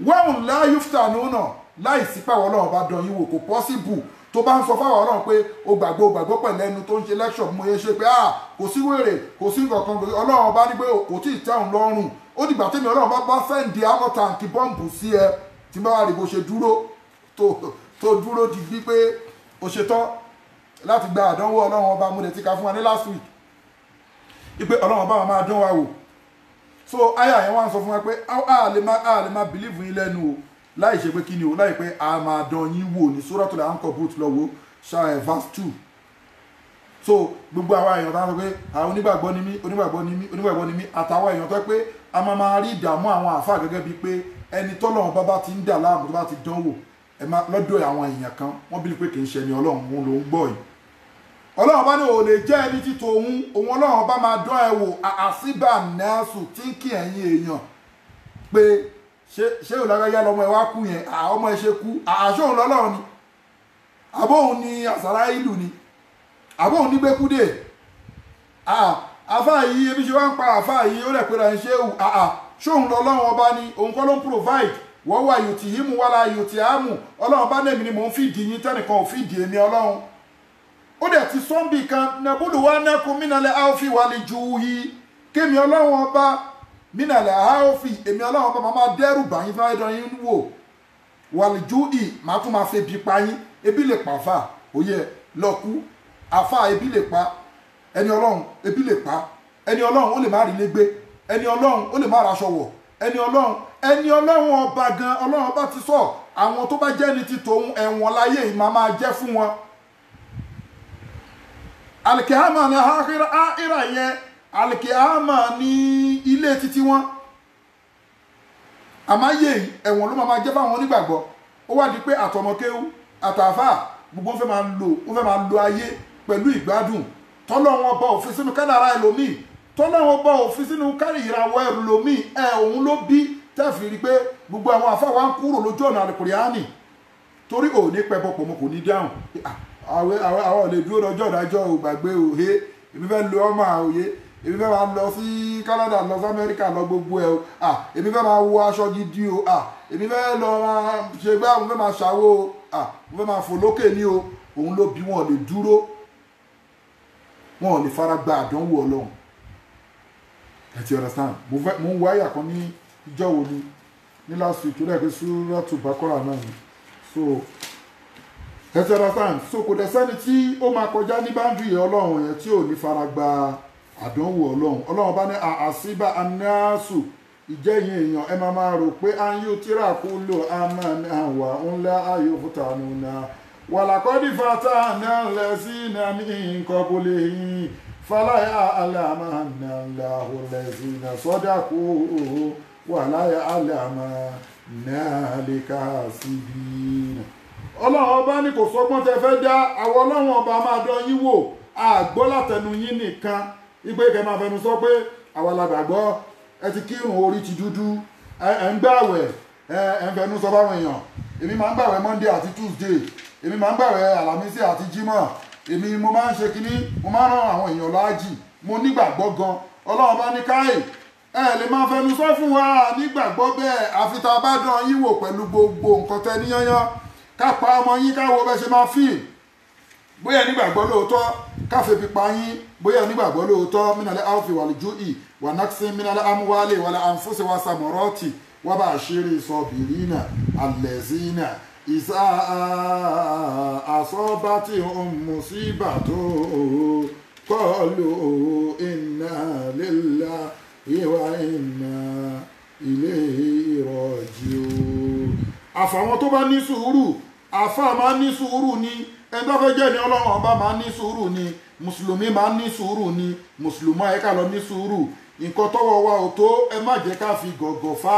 wọ́n láyúftà nùnà láì sí pàwọn ọlọ́run bá dán yín wò kò pọ́síbù tó bá ń sọ fáwọn ọlọ́run pé o gbàgbọ́ pẹ̀lú ẹnu tó ń ṣe lẹ́kṣọ̀ mo yẹ ṣe pé kò sí wèrè kò sí nǹkan ọlọ́run bá ní pé kò tí ì tẹ́hùn lọ́rùn ó dìgbà tẹ́mi ọlọ́run bá sẹ́ǹdì amọ̀tàǹkì bọ́ǹbù sí ẹ tí bá wà rí bó ṣe dúró tó dúró di bí pé o ṣe tán láti gba àdánwò ọlọ́run ọba mo lè ti ka fún wa ní last week ipe ọlọ́run ọba máa dán wa wò so aya yẹn wá ń sọ fún wa pé a lè má believe yín lẹ́nu o láì ṣe pé kí ni o láì pé a máa dán yín wò ní Suratul Ankabut lọ́wọ́ verse 2 so gbogbo àwọn èèyàn tó ń sọ pé àwọn onígbàgbọ́ ni mí àtàwọn èèyàn tó pé a máa rí ìdààmú àwọn àfáà gẹ́gẹ́ bíi pé ẹni tọ́lọ́run bá ti ń dà láàmú tó bá ti dán wò lọ́dọ̀ àwọn èèyàn kan wọ́n bí pé kì í ṣe ẹni ọlọ́run òun ló ń gbọ́ yìí ọlọ́run bá ní ò lè jẹ́ ẹni títò òun ọlọ́run bá máa dán ẹ wò àṣìbà nẹ́ẹ̀sù tí ń kí ẹ̀yin èèyàn pé ṣé ìlàgáyá lọmọ ẹ wá kú yẹn ọmọ ẹ ṣe kú àṣóhun lọ́lọ́run ni àbóhun ni àṣàrá ìlú ni àbóhun ní gbẹ́kúdè àfáà yìí ebi ṣe wá ń pa àfáà yìí ó rẹ̀ pé ra ń ṣe ṣóhun lọ́lọ́run ọba ni òun kọ́ ló ń provide wọ́n wà yòtì yìí mú wàhálà yòtì àmù ọlọ́run bá nẹ̀mí ni mò ń fìdí yín tẹ́nìkan ò fìdí èmi ọlọ́run ó dẹ̀ ti sọ́ńbì kan nàbúlù wa nẹ́kun mínàlẹ̀ áófì wà lè ju yìí kémi ọlọ́run ọba mínàlẹ̀ áófì èmi ọlọ́run ọba máa dẹ́rù bá yín fáwọn ẹ̀dọ̀ yín wò wà lè ju yìí máa tún máa febi pa yín ebi lè pa àfà òye lọ́kú àfà ebi lè pa ẹni ọlọ́run ebi lè pa ẹni ọlọ́run ó lè má rí lé gbé ẹni ọlọ́run ó lè má raṣọ wọ̀ ẹni ọlọ́run ọba gan ọlọ́run ọba ti sọ àwọn tó bá jẹ́ ní ti tòun ẹ̀wọ̀n láyé yìí máa jẹ́ fún wọn. alikihama ni ahira yẹn alikihama ní ilé títí wọn àmáyé ẹ̀wọ̀n ló máa jẹ́ fáwọn onígbàgbọ́ ó wá di pé àtọmọkéwú àtàfà gbogbo ń fẹ́ máa lo ayé pẹ̀lú ìgbádùn tọ́lọ́run ọba òfin sínú kádàrá ẹlòmíì tọ́lọ́run ọba òfin sínú kárí ìràwọ̀ ẹlòmíì òun ló bí tẹ́fì rí pé gbogbo àwọn àfáà wa ń kúrò lójú ọ̀nà àlùkùránì torí ò ní pẹ́ bọ́pọ̀ mo kò ní dáhùn àwọn ò lè dúró lọ́jọ́ ìdájọ́ ò gbàgbé òhe èmi fẹ́ lo ọmọ àòye èmi fẹ́ máa lọ sí Canada lọ sí Amẹ́ríkà lọ gbogbo ẹ̀ o èmi fẹ́ máa wọ aṣọ gidi o èmi fẹ́ lọ máa ṣe gbá mo fẹ́ máa ṣàwó o mo fẹ́ máa fò lókè ní o òun ló bí wọn ò lè dúró wọn ò lè fara gba àdánwò Ọlọ́run ẹ ti understand mo ń wáyà kan ní ìjọ wo ní last week tó dẹ̀ pé Suratul Baqara náà ni so ẹ ti understand so kò dẹ̀ sẹ́ni tí ó máa kọjá ní báńdì Ọlọ́run yẹn tí ò ní fara gba àdánwò Ọlọ́run bá ní àṣìbà anáàsù ìjẹ́yìn èèyàn ẹ máa rò pé à ń yóò tíra kó lò àmà ní àwà ńlá ayò fúta nùnà wàlàkọ́dí fata náà lẹ́sìn náà ní nǹkan kó lè yìn fàlàyé àlàmà náà làwọn lẹ́sìn náà sọ́dà kó wàláyé àlàmà náà lè ká síbi. ọlọ́run ọba ní kò sọ́gbọ́n tẹ fẹ́ dá àwọn ọlọ́run ọba máa dán yín wò àgbọ́ látẹnu yín nìkan ìgbé kẹ máa fẹnu sọ pé àwa la gbàgbọ́ ẹ ti kírun orí ti dúdú ẹ ń gbàwẹ̀ ẹ ń fẹnu sọ fáwọn èèyàn èmi máa ń gbàwẹ̀ Monday àti Tuesday èmi máa ń gbàwẹ̀ Àlàmísì àti Jímọ̀ èmi mo máa ń ṣe kínní mo máa ń rán àwọn èèyàn láàjì mo nígbàgbọ́ gan ọlọ́run bá ní káyè ẹ lè máa fẹnu sọ fún wa nígbàgbọ́ bẹ́ẹ̀ àfi tá a bá dán yín wò pẹ̀lú gbogbo nǹkan tẹ níyányán ká pa ọmọ yín káwo bẹ́ẹ̀ ṣe máa fíìl bóyá nígbàgbọ́ lóòótọ́ káfẹ́ pípa yín bóyá nígbàgbọ́ lóòótọ́ mínàlẹ́ áwòfì wàlújú ì wà náksí mínàlẹ́ amúwálé wàlẹ́ àǹfóṣe wa sàmọ́rọ́tì wà bá àṣírí sọ̀bìrínà àlẹ́zínà ìsá àsọ́bátì mùsíbàtò kọlù inna lillahi wa inna ilayhi raji'un. àfàwọn tó bá ní sùúrù àfà máa ní sùúrù ni ẹni tó fẹ́ jẹ́ ni ọlọ́run ọba máa ń ní sùúrù ni mùsùlùmí máa ń ní sùúrù ni mùsùlùmá ẹ ká lọ ní sùúrù nǹkan tọ́wọ́ wa ò tó ẹ má jẹ́ ká fi gọ̀gọ̀ fá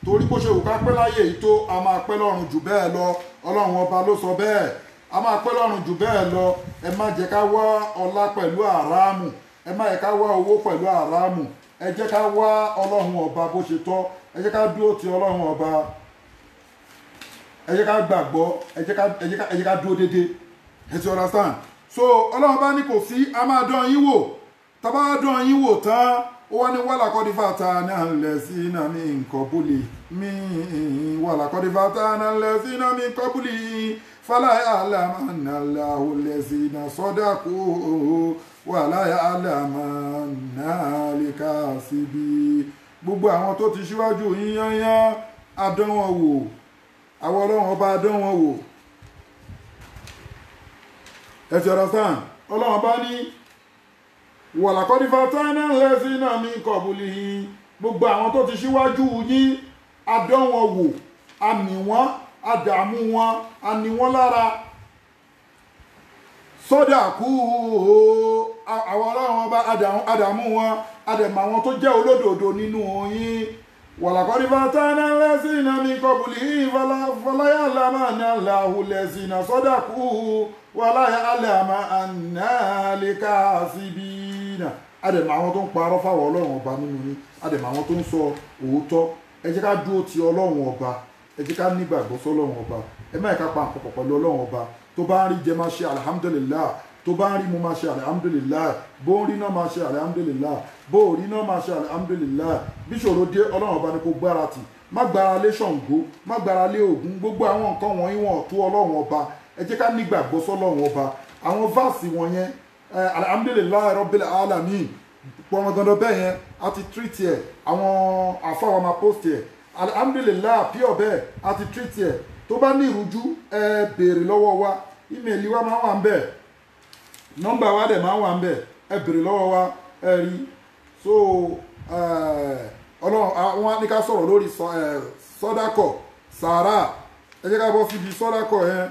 torí bó ṣe wù ká pẹ́ láyé yìí tó a máa pẹ́ lọ́run jù bẹ́ẹ̀ lọ ọlọ́run ọba ló sọ bẹ́ẹ̀ a máa pẹ́ lọ́run jù bẹ́ẹ̀ lọ ẹ má jẹ́ ká wá ọlá pẹ̀lú àràmù ẹ má jẹ́ ká wá owó pẹ̀lú àràmù ẹ jẹ́ ká wá ọlọ́run ọba bó ṣe tọ́ ẹ jẹ́ ká dúró ti ọlọ́run ọba ẹ jẹ́ ká gbàgbọ́ ẹ jẹ́ ká dúró déédéé ẹ ti understand so ọlọ́run bá ní kò sí a máa dán yín wò tá bá dán yín wò tán ó wá ní wàlà kọ́dífà tá a náà lẹ̀ sí náà ní nǹkan búlì mí wàlà kọ́dífà tá a náà lẹ̀ sí náà ní nǹkan búlì fàlàyé àlàmánà lẹ̀ sí náà sọ́dà kú wàlàyé àlàmánà lè ká síbi gbogbo àwọn tó ti ṣíwájú yín yányán adán wọn wò àwọn ọlọ́run ọba adán wọn wò ẹ ti understand ọlọ́run bá ní wàlàkọ́dífà tánà lẹ́sìn náà ní kọ̀bùlì gbogbo àwọn tó ti ṣíwájú yín adán wọn wò àmì wọn àdàmú wọn àní wọn lára sọ́dà kú àwọn ọlọ́run ọba àdàmú wọn àdẹ̀mọ̀ àwọn tó jẹ́ olódodo nínú yín wàlàkọ́dífà tánà lẹ́sìn náà ní kọ̀bùlì fọláyà lámàánà làhùlẹ̀sìn sọ́dà kú wàláyà alẹ́àmà ànáàlẹ́ká síbínà adẹ̀mọ̀ àwọn tó ń parọ́ fáwọn ọlọ́run ọba nínú yín adẹ̀mọ̀ àwọn tó ń sọ òótọ́ ẹ jẹ́ ká dúró ti ọlọ́run ọba ẹ jẹ́ ká nígbàgbọ́ sọ́lọ́run ọba ẹ má ká pa àpapọ̀ pẹ̀lú ọlọ́run ọba tó bá ń rí jẹ máa ṣe alhamdulillah tó bá ń rí mu máa ṣe alhamdulillah bó ń rí náà máa ṣe alhamdulillah bó ò rí náà máa ṣe alhamdulillah bí ṣòro dé ọlọ́run ọba ni kò gbára tì má gbára lé Ṣàngó má gbára lé Ògún gbogbo àwọn nǹkan wọ̀nyí wọn tó ọlọ́run ọba ẹ jẹ́ ká nígbàgbọ́ sọ́lọ́run ọba àwọn fáàsì wọ̀nyẹn alhamdulilayi rabbil alamin pọ̀rọ̀gàndọ̀ bẹ́ẹ̀ yẹn a ti treat ẹ̀ àwọn àfáwọn máa post ẹ̀ alhamdulilayi pure bẹ́ẹ̀ a ti treat ẹ̀ tó bá ní ìrújú ẹ béèrè lọ́wọ́ wa ímeèlì wa máa wà ń bẹ̀ nọ́mbà wa dẹ̀ máa wà ń bẹ̀ ẹ béèrè lọ́wọ́ wa ẹ rí so ọlọ́run àwọn ní ká sọ̀rọ̀ lórí sọ́dákọ̀ sàárà ẹ jẹ́ ká bọ́ síbi sọ́dákọ̀ yẹn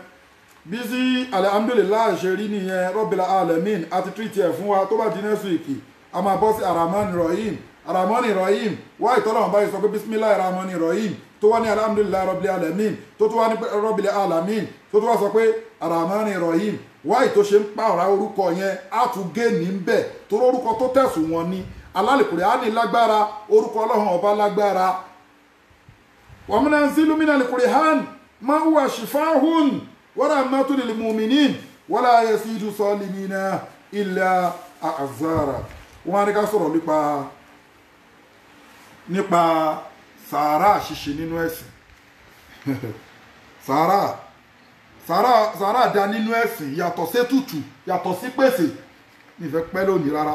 bí sí alhamdulillah ṣe rí nìyẹn Rabbil alamin àti tírìtì ẹ̀ fún wa tó bá di next week a máa bọ́ sí Ar-Rahman Rahim wá ìtọ́lọ́wọ́n báyìí sọ pé bismillahir rahmanir rahim tó wá ní alhamdulillah Rabbil alamin tó wá ní Rabbil alamin tó wá sọ pé Ar-Rahman Rahim wá ìtó ṣe ń pààrà orúkọ yẹn á tún gé ní bẹ̀ tó orúkọ tó tẹ̀sùn wọn ni alálìkùrẹ́ á ní lágbára orúkọ ọlọ́run ọba lágbára wa munazzilu minal Qur'an ma huwa shifaa'un warahmatun lil mu'minin wala yazidu zalimina illa a'zara wọ́n á ní ká sọ̀rọ̀ nípa sàárà ṣíṣe nínú ẹ̀sìn sàárà dá nínú ẹ̀sìn yàtọ̀ sí ètùtù yàtọ̀ sí pèsè nífẹ̀ẹ́ pẹ́ lónìí rárá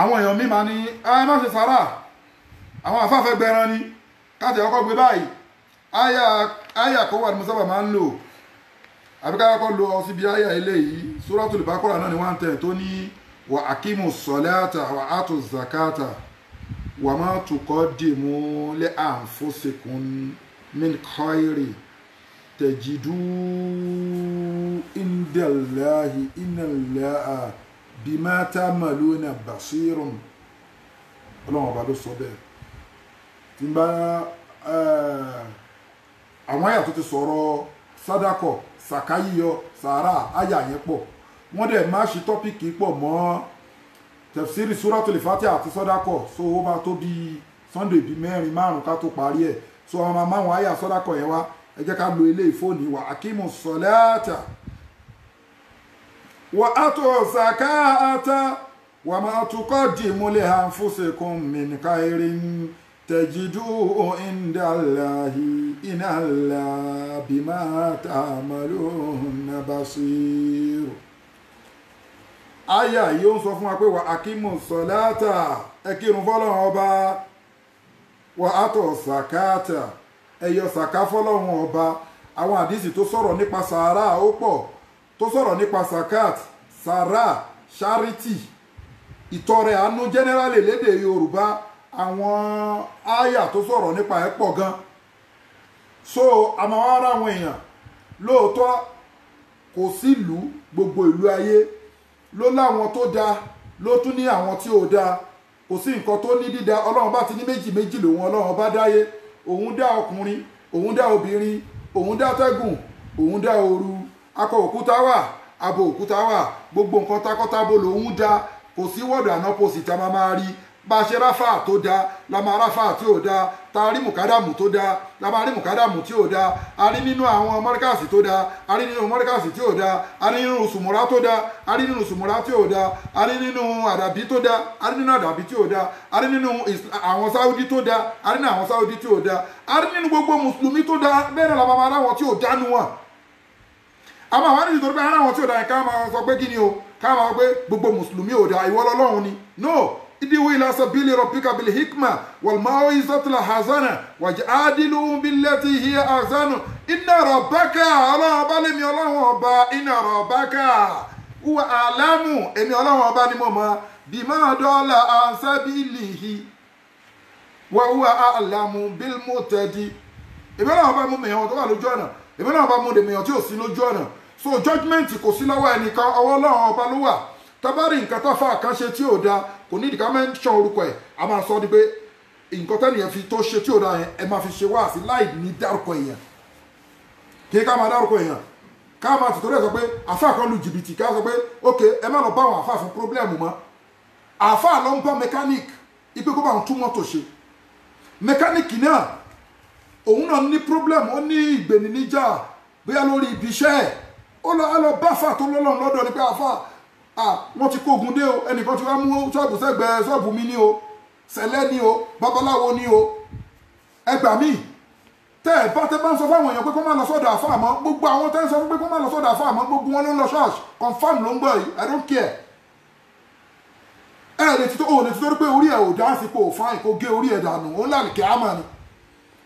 àwọn èèyàn mi máa ní ẹ má ṣe sàárà àwọn àfáfẹ́ gbẹran ni káàtì ọkọ̀ gbé báyìí àyà kó wà ní mo sábà máa ń lò àbí ká kọ́ lo ọsibí àyà eléyìí Suratul Baqara náà ni wọ́n ń tẹ̀ tó ní wa aqimu ssalata wa atu zakata wa ma tuqaddimu li anfusikum min khairin tajidu indallahi innallaha bima ta'maluna basirun ọlọ́run ọba ló sọ bẹ́ẹ̀ tí n bá àwọn àyà tó ti sọ̀rọ̀ sádàkọ̀ sàkáyíyọ sàárà àyà yẹn pọ̀ wọ́n dẹ̀ má ṣe tọ́pìkì pọ̀ mọ́ tafsiri Suratul Fatiha àti sọ́dákọ̀ so ó bá tó bí Sunday bíi mẹ́rin márùn ká tó parí ẹ̀ so àwọn máa máwọn àyà sọ́dákọ̀ yẹn wá ẹ jẹ́ ká lo ilé ìfóònì wa aqimu ssalata wa atu zakata wa ma tuqaddimu li anfusikum min khairin tajiduhu indallahi innallaha bima ta'maluna basir. Àyà yìí ó ń sọ fún wa pé wà aqimu ssalata ẹ kírun fọ́lọ́run ọba wà atu zakata ẹ yọ sàká fọ́lọ́run ọba àwọn àdìsí tó sọ̀rọ̀ nípa sàárà ó pọ̀ tó sọ̀rọ̀ nípa zakat sàárà charity ìtọrẹ àánú generally lédè Yorùbá àwọn àyà tó sọ̀rọ̀ nípa ẹ̀ pọ̀ gan so àmọ́ ara àwọn èèyàn lóòótọ́ kò sí ìlú gbogbo ìlú ayé ló láwọn tó dáa ló tún ní àwọn tí ò dáa kò sí nǹkan tó ní dídá ọlọ́run bá ti ní méjì méjì lòun ọlọ́run bá dáyé òun dá ọkùnrin òun dá obìnrin òun dá tẹ́gùn òun dá ooru akọ òkúta wà abo òkúta wà gbogbo nǹkan takọ́tabo lòun dá kò sí wọ́ọ̀dù àná pòsì tá a máa rí bá a ṣe ráfà tó dáa la máa ráfà tí ò dáa tá a rí mùkádàmù tó dáa la máa rí mùkádàmù tí ò dáa a rí nínú àwọn mọ́ríkàsì tó dáa a rí nínú mọ́ríkàsì tí ò dáa a rí nínú sùmùrà tó dáa a rí nínú sùmùrà tí ò dáa a rí nínú àdàbí tó dáa a rí nínú àdàbí tí ò dáa a rí nínú àwọn sáúdí tó dáa a rí nínú àwọn sáúdí tí ò dáa a rí nínú gbogbo mùsùlùmí tó dáa bẹ́ẹ̀ náà la máa ráwọn tí ò dánu wọn. àmọ́ àwọn àdìsí tó pé ara wọn tí ò dáa ká máa sọ pé kí ni o ká máa sọ pé gbogbo mùsùlùmí ò dáa ìwọ lọ́lọ́run ni no idiwu ila sabili rabbika bil hikma wal mau'izati al hasana wajadiluhum billati hiya ahsanu inna rabbaka Ọlọ́run bá lèmi Ọlọ́run ọba inna rabbaka huwa a'lamu èmi Ọlọ́run ọba ni mo mọ̀ bima dalla an sabilihi wa huwa a'lamu bil muhtadi èmi Ọlọ́run ọba mú mèyàn tó wà lójú ọ̀nà èmi Ọlọ́run ọba mú mèyàn tí ò sí lójú ọ̀nà so judgment kò sí lọ́wọ́ ẹnìkan ọwọ́ Ọlọ́run ọba ló wà tabari nǹkan tó fa kan ṣe tí ò da kò ní ìdíkà mẹ́ńṣán orúkọ ẹ̀ a máa sọ ní pé nǹkan tẹ́nìyàn fi tó ṣe tí ò da yẹn ẹ máa fi ṣe wá sí láì ní dárúkọ èèyàn kí ká máa dárúkọ èèyàn ká máa ti torí ẹ̀ sọ pé àfa kan lu jìbìtì ká sọ pé ok ẹ má lọ bá àwọn àfa fún pírọ́blẹ́mù mọ́ àfa ló ń bá mẹkáníìkì ipe kó bá ń tún mọ́tò ṣe mẹkáníìkì náà òun náà ní pírọ́blẹ́mù ó ní ìgbéniníjà bóyá lórí ibi iṣẹ́ ẹ̀ ó lọ bá àfa tó lọ́lọ́run lọ́dọ̀ ni pé àfa wọ́n ti kógun dé o ẹnìkan ti wá mú ṣọ́ọ̀bù sẹ́gbẹ̀ẹ́ ṣọ́ọ̀bù mi ní o sẹ̀lẹ̀ ní o babaláwo ní o ẹgbà míì tẹ́ ẹ̀ bá tẹ́ bá ń sọ fáwọn èèyàn pé kó má lọ sọ́dọ̀ àfa àmọ́ gbogbo àwọn tẹ́ ń sọ pé kó má lọ sọ́dọ̀ àfa àmọ́ gbogbo wọn ló ń lọ ṣọ́ọ̀ṣì confam ló ń gbọ́ yìí I don't care ẹ lè ti tó òun lè ti torí pé orí ẹ̀ ò dá sí pé ò fáìn kó gé orí ẹ̀ dànù òun lálẹ́ kí á mà ní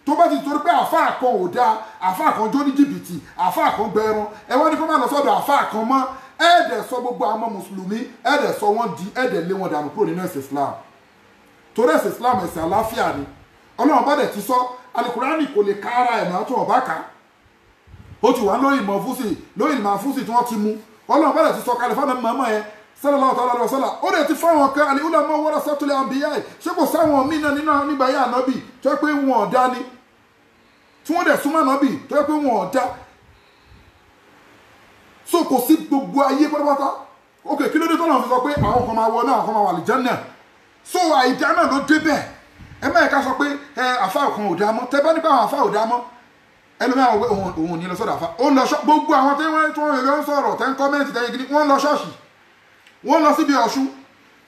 tó bá ti torí pé àfa kan ò dá àfa kan jó ní jìbìtì àfa kan gbẹran ẹ wọ́n ní kó má lọ sọ́dọ̀ àfa kan mọ́ ẹ̀ẹ́dẹ̀ sọ gbogbo àwọn ọmọ mùsùlùmí ẹ̀ẹ́dẹ̀ sọ wọ́n di ẹ̀ẹ́dẹ̀ lé wọn dànù kúrò nínú ẹ̀sìn Islam torí ẹ̀sìn Islam ẹ̀sìn àláfíà ni Ọlọ́run bá dẹ̀ ti sọ alukurani kò lè ká ara ẹ̀ náà tó ọ̀bá ká ó ti wà lórí ìmọ̀ fúsì tí wọ́n ti mú Ọlọ́run bá dẹ̀ ti sọ kalẹ̀ fún ọmọ ọmọ yẹn sallallahu ta'ala alaihi wasallam ó dẹ̀ ti fáwọn kan àlè ulama warasatul anbiya ṣé kò sáwọn míì náà nínú nígbà yà ànábì tó yẹ pé wọn ò dá ni tí wọ́n dẹ̀ súnmọ́ ànábì tó yẹ pé wọn ò dá so kò sí gbogbo ayé pátápátá ok kí ló dé tọ́lọ̀ fi sọ pé àwọn kan máa wọ náà àwọn kan máa wà àlùjánnà so àìdá náà ló débẹ̀ ẹ má yẹ ká sọ pé àfa kan ò dá mọ́ tẹ bá nípa àwọn àfa ò dá mọ́ ẹlòmíràn àwọn òun ò ní lọ sọ́dọ̀ àfa ó ń lọ gbogbo àwọn tí wọ́n lọ sọ̀rọ̀ tẹ́ ń kọ́mẹ́ǹtì tẹ́yìn kiri wọ́n lọ ṣọ́ọ̀ṣì wọ́n lọ síbi Ọ̀ṣun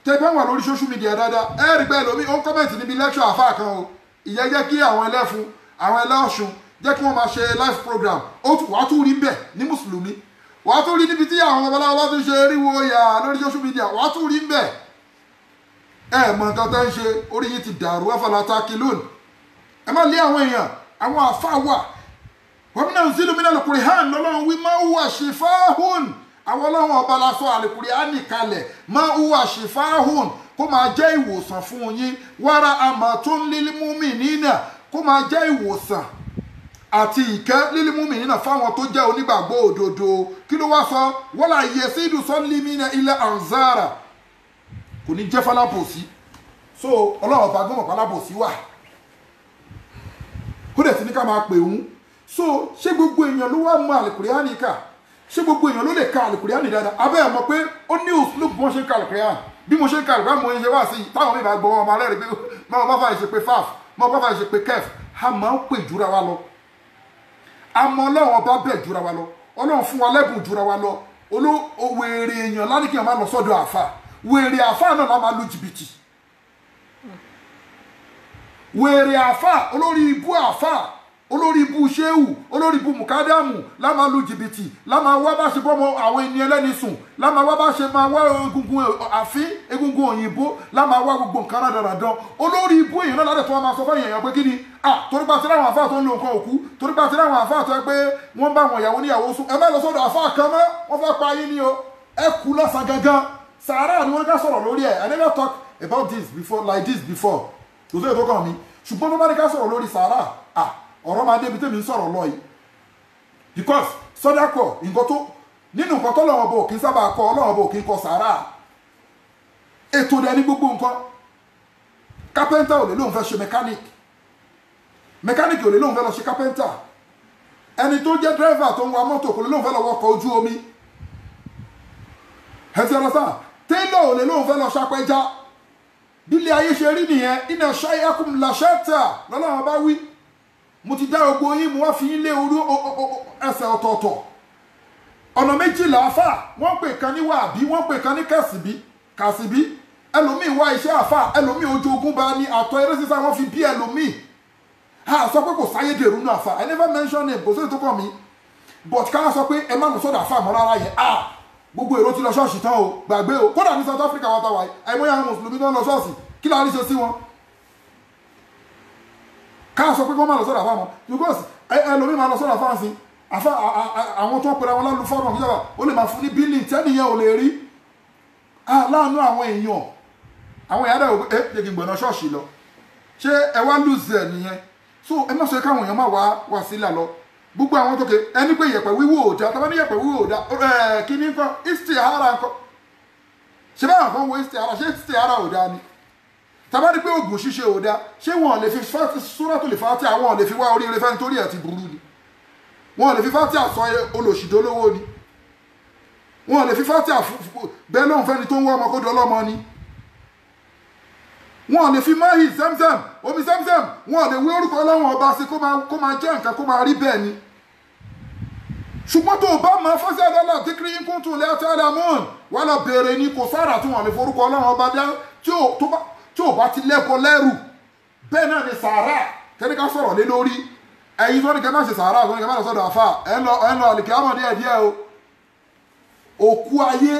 tẹ bá wà lórí social media dáadáa ẹ rí bẹ́ẹ̀ lómi ó ń kọ́mẹ́ǹtì níbi lecture àfa kan o ìyẹn jẹ́ kí àwọn ẹlẹ́fun àwọn ẹlẹ́ọ̀ṣun jẹ́ kí wọ́n máa ṣe live program wàá tún rí bẹ́ẹ̀ ní mùsùlùmí wàá tún rí níbi tí àwọn babaláwo bá tún ṣe ríwo yà lórí social media wàá tún rí bẹ́ẹ̀ ẹ mọ nǹkan tẹ́ ń ṣe orí yìí ti dàrú afala takilun ẹ má lé àwọn èèyàn àwọn àfa wà wọ́n mi náà ń sílùmí náà lùkùrì hàn lọ́lọ́run wí máa hùwà ṣìfáhùn àwọn ọlọ́run ọba la sọ àlùkùrì hàn nìkalẹ̀ máa hùwà ṣìfáhùn kó máa jẹ́ ìwòsàn fún yín wàrà àmàtún lílímùmí nínà kó máa jẹ́ ìwòsàn àti ìkẹ́ lílímùmí nínà fáwọn tó jẹ́ onígbàgbọ́ òdodo kí ló wá sọ wọ́lá yẹsídù sọ́límínà ilẹ̀ anzara kò ní jẹ́ falábòsí so ọlọ́run ọba gbọ́mọ̀ falábòsí wà ó dẹ̀ ti ní ká máa pè òun so ṣé gbogbo èèyàn ló wá mọ àlùkùránì kà ṣé gbogbo èèyàn ló lè ka àlùkùránì dáadáa abẹ́ ẹ̀ mọ̀ pé ó ní òṣèlú bí wọ́n ṣe ń ka àlùkùránì bí mo ṣe ń ka àlùkùránì mo ń ṣe wá sí táwọn mi bá gbọ́ wọn máa lẹ́rìí pé máa bá fàyè ṣe pé faf máa bá fàyè ṣe pé kef a máa ń pè jura wa lọ àmọ́ ọlọ́run ọba bẹ̀ jura wa lọ ọlọ́run fún wa lẹ́bùn jura wa lọ wèrè èèyàn ládìkì máa lọ sọ́dọ̀ àfà wèrè àfà náà máa lu jìbìtì wèrè àfà olórí ibú àfà olórí ibú ṣéwù olórí ibú mùkádàmù láma lu jìbìtì láma wá bá ṣe bọ́mọ àwọn ènìyàn lẹ́ni sùn láma wá bá ṣe máa wá egungun àfin egungun òyìnbó láma wá gbogbo nǹkan rádaràdán olórí ibú èèyàn náà ládẹ̀ tó wọn máa sọ fún èèyàn pé kí ni torí pa síra àwọn àfáà tó ń lo nǹkan òkú torí pa síra àwọn àfáà tó ẹ pé wọ́n bá àwọn ìyàwó níyàwó sùn ẹ má lọ sọ́dọ̀ àfáà kan mọ́ wọ́n fẹ́ pa yín ni o ẹ kú lọ́sàn gangan sàárà ni wọ́n ká sọ̀rọ̀ lórí ẹ̀ I never talk about this before like this before kò sí ètò kan mi ṣùgbọ́n tó bá ní ká sọ̀rọ̀ lórí sàárà ọ̀rọ̀ máa débi tèmi ń sọ̀rọ̀ lọ yìí because sọ́dákọ̀ nǹkan tó nínú nǹkan tó lọ́wọ́ bò kí n sábà kọ ọlọ́wọ́ bò kí n kọ sàárà ètò dẹ̀ ní gbogbo nǹkan kápẹ́ntà ò lè lóun fẹ́ ṣe mẹkáníkì ò lè lóun fẹ́ lọ ṣe kápẹ́ntà ẹni tó jẹ́ dírẹ́fà tó ń wa mọ́tò kò lè lóun fẹ́ lọ wọkọ̀ ojú omi ẹ̀sìn ọ̀rọ̀ sáà tẹ́lọ̀ ò lè lóun fẹ́ lọ ṣapẹja bílé ayé ṣe rí nìyẹn iná ṣáyákùn làṣẹ́tà lọ́lọ́wọ́ bá wí mo ti dá ogbó yín mo wá fi yín lé orí ẹsẹ̀ ọ̀tọ̀ọ̀tọ̀ ọ̀nà méjìlá àfà wọ́n pè kan ní wàbí wọ́n pè kan ní kàsìbí ẹlòmíì wá iṣẹ́ àfà ẹlòmíì ojú ogun bá ní àtọ̀ eré sísá wọ́n fi bí ẹlòmíì a sọ pé kò sáyé dèrú nù àfà I never mention him kò sí ètò kàn mí but ká sọ pé ẹ má lọ sọ́dọ̀ àfà mọ́ rárá yẹn gbogbo èrò ti lọ ṣọ́ọ̀ṣì tán o gbàgbé o kódà ní South Africa wọ́n tàwa àìmọye àwọn mùsùlùmí tó ń lọ ṣọ́ọ̀ṣì kí la rí ṣe sí wọn ká sọ pé kó má lọ sọ́dọ̀ àfà mọ́ because ẹlòmíì má lọ sọ́dọ̀ àfà sí àfà àwọn tó ń pèrè àwọn lálù fọ́ọ̀mù ìjọba ó lè máa fún ní bílì tẹ́nìyàn ò lè rí láàánú àwọn èèyàn rẹ̀ jẹ́ kí n gbọ̀nà ṣọ́ọ̀ṣì lọ ṣé ẹ wá lùzẹ̀ ẹ̀ nìyẹn so ẹ má sọ káwọn èèyàn má wá sílẹ̀ lọ gbogbo àwọn tó ké ẹni pé yẹ̀pẹ̀ wíwò òdà tàbí ní yẹ̀pẹ̀ wíwò òdà kí ní nǹkan istihara nǹkan ṣe báwọn kan wo istihara ṣé istihara òdà ni tàbí ní pé oògùn ṣíṣe òdà ṣé wọn lè fi súrátù lè fàtí àwọn lè fi wá oríire fẹ́ nítorí ẹ̀ ti burú ni wọn lè fi fàtí àsọ olòṣìdólówó ni wọn lè fi fàtí bẹ́ẹ̀ lóhùn fẹ́ni tó ń wọ́ ọmọ kó dọ́lọ́mọ ni wọn lè fi máyì Zamzam omi Zamzam wọn lè wí orúkọ Ọlọ́run ọba sí kó máa jẹ́ nǹkan kó máa rí bẹ́ẹ̀ ni ṣùgbọ́n tó bá máa fọ́sí àdọ́là tí kí ní kún tún lẹ́tọ́ àdàmọ́n wà lọ bèèrè ní kò sára tí wọn lè forúkọ Ọlọ́run ọba dá tí ò bá ti lẹ́kọ̀ọ́ lẹ́rù bẹ́ẹ̀ náà ni sàárà kẹ́ni ká sọ̀rọ̀ lé lórí ẹ̀yin tó ní kẹ́ má ṣe sàárà tó ní kẹ́ má lọ sọ́dọ̀ àfà ẹ̀ ń lọ àlìkẹ́ àmọ̀ díẹ̀ o òkú ayé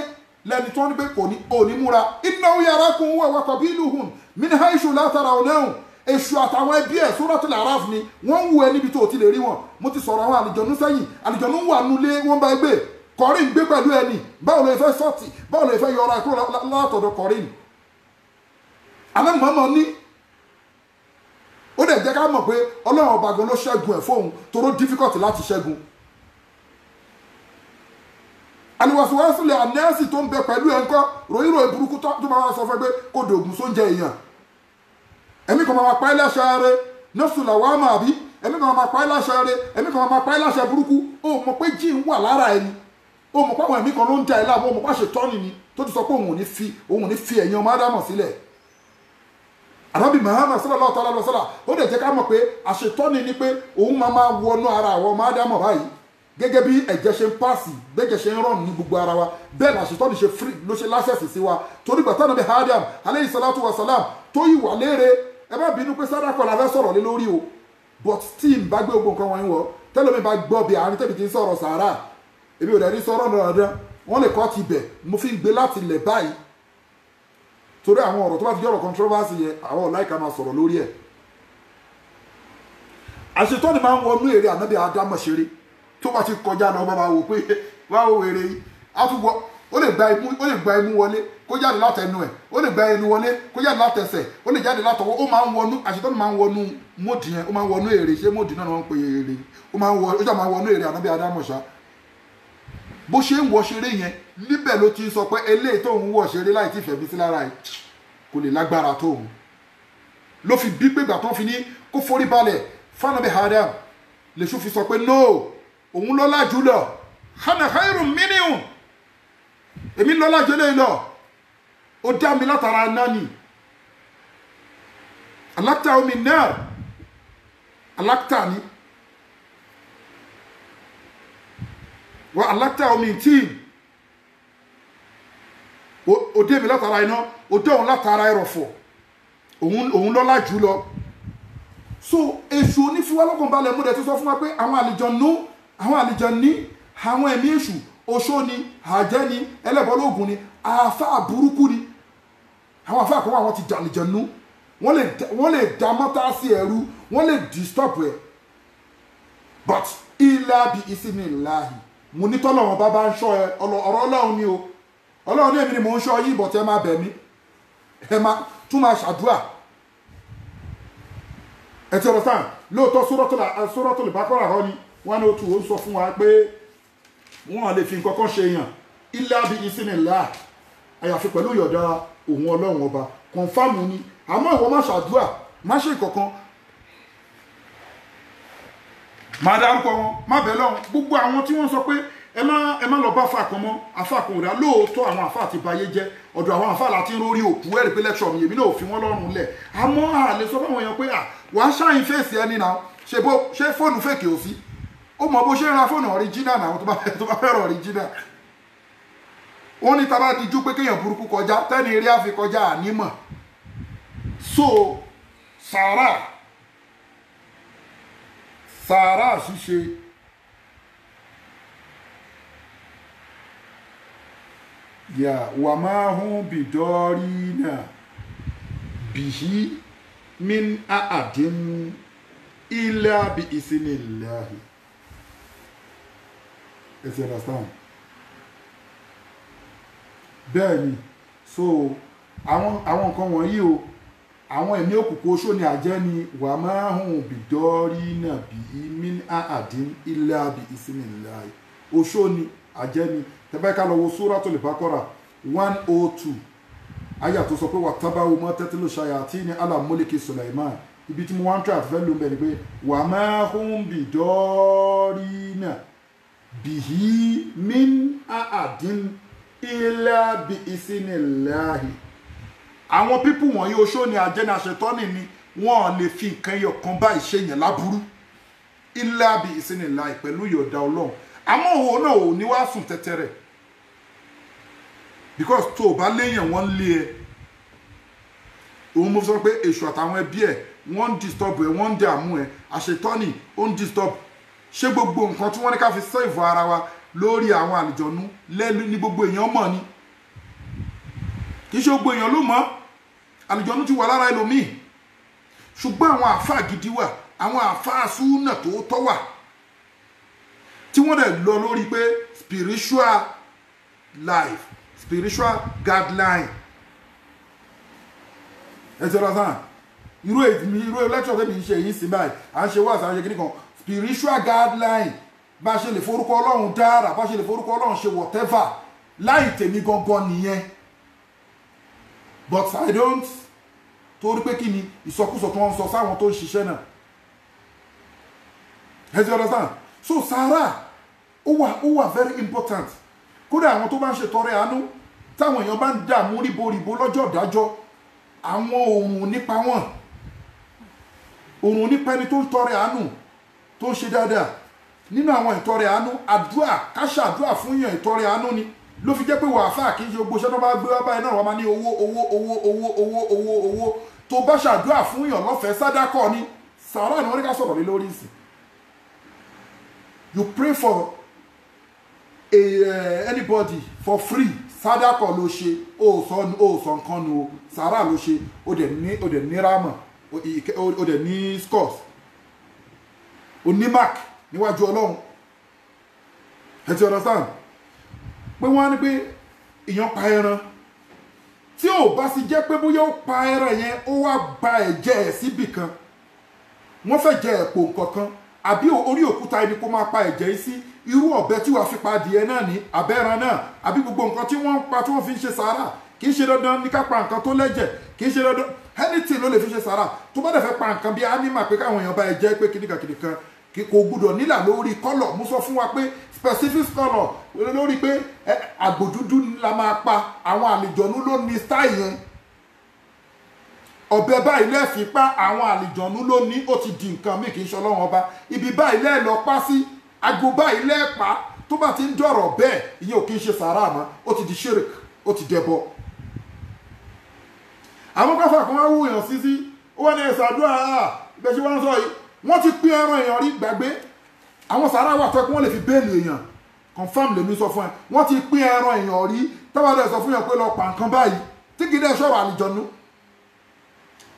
lẹ́ni tó ní pé kò ní òní múra innahu yarakum huwa wa qabiluhum min haythu la tarawnahum èṣù àtàwọn ẹbí ẹ̀ Suratul Araf ni wọ́n ń wo ẹ níbi tó ti lè rí wọn mo ti sọ̀rọ̀ àwọn àlìjọ̀nú sẹ́yìn àlìjọ̀nú wà nulẹ̀ wọ́n bá gbé Kọ̀rín gbé pẹ̀lú ẹni báwo lè fẹ́ sọ́ọ̀tì báwo lè fẹ́ yọra kúrò látọ̀dọ̀ Kọ̀rín àmọ́ mọ́mọ́ ní ó dẹ̀ jẹ́ ká mọ̀ pé Ọlọ́run ọba gan ló ṣẹ́gun ẹ̀ fóun toró difficult láti ṣẹ́gun aliwasiwasile anẹ́ẹ̀sì tó ń bẹ pẹ̀lú ẹ̀ ńkọ́ ròyìnrò burúkú tó máa sọ fẹ́ pé kó dògùn sóúnjẹ èèyàn ẹ̀mí kan máa pa ẹ́ láṣẹ rẹ nọ́ọ̀sùlà wàá máa bí ẹ̀mí kan máa pa ẹ́ láṣẹ rẹ ẹ̀mí kan máa pa ẹ́ láṣẹ burúkú ó mọ̀ pé jí ń wà lára ẹni ó mọ̀ pé àwọn ẹ̀mí kan ló ń da ẹ̀ láàmú ó mọ̀ pé àṣetọ́ni ni tó ti sọ pé òun ò ní fi ẹ̀yìn ọmọ ádámọ̀ sílẹ̀ ànábì Muhammad sallallahu alaihi wasallam ó dẹ̀ jẹ́ ká mọ̀ pé àṣetọ́ni ni pé òun máa wọnú ara àwọn ọmọ ádámọ̀ báyìí gẹ́gẹ́ bí ẹ̀jẹ̀ ṣe ń pàṣì bẹ́jẹ̀ ṣe ń rọ̀n ní gbogbo ara wa bẹ́ẹ̀ la ṣètọ́ni ṣe free ló ṣe lásẹ̀sì sí wa torí gbàtà nàbẹ̀ Adam aleyhi salatu wa salam tó yìí wà léèrè ẹ bá bínú pé sádàkọ̀ la fẹ́ sọ̀rọ̀ lé lórí o but team bá gbé gbogbo nǹkan wọn wọ tẹ́lómi bá gbọ́ bí àárín tẹ́bi ti ń sọ̀rọ̀ sàárà èmi ò dẹ̀ ní sọ̀rọ̀ dandan wọ́n lè kọ́ ti bẹ̀ mo fi ń gbé láti lẹ̀ báyìí torí àwọn ọ̀rọ̀ tó bá ti jọ̀rọ̀ controversy yẹn àwọn ọ̀láìka máa sọ̀rọ̀ lórí ẹ̀ àṣetọ́ni máa ń wọnú èrè ànábì Ádámọ̀ ṣeré tó bá ti kọjá lọ bá wò pé wá wò wèrè yìí á tún wọ ó lè gba imú wọlé kó jáde látẹnu ẹ̀ ó lè gba ẹnu wọlé kó jáde látẹsẹ̀ ó lè jáde látọwọ́ ó máa ń wọnú àṣetọ́ni máa ń wọnú módì yẹn ó máa ń wọnú èrè ṣé módì náà wọ́n ń pè èrè ó máa ń wọnú èrè ànábì Ádámọ̀ ṣá bó ṣe ń wọ ṣeré yẹn níbẹ̀ ló ti sọ pé eléyìí tóun wọ ṣeré láì tí fẹ̀mí sí lára ẹ̀ kò lè lágbára tóun ló fi bí pé gbà tán fi ní kó forí balẹ̀ fáànàbì Adam lè ṣú fi sọ pé no òun lọ́lá jùlọ hana khairun minhu èmi lọ́lá jùlọ lọ ó dá mi látara nání alákta omi náà alákta ni wọ́n alákta omi tí ó dé mi látara iná ó dé òun látara ẹrọ̀fọ̀ òun lọ́lá jùlọ so èṣù onífiwálọ́kàn balẹ̀ mú dẹ̀ tó sọ fún wa pé àwọn àlìjọ̀nú àwọn ẹ̀mí èṣù oṣó ni àjẹ́ ni ẹlẹ́bọ̀lógún ni àáfà burúkú ni àwọn àáfà kan àwọn ti dàlìjọ̀nú wọ́n lè dá mọ́tà sí ẹ̀rú wọ́n lè disturb ẹ̀ but ilá bí ìsinmi láàyè mo ní tọ́lọ́wọ́n bá ń ṣọ́ ẹ ọ̀rọ̀ Ọlọ́run ni o Ọlọ́run ní èmi ni mò ń ṣọ́ yìí but ẹ máa bẹ̀ mí ẹ máa tún máa ṣàdúrà ẹ ti ọ̀rọ̀ sáà lóòótọ́ Suratul Baqarah rọ ni 102 ó sọ fún wa pé wọ́n lè fi nǹkan kan ṣe èèyàn ilé àbí ìsìnìlá àyàfi pẹ̀lú ìyọ̀dá òun ọlọ́run ọba kọ̀ǹfàmù ni àmọ́ ìwọ má ṣàdúrà má ṣe kankan má dárúkọ wọn má bẹ̀ lọ́hùn gbogbo àwọn tí wọ́n sọ pé ẹ má lọ bá àfà kan mọ́ àfà kan ò dá lóòótọ́ àwọn àfà àti bayé jẹ́ ọ̀dọ̀ àwọn àfà láti rórí òkú ẹ̀rí pé lẹ́kṣọ̀ mi èmi náà ò fi wọ́n lọ́rùn lẹ̀ àmọ́ àlè sọ fáwọn èèyàn pé wàá ṣáàyìn fèsì ẹni náà ṣe fóònù fèkì ò sí ó mọ bó ṣe ń ra fóònù ọ̀ríjínà náà tó bá fẹ́ràn ọ̀ríjínà wọ́n ní tábà díjú pé kéèyàn burúkú kọjá tẹ́ni eré àfi kọjá ànímọ̀ so sàárà ṣíṣe yà wà máa hún bìdọ́rí náà bìhí min àdín ilá bí ìsinmi ìlàhì ẹsẹ̀ understand bẹ́ẹ̀ ni so àwọn nǹkan wọ̀nyí o àwọn ẹ̀mí òkùnkùn oṣó ni àjẹ́ ni wà máa hùn bìdọ́rí náà bí min àdín ilá bí ìsinmi ìlàhì oṣó ni àjẹ́ ni tẹ́bẹ́ká lọ wo Suratul Baqara 102 ayà tó sọ pé wà tábàwò mọ́ tẹ́tílò ṣayàtí ní ala mulki Sulaiman ibi tí mo wá ń tẹ́ àtìfẹ́ ló ń bẹ̀ ni pé wà máa hùn bìdọ́rí náà bìhí min àdín ilá bí ìsinmi ìlàhì àwọn pípù wọ̀nyí oṣó ni àjẹ́ni àṣetọ́nì ni wọ́n lè fi nǹkan ẹyọ kan báyìí ṣe yẹn láburú ilá bí ìsinmi ìlàhì pẹ̀lú ìyọ̀dá ọlọ́run àmọ́ òun náà ò ní wá sùn tẹ́tẹ́rẹ̀ because tó o bá léèyàn wọ́n lé ẹ òun mo sọ pé èṣù àtàwọn ẹbí ẹ wọ́n ń disturb ẹ wọ́n ń dààmú ẹ àṣetọ́nì ó ń disturb ṣé gbogbo nǹkan tí wọ́n ní ká fi save ara wa lórí àwọn àlùjọ̀nú lẹ́nu ní gbogbo èèyàn mọ̀ ni kì í ṣe gbogbo èèyàn ló mọ̀ àlùjọ̀nú ti wà lára ẹlòmíì ṣùgbọ́n àwọn àáfàá gidi wà àwọn àáfàá súnà tó tọ́ wà tí wọ́n dẹ̀ lọ lórí pé spiritual life spiritual guideline ẹ ti rọ sáà irú lecture tẹ́mi ń ṣe yìí sí báyìí à ń ṣe wá àṣà ṣe kíní kan spiritual guideline bá ṣe lè forúkọ ọlọ́run dára bá ṣe lè forúkọ ọlọ́run ṣe whatever láì tèmi gangan nìyẹn but I don't torí pé kí ni ìsọkúsọ tó ń sọ sáwọn tó ń ṣiṣẹ́ náà ẹ ti rọ sáà so sàárà ó wà very important kódà àwọn tó bá ń ṣètọrẹ àánú táwọn èèyàn bá ń dààmú ríboríbo lọ́jọ́ ìdájọ́ àwọn òòrùn nípa wọn òòrùn nípa ẹni tó ń tọrẹ àánú tó ń ṣe dáadáa nínú àwọn ìtọrẹ àánú àdúrà káṣà àdúrà fún èèyàn ìtọrẹ àánú ni ló fi jẹ́ pé wàáfà kì í ṣe gbogbo iṣẹ́ tó bá gbé wá báyìí náà wọ́n máa ní owó tó bá ṣàdúrà fún èèyàn lọ́fẹ̀ẹ́ sádàkọ̀ ni sàárà ni wọ́n ní ká sọ̀rọ̀ lé lórí ìsìn. You pray for anybody for free sadako ló ṣe ó sọ nǹkan nu sàárà ló ṣe ó dẹ̀ ní rámọ̀ ó dẹ̀ ní scores ó ní mark níwájú ọlọ́run ẹ ti understand pé wọ́n á ní pé èèyàn pa ẹran tí ò bá sì jẹ́ pé bóyá ó pa ẹran yẹn ó wá gba ẹ̀jẹ̀ ẹ̀ síbì kan wọ́n fẹ́ jẹ ẹ̀pò nǹkankan àbí orí òkúta ẹni kó máa pa ẹ̀jẹ̀ yìí sí irú ọ̀bẹ tí wàá fi pa adìẹ náà ní abẹ́ran náà àbí gbogbo nǹkan tí wọ́n ń pa tí wọ́n fi ń ṣe sàárà kì í ṣe dandan ní ká pa nǹkan tó lẹ́jẹ̀ kì í ṣe dandan anything ló lè fi ṣe sàárà tó bá dẹ̀ fẹ́ pa nǹkan bí animal pé káwọn èèyàn bá ẹ jẹ́ pé kìnìkan kò gbúdọ̀ nílà lórí kọ́lọ̀ mo sọ fún wa pé specific colour lórí pé àgbò dúdú la máa pa àwọn àlejòónú ló ní style yẹn ọ̀bẹ báyìí lẹ́ẹ̀fì pa àwọn àlejòónú ló ní ó ti di nǹkan míì kì í ṣe ọlọ́run ọba ibi báyìí lẹ́ẹ̀ lọ pa sí ago báyìí lẹ́ẹ̀pa tó bá ti ń dọ̀rọ̀ bẹ́ẹ̀ ìyẹn ò kì í ṣe sàárà mọ́ ó ti di shirik ó ti dẹbọ. àwọn káfà kan wá wú èèyàn sí ó wà ní ẹ̀sà àdúrà ìbẹ̀ ṣe wọ́n sọ yìí wọ́n ti pín ẹran èèyàn rí gbàgbé àwọn sàárà wà tó kí wọ́n lè fi béèlì èèyàn confam lèmi sọ fún ẹ wọ́n ti pín ẹran èèyàn rí táwọn ẹ̀sọ fún yàn pé lọ pa nǹkan báyìí tí kì í dẹ́ ṣọ́ọ̀rọ̀ àlìjọ̀nú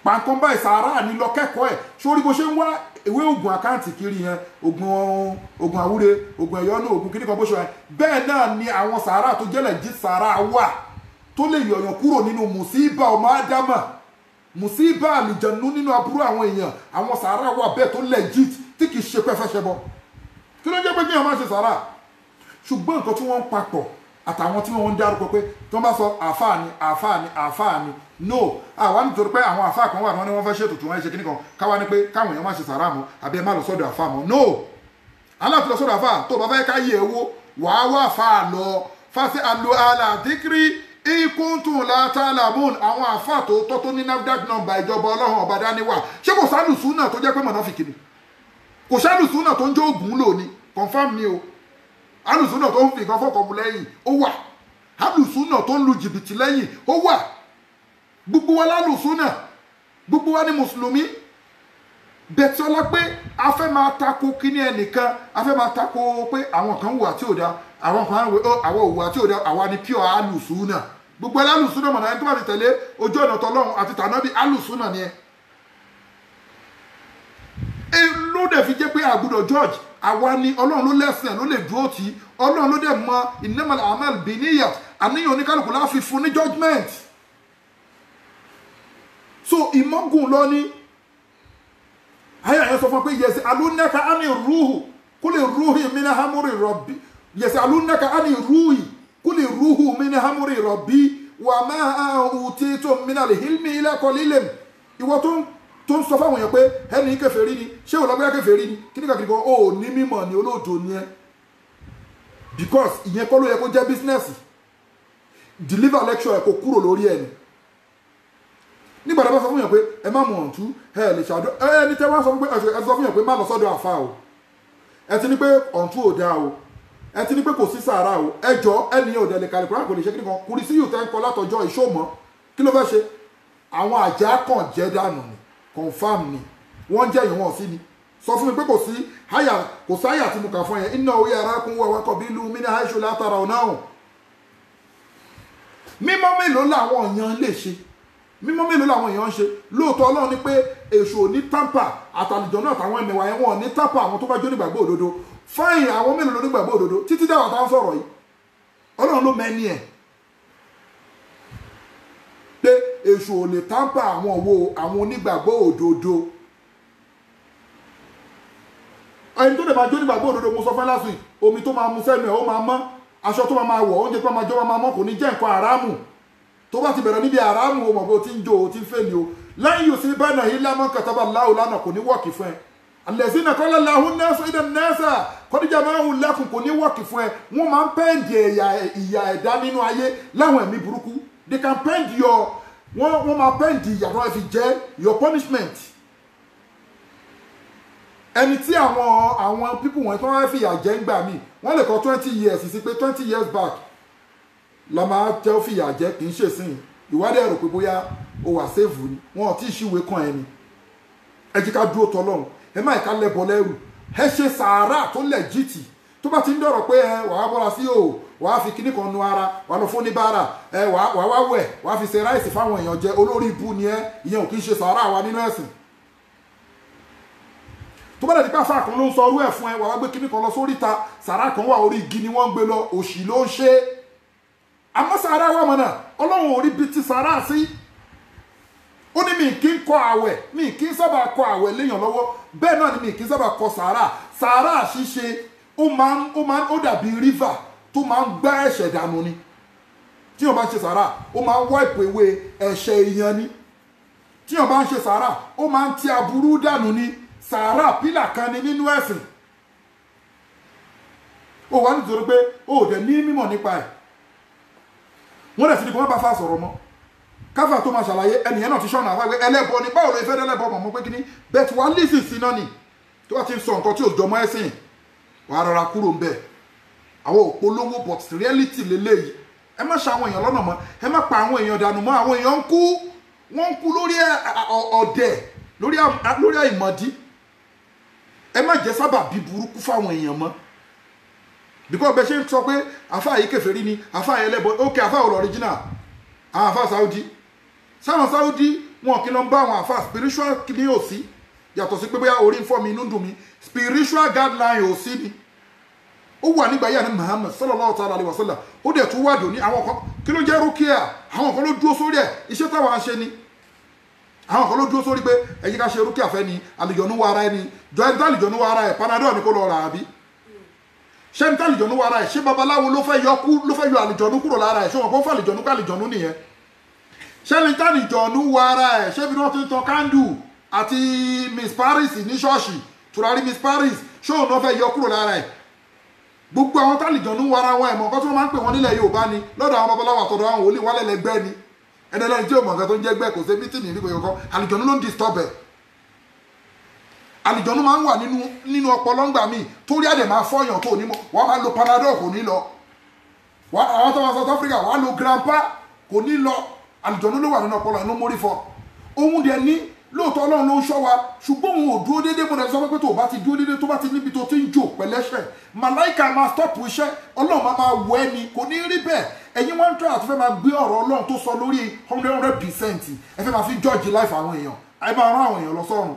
pa nǹkan báyìí sàárà ní lọ kẹ́kọ̀ọ́ ẹ̀ sórí bó ṣe ń wá ìwé oògùn àkáǹtì kiri yẹn oògùn àwúre oògùn ẹ̀yọ́nú oògùn kíní kan bó ṣe wà bẹ́ẹ̀ náà ni àwọn sàárà tó jẹ́lẹ̀ jí sàárà wà tó lè yọ̀yàn kúrò nínú mùsíbà ọmọ ádámà mùsíbà àlìjànú nínú aburú àwọn èèyàn àwọn sàárà wà bẹ́ẹ̀ tó legit tí kì í ṣe pẹ́fẹ́ ṣẹbọ kí ló jẹ́ pé kí èèyàn má ṣe sàárà ṣùgbọ́n nǹkan tí wọ́n ń papọ̀ àtàwọn tí wọ́n ń dárúkọ pé tí wọ́n bá sọ àfáà ni no àwa nítorí pé àwọn àfáà kan wà wọ́n ní wọ́n fẹ́ ṣètò tí wọ́n ṣe kíní kan káwa ní pé káwọn èèyàn má ṣe sàrà mọ́ àbí ẹ má lọ sọ́dọ̀ àfáà mọ́ no aláàtí lọ sọ́dọ̀ àfáà tó bá fẹ́ ká yẹ owó wàá wá àfáà lọ fásitì alo aládìkírí ikuntun látàlámùn àwọn àfáà tó tọ́ tó ní NAFDAC nọ́mbà ìjọba ọlọ́run ọba dáníwà ṣé kò sálùsùn náà tó jẹ́ pé mọ̀nàfíkì ni kò sálùsùn náà tó ń jó ògùn lò ní confam ni o alùsùn náà tó ń fi nǹkan fọ́kànmù lẹ́yìn ó wà alùsùn náà tó ń lu jìbìtì lẹ́yìn ó wà gbogbo wa lálùsùn náà gbogbo wa ní mùsùlùmí bẹ̀tí ọlá pé a fẹ́ máa tako kíní ẹnìkan a fẹ́ máa tako pé àwọn kan hùwà tí ò dá àwọn kan àwọn hùwà tí ò dá àwa ni pure alùsùn náà gbogbo alùsùn náà mọ̀nà ẹni tó bá ti tẹ̀lé ojú ọ̀nà tọlọ́run àti tànábì alùsùn náà ni ẹ ló dẹ̀ fi jẹ́ pé àgbùdọ̀ George àwa ni ọlọ́run ló lẹ́sìn ló lè dúró tì í ọlọ́run ló dẹ̀ mọ innamal a'mal binniyat àníyàn oníkálukú láfi fún ní judgement so ìmọ̀gùn lọ ní ayé àyẹ̀ sọ fún pé yẹsẹ alúnẹ́ka á ní rúhù kó lè rúhù mí ní hamuri rọ̀bí yẹsẹ alúnẹ́ka á ní rúhù kó lè rúhù mí ní hamuri rọ̀bí wà máa ùtí tó mí náà lè hílmì ilẹ̀ kọ lílẹ̀ ìwọ tó ń sọ fáwọn èèyàn pé ẹni kèfèrí ni ṣé ò lọ́gbẹ́yà kèfèrí ni kí ní kàkiri kan ó ní mímọ̀ ní olóòjò ni ẹ because ìyẹn kọ́ ló yẹ kó jẹ́ business deliver lecture ẹ kó kúrò lórí ẹni nígbà tó bá sọ fún yàn pé ẹ má mọ̀ ọ̀tún ẹ lè ṣàdó ẹni tẹ́ wá sọ fún pé ẹ sọ fún yàn pé má lọ sọ́dọ̀ àfa o ẹ ti ní pé ọ̀tún ò dáa o ẹ ti ní pé kò sí sàárà o ẹ jọ ẹni ò dẹ̀ lè kàlẹ̀ kúrò kò lè ṣe kí nìkan kùrì sí yóò tẹ́ ń kọ látọjọ́ ìṣòmọ́ kí ló fẹ́ ṣe àwọn àjà kàn jẹ́ dànù ni confam ni wọ́n jẹ́ ìwọ̀n sí ni sọ fún mi pé kò sí àyà tí mo kà fún yẹn iná orí ara kún wọ́n wákọ̀ bí lu mínà àìṣù látara ọ̀nà ọ̀hún mímọ́ mélòó làwọn èèyàn lè ṣe mímọ́ mélòó làwọn èèyàn ń ṣe lóòótọ́ ọlọ́run ní pé èṣù ò ní tápà àtàlùjọ náà táwọn ẹ̀mẹ̀wà yẹn wọn ò ní tápà àwọn tó bá jó nígbàgbọ́ òdodo fáyìn àwọn mélòó ló nígbàgbọ́ òdodo títí dáwà tá ń sọ̀rọ̀ yìí ọlọ́run ló mẹ́ni ẹ̀ pé èṣù ò lè tápà àwọn onígbàgbọ́ òdodo ẹni tó lè máa jó nígbàgbọ́ òdodo mo sọ fẹ́ last week omi tó máa mu sẹ́nu ẹ̀ ó máa mọ́ aṣọ tó máa wọ̀ oúnjẹ tó máa jọ máa mọ́ kò ní jẹ́ nǹkan àrámù tó bá ti bẹ̀rẹ̀ níbi àrámù o mọ̀ pé o ti ń jó o ti ń fẹ́ ni o lẹ́yìn yóò sí bánà yìí lámọ́ kataba Allahu lánàá kò ní wọ́ọ̀kì fún ẹ allazina qala Allahu an-nasu idan nasa qad jama'u lakum kò ní wọ́ọ̀kì fún ẹ wọ́n máa ń pẹ́ǹdì ìyà ẹ̀dá nínú ayé láwọn ẹ̀mí burúkú they can pend wọ́n máa pẹ́ǹdì ìyà tó fi jẹ́ your punishment ẹni tí àwọn people wọ̀nyí tó wọ́n fi ìyà jẹ ń gbà mí wọ́n lè kọ́ 20 years sí pé 20 years back la máa jẹ́ ó fi ìyà jẹ kì í ṣe sìn ìwádìí ẹ̀rọ pé bóyá o wà sèfù ni wọn ò tí ì ṣíwèé kan ẹni ẹ jí ká dúró tọlọ́run ẹ má ìka lẹ́bọ lẹ́rù ẹ ṣe sàárà tó lẹ́jìtì tó bá ti ń dọ̀rọ̀ pé ẹ wàá bọ́ra sí o wàá fi kíní kan nu ara wàá lọ fún níbàárà ẹ wàá wá wẹ̀ wàá fi ṣe ráìsì fáwọn èèyàn jẹ olórí ibu ni ẹ ìyẹn ò kì í ṣe sàárà wa nínú ẹ̀sìn tó bá dẹ̀ dípẹ́ àfáà kan ló ń sọ orú ẹ̀ fún ẹ wàá gbé kíní kan lọ sórí ta sàárà kan wà orí igi ni wọ́n ń gbé lọ òṣì ló ń ṣe àmọ́ sàárà wà mọ́ náà ọlọ́run ò rí bí ti sàárà sí ó ní mi kì í kọ àwẹ̀ mi kì í sábà kọ àwẹ̀ léèyàn lọ́wọ́ bẹ́ẹ̀ náà ni mi kì í sábà kọ sàárà ṣíṣe ó dàbí river tó máa ń gbá ẹ̀ṣẹ̀ dànù ni tí wọ́n bá ń ṣe sàárà ó máa ń wipe away ẹ̀ṣẹ̀ èèyàn ni tí wọ́n bá ń ṣe sàárà ó máa ń ti aburú dànù ni sàárà pílà kan ni nínú ẹ̀sìn ó wà nítorí pé ó dẹ̀ ní mímọ̀ nípa ẹ̀ wọ́n dẹ̀ sí ni kò má bá fà sọ̀rọ̀ mọ́ káfà tó máa ṣàlàyé ẹnìyẹn náà ti ṣọ́nà àfáàgbé ẹlẹ́bọ ni báwo ló fẹ́ dẹ́lẹ́bọ mọ̀ pé kíní bẹ́ẹ̀ tí wàá lísì sí náà ni tó bá ti ń sọ nǹkan tí ò jọmọ́ ẹ̀sìn wàá rọra kúrò ń bẹ̀ àwọn òpolówó but reality lélẹ́yìí ẹ má ṣe àwọn èèyàn lọ́nà mọ́ ẹ má pa àwọn èèyàn dànù mọ́ àwọn èèyàn ń kú wọ́n ń kú lórí ọ̀dẹ̀ lórí àìmọ̀dí ẹ má jẹ́ sábà bí burúkú fáwọn èèyàn mọ́ because bẹ́ẹ̀ ṣe ń sọ pé àfáà yìí kèfèrí ni àfáà yẹn lẹ́bọ ok àfáà ò lọ original àwọn àfáà Saudi sáwọn Saudi wọn kí lọ ń bá àwọn àfáà spiritual kìíní ò sí yàtọ̀ sí pé bóyá orí ń fọ́ mi inú dùn mí spiritual guideline ò sí ni ó wà nígbà yà ní Muhammad sallallahu ta'ala alaihi wasallam ó dẹ̀ tún wà dòní àwọn kan kí ló jẹ́ rúkìá àwọn kan ló dúró sórí ẹ̀ iṣẹ́ táwọn ṣe ni àwọn kan ló dúró sórí pé ẹ̀yí ká ṣe rúkìá fẹ́ ni àlùjọ̀nú wa ara ẹni jọ ẹni tó àlùjọ̀nú wa ara ẹ̀ panadol ni kó lọ rà àbí ṣé ní tàlìjọ̀nú wà ara ẹ̀ ṣé babaláwo ló fẹ́ yọ àlìjọ̀nú kúrò lára ẹ̀ ṣé wọn kò fẹ́ àlìjọ̀nú kó àlìjọ̀nú nìyẹn ṣé ní tàlìjọ̀nú wà ara ẹ̀ ṣé bí wọ́n ti ń tan kándù àti Miss Paris ní ṣọ́ọ̀ṣì tùràrí Miss Paris ṣé òun náà fẹ́ yọ kúrò lára ẹ̀ gbogbo àwọn tàlìjọ̀nú wà ara wọn ẹ̀mọ́ nǹkan tí wọ́n máa ń pè wọ́n nílẹ̀ Yorùbá ni lọ́dọ̀ àwọn babaláwo àtọ̀dọ̀ àwọn wòlíì wálẹ̀ lẹ́gbẹ́ ni ẹnìlẹ́ni tí ò mọ̀ nǹkan tó ń jẹ́ gbẹ́ kò sí mítìnì nígbà yọkọ́ àlìjọ̀nú ló ń disturb ẹ̀ àlìjọ̀nú máa ń wà nínú ọpọlọ ńgbà míì torí àdè máa fọyàn tó ní mọ wàá máa lo Panadol kò ní lọ àwọn tó wà South Africa wàá lo Grandpa kò ní lọ àlìjọ̀nú ló wà nínú ọpọlọ inú mórí fọ ohun dẹ̀ ní lóòótọ́ Ọlọ́run ló ń ṣọ́ wa ṣùgbọ́n òun ò dúró déédéé mo dẹ̀ sọ pé tó o bá ti dúró déédéé tó bá ti níbi tó ti ń jò pẹ̀lẹ́ṣẹ̀ màláìka máa stop iṣẹ́ Ọlọ́run máa wọ ẹni kò ní rí bẹ́ẹ̀ ẹ̀yin wọ́n ń tọ́ àti fẹ́ máa gbé ọ̀rọ̀ Ọlọ́run tó sọ lórí 100% ẹ fẹ́ máa fi judge life àwọn èèyàn ẹ máa rán àwọn èèyàn lọ sọ́run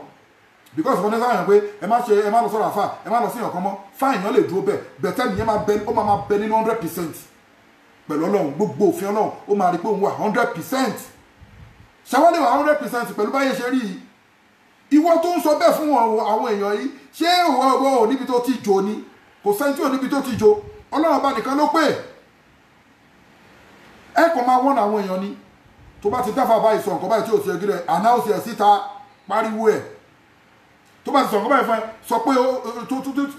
because wọ́n ní sáyẹn pé ẹ má lọ sọ́rọ̀ àfà ẹ má lọ sí ọ̀kan mọ́ fáìyàn lè dúró bẹ́ẹ̀ bẹ̀tẹ́ nìyẹn máa bẹ nínú 100% pẹ̀lú Ọlọ́run gbogbo òfin Ọlọ́run ó máa rí pé òun wà 100% ṣàwọ́lẹ̀ wà 100% pẹ̀lú báyé ṣe rí yìí ìwọ tó ń sọ bẹ́ẹ̀ fún àwọn èèyàn yìí ṣé ìwọ ò níbi tó ti jò ni kò sẹ́ni tí ò níbi tó ti jò Ọlọ́run bá nìkan ló pè ẹ kàn máa wọ́n àwọn èèyàn ni tó bá ti dáfà báyìí sọ nǹkan báyìí tí ò sí ẹgbẹ́ rẹ̀ announce ẹ̀ síta pariwo ẹ̀ tó bá ti sọ nǹkan báyìí fún ẹ sọ pé tó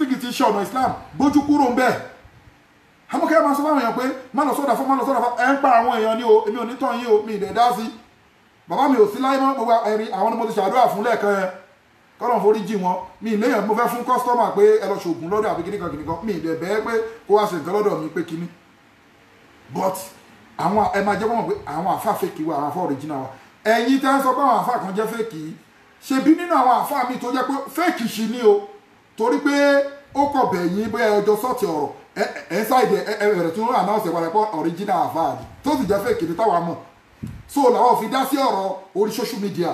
kì í ti ṣe ọ̀nà Islam gbójú kúrò ń bẹ́ẹ̀ amúkẹ́ máa sọ fáwọn èèyàn pé má lọ sọ́dà fún ẹ ń pa àwọn èèyàn ní o èmi ò ní tàn yín o mi ì dẹ̀ dá sí bàbá mi ò sí láyé mọ́ gbogbo ẹ̀rí àwọn ni mo ti ṣàdúrà fún lẹ́ẹ̀kan yẹn kọ́lọ̀ forí jì wọ́n mi ìléyàn mo fẹ́ fún kọ́sítọ́mà pé ẹ lọ ṣògùn lọ́dọ̀ àbí kíníkan mi ì dẹ̀ bẹ́ẹ̀ pé kó wá ṣe nǹkan lọ́dọ̀ mi pé kíní but àwọn ẹ máa jẹ́ wọ́n pé àwọn àfa fèkì wa àwọn àfa òrìjìnà wa ẹ̀yin tẹ́ ń sọ pé àwọn àfa kan jẹ́ fèkì ṣebí nínú àwọn àfa mi tó jẹ́ pé fèkì ṣì ní o torí pé ó kọ̀ bẹ̀yìn bóyá ọjọ́ sọ́ọ̀tì ọ̀rọ̀ ẹ̀ ṣáìdì ẹ̀rẹ̀ tí wọ́n ànáwọ̀sẹ̀ wà lẹ́pọ̀ òrìjìnà àfa àdì tó sì jẹ́ fèkì ní táwa mọ̀ so làwọn fi dá sí ọ̀rọ̀ orí social media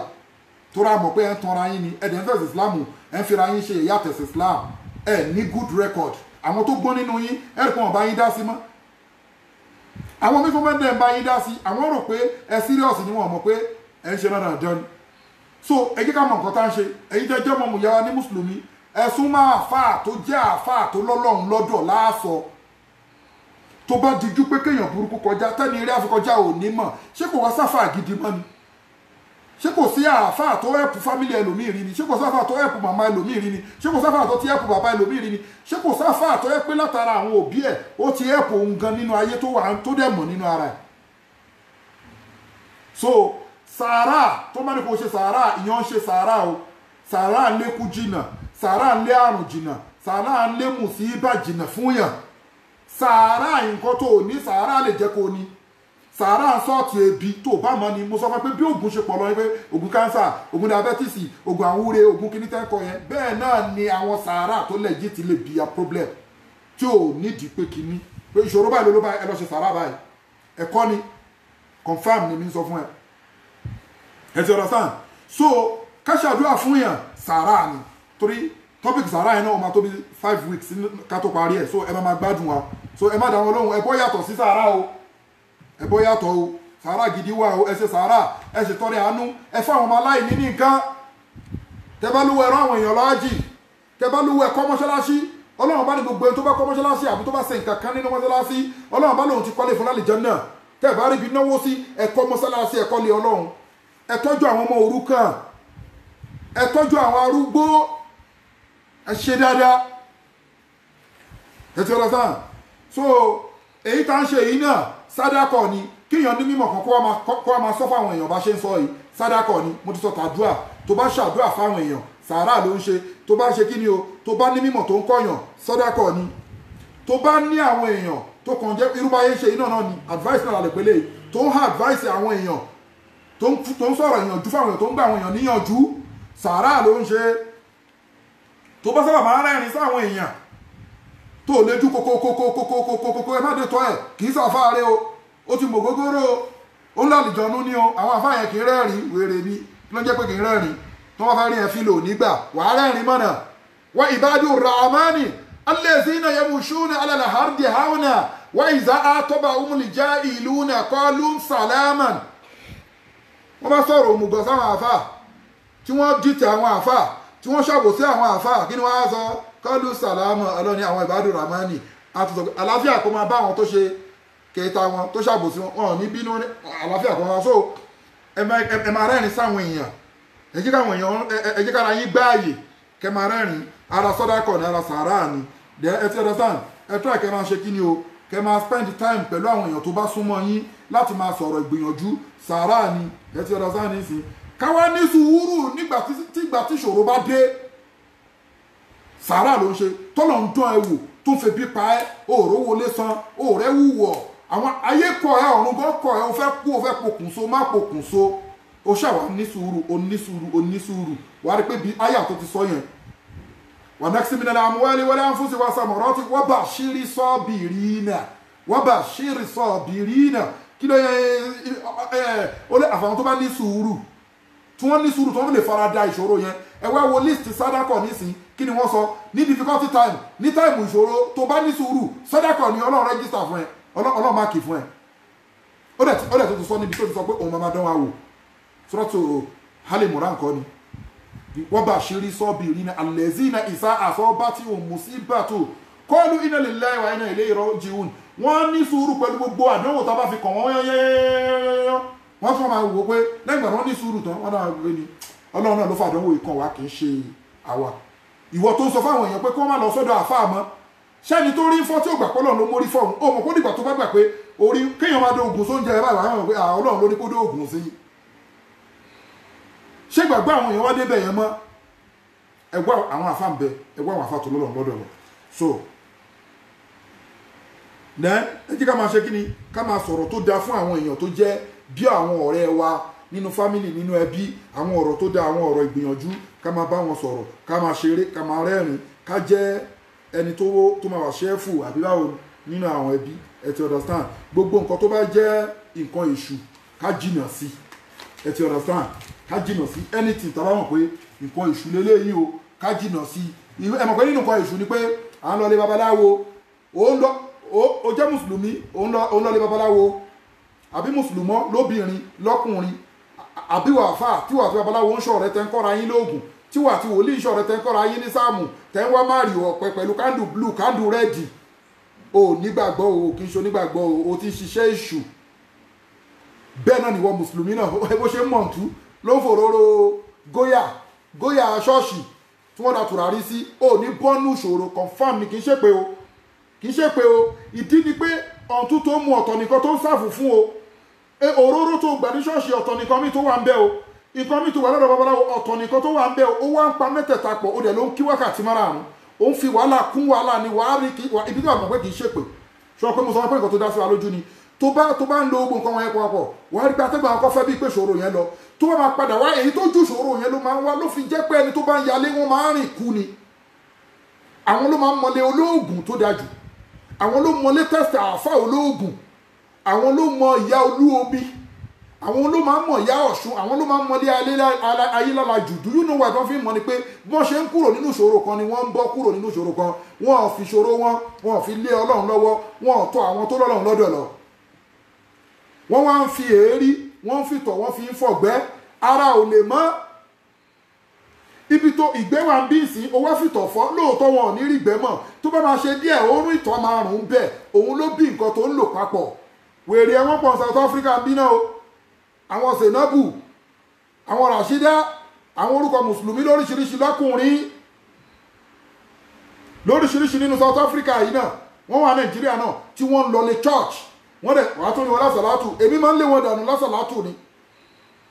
tó ra mọ̀ pé ẹ̀ ń tanra yín ni ẹ̀dẹ̀ ń fẹ̀sẹ̀ Islam ẹ̀ ń fira yín ṣe ìyá tẹ̀sẹ̀ Islam ẹ̀ ní good record àwọn tó gbọ́n nínú yín ẹ̀ kàn bá yín dá sí mọ́ àwọn mí fún mẹ́ndẹ̀ ń bá yín dá sí àwọn rò pé ẹ serious ni wọ́n mọ̀ pé ẹ ń ṣe náà dán ni so ẹ jẹ́ ká mọ̀ nǹkan tá ń ṣe èyí tẹ́ jẹ́ ọmọ mùyáwá ní mùsùlùmí ẹ̀sùn máa àfáà tó jẹ́ àfáà tó lọ́lọ́run lọ́dọ̀ láàsọ tó bá dijú pé kéèyàn burúkú kọjá tẹ́ni eré àfikọjá ò ní mọ̀ ṣé kò wá sáfà gidi mọ́ ni ṣé kò sí àfáà tó ẹ̀pù fámílì ẹlòmíì rí ni ṣé kò sáfà tó ẹ̀pù màmá ẹlòmíì rí ni ṣé kò sáfà tó ti ẹ̀pù bàbá ẹlòmíì rí ni ṣé kò sáfà tó ẹ̀ pé látara àwọn òbí ẹ̀ ó ti ẹ̀pù òun gan nínú ayé tó wà tó dẹ̀ mọ̀ nínú ara ẹ̀ so sàárà tó má ní kò ṣe sàárà ìyàn ń ṣe sàárà o sàárà ń lékú jìnà sàárà ń lé àrùn jìnà sàárà ń lé mùsíbà jìnà fún yàn sàárà nǹkan tó ní sàárà lè jẹ́ kó ní sàárà sọ́ọ̀tì ebi tó bá mọ́ ni mo sọ fún pé bí oògùn ṣe pọ̀ lọ pé oògùn kánsà oògùn diabetes oògùn àwúre oògùn kíní tẹ́kọ̀ yẹn bẹ́ẹ̀ náà ni àwọn sàárà tó lẹ́jì ti lè bí a problem tí ò nídìí pé kíní pé ìṣòro báyìí ló bá ẹ lọ ṣe sàárà báyìí ẹ̀kọ́ ni confam ni mi sọ fún ẹ ti understand so káṣàdúrà fún yàn sàárà ni torí topic sàárà yẹn náà ó máa tó bí 5 weeks ká tó parí ẹ̀ so ẹ máa gbádùn wa so ẹ má dá wọn lóhùn ẹbọ yàtọ̀ sí sàárà o ẹbọ yàtọ̀ o sàárà gidi wà o ẹ ṣe sàárà ẹ ṣe tọrẹ àánú ẹ fún àwọn ọmọ aláìní ní nǹkan tẹ bá lúwọ ẹ̀rọ àwọn èèyàn lọ́ájì tẹ bá lúwọ ẹ̀kọ́ mọ́ṣáláṣí ọlọ́run bá ní gbogbo ẹni tó bá kọ́ mọ́ṣáláṣí àbí tó bá ṣe nǹkan kan nínú mọ́ṣáláṣí ọlọ́run bá lóun ti kọ́lé fún l'Àlùjánnà tẹ bá rí ibi náwó sí ẹ̀kọ́ mọ́ṣáláṣí ẹ̀kọ́ lé ọlọ́run ẹ tọ́jú àwọn ọmọ òrukàn ẹ tọ́jú àwọn arúgbó ẹ ṣe dáadáa ẹ ti ọ̀rọ̀ sáà so èyí tá ń ṣe yìí náà sádàkọ̀ ni kíyàn ní mímọ̀ kan kó wa máa sọ fáwọn èèyàn bá ṣe ń sọ yìí sádàkọ̀ ni mo ti sọ tàdúà tó bá ṣàdúà fáwọn èèyàn sàárà ló ń ṣe tó bá ṣe kí ni o tó bá ní mímọ̀ tó ń kọ̀yàn sádàkọ̀ ni tó bá ní àwọn èèyàn tó kàn jẹ́ irú báyé ṣe iná náà ni advice náà lè pélé tó ń advice àwọn èèyàn tó ń sọ̀rọ̀ ìyànjú fáwọn èèyàn tó ń gbà àwọn èèyàn níyànjú sàárà ló ń ṣe tó bá sábà máa rẹ́rìn sáwọn èèyàn tó léjú kókókókókókókókó ẹ má dé tọ́ ẹ̀ kì í sàfáàrẹ́ o ó ti mọ̀ gógóró ó ń lálìjọ́nú ní o àwọn àfáàyàn kì í rẹ́rìn wèrè ni ló ń jẹ́ pé kì í rẹ́rìn tó wọ́n fẹ́ rí ẹ fi lò nígbà wàá rẹ́rìn mọ́nà wa ibadu rahmani allazina yamushuna ala al-ardi hauna wa iza atabahumul jahiluna qalu salaman wọ́n bá sọ̀rọ̀ òmùgọ̀ sáwọn àfáà tí wọ́n dìtẹ̀ àwọn àfáà tí wọ́n ṣàbòsí àwọn àfáà kí ni wọ́n á sọ kọlu sàlámù ọlọ́ni àwọn ìbádù ramani a ti sọ pé àlàáfíà kó máa bá àwọn tó ṣe kẹta wọn tó ṣàbòsí wọn ò ní bínú àlàáfíà kó máa so ẹ máa rẹ́rìn sáwọn èèyàn ẹ jẹ́ káwọn èèyàn ẹ jẹ́ kára yín gbáàyè kẹ máa rẹ́rìn ara sọ́dákọ̀ ní ara sàárà ni ẹ ti understand ẹ try kẹ máa ṣe kí ni o kẹ máa spend time pẹ̀lú àwọn èèyàn tó bá súnmọ́ yín láti máa sọ̀rọ̀ ìgbìyànjú sàárà ni ẹ ti understand nísìn káwá ní sùúrù nígbà tí ìṣòro bá dé sàárà ló ń ṣe tọ́lọ̀ ń dán ẹ wò tó ń febi pa ẹ́ òòró wọlé san òòrẹ́ wúwọ̀ àwọn ayé kọ ẹ ọ̀run gan kọ ẹ o fẹ́ pokùnso má pokùnso o ṣàwà ní sùúrù wà á rí pé bí àyà tó ti sọ yẹn wà naqsin minal amwali wal anfusi wa samarati wa bashiri sabirina kí ló yẹ ó lé àfàwọn tó bá ní sùúrù tí wọ́n ní sùúrù tí wọ́n lè fara da ìṣòro yẹn ẹ wá wo list sádàkọ̀ nísìn kí ni wọ́n sọ ní difficulty time ní time ìṣòro tó bá ní sùúrù sádàkọ̀ ni ọlọ́run register fún ẹ ọlọ́run máàkì fún ẹ ó dẹ̀ tó ti sọ níbi tó ti sọ pé òun máa dán wa wò Suratu Al-Imran kọ́ ni wọ́n bá ṣírí sabirina allazina iza asabatihum musibatu qalu inna lillahi wa inna ilayhi raji'un wọ́n ní sùúrù pẹ̀lú gbogbo àdánwò tá a bá fi kàn wọ́n yẹ́yẹ́yẹ́yẹ́ wọ́n tún máa wò pé lẹ́yìn ìgbà wọ́n ní sùúrù tán wọ́n náà gbé ni ọlọ́run náà ló fà àdánwò ìkan wa kì í ṣe àwa ìwọ tó ń sọ fáwọn èèyàn pé kí wọ́n má lọ sọ́dọ̀ àfáà mọ́ ṣẹ́ni tó rí fọ́ tí ó gbà pé ọlọ́run ló mórí fọ́ọ̀hún ó mọ̀ kó dìgbà tó bá gbà pé orí kéèyàn máa dé oògùn sóúnjẹ ẹ báyìí àwọn pé ọlọ́run ló ní kó dé oògùn sí ṣé gbàgbọ́ àwọn èèyàn wá débẹ̀ yẹn mọ́ ẹgbọ́ àwọn àfáà ń bẹ ẹgbọ́ àwọn àfáà tó lọ́dọ̀ lọ́dọ̀ lọ so ẹ jẹ́ ká máa ṣe kí ni ká máa sọ̀rọ̀ tó dáa fún àwọn èèyàn tó jẹ́ bí àwọn ọ̀rẹ́ wa nínú fámìlì nínú ẹbí àwọn ọ̀rọ̀ tó dáa àwọn ọ̀rọ̀ ìgbìyànjú ká máa bá wọn sọ̀rọ̀ ká máa ṣeré ká máa rẹ́rìn ká jẹ́ ẹni tó máa wà ṣẹ́fù àbí báwo nínú àwọn ẹbí ẹ ti understand gbogbo nǹkan tó bá jẹ́ nǹkan èṣù ká jìnà sí ẹ ti understand ká jìnà sí anything tá a bá mọ̀ pé nǹkan èṣù lélẹ́yìí o ká jìnà sí ẹ mọ̀ pé nínú nǹkan èṣù ni pé à ń lọ lé babaláwo ó jẹ́ mùsùlùmí ó ń lọ lé babaláwo àbí mùsùlùmọ́ lóbìnrin lọ́kùnrin àbí wàfà tí wà tí babaláwo ń ṣọ̀rẹ́ tẹ́ ń kọ́ra yín lóògùn tí wà tí wòlíì ṣọ̀rẹ́ tẹ́ ń kọ́ra yín ní sáàmù tẹ́ ń wá márì ọ̀pẹ pẹ̀lú kándù blue kándù rẹ́ẹ̀dì o nígbàgbọ́ o kì í ṣe onígbàgbọ́ o ti ń ṣiṣẹ́ èṣù bẹ́ẹ̀ náà nìwọ mùsùlùmí náà bó ṣe ń mọ̀ǹtú ló ń fòróró góyà ṣọ́ọ̀ṣì tí wọ́n da tùràrí sí o ní bọ́nú ṣòro confam ni kì í ṣe pé o ìdí ni pé ọ̀tún tó mú ọ̀tọ̀ nìkan tó ń sáàfù fún o òróró tó gbà ní ṣọ́ọ̀ṣì ọ̀tọ̀ nìkan mi tó wà ń bẹ o nǹkan mi tó wà lọ́dọ̀ babaláwo ọ̀tọ̀ nìkan tó wà ń bẹ o ó wá ń pa mẹ́tẹ̀ẹ̀ta pọ̀ ó dẹ̀ ló ń kí wákàtí márààrún ó ń fi wàhálà kún wàhálà ni wàá rí ibi tó àgbọ̀n pé kì í ṣèpè sọ pé mo sọ pé nǹkan tó dá sí wa lójú ni tó bá ń lo gbogbo nǹkan wọn yẹn papọ̀ wàá rí pé atẹ́gbọ̀n akọ́ fẹ́ bíi pé ṣòro yẹn lọ tó bá máa padà wá èyí tó ju ṣòro yẹn ló máa ń wá ló fi jẹ́ pé ẹni tó bá ń yalé wọn máa ń rìn kú ni àwọn ló máa ń mọlé olóògùn tó dájú àwọn ló mọ latest àáfà olóògùn àwọn ló mọ ìyá olúomi àwọn ló máa ń mọ ìyá ọ̀ṣun àwọn ló máa ń mọlé ayélujára jù do you know why wọ́n fi ń mọ ni pé wọ́n ṣe ń kúrò nínú ìṣòro kan ni wọ́n ń bọ́ kúrò nínú ìṣòro kan wọ́n ò fi ìṣòro wọn ò fi lé ọlọ́run lọ́wọ́ wọ́n ò tọ́ àwọn tó lọ́lọ́run lọ́dọ̀ lọ wọ́n wá ń fi èérí wọ́n ń fi tọ̀ wọ́n fi ń fọ̀gbẹ́ ara ò lè mọ́ ibi tó ìgbẹ́ wa ń bí ìsìn owó fìtọ̀ fọ́ lóòótọ́ wọn ò ní rí ìgbẹ́ mọ̀ tó bá máa ṣe díẹ̀ oorun ìtọ̀ máa rùn bẹ́ẹ̀ òun ló bí nǹkan tó ń lò papọ̀ wèrè ẹ̀wọ̀n pọ̀ South Africa ń bí náà o àwọn Zainabu àwọn Rashida àwọn orúkọ mùsùlùmí lóríṣiríṣi lọ́kùnrin lóríṣiríṣi nínú South Africa yìí náà wọ́n wà Nàìjíríà náà tí wọ́n ń lọ lé church wọ́n dẹ̀ wàá tún ní wọn lásàlátù èmi máa ń lé wọn dànù lásàlátù ni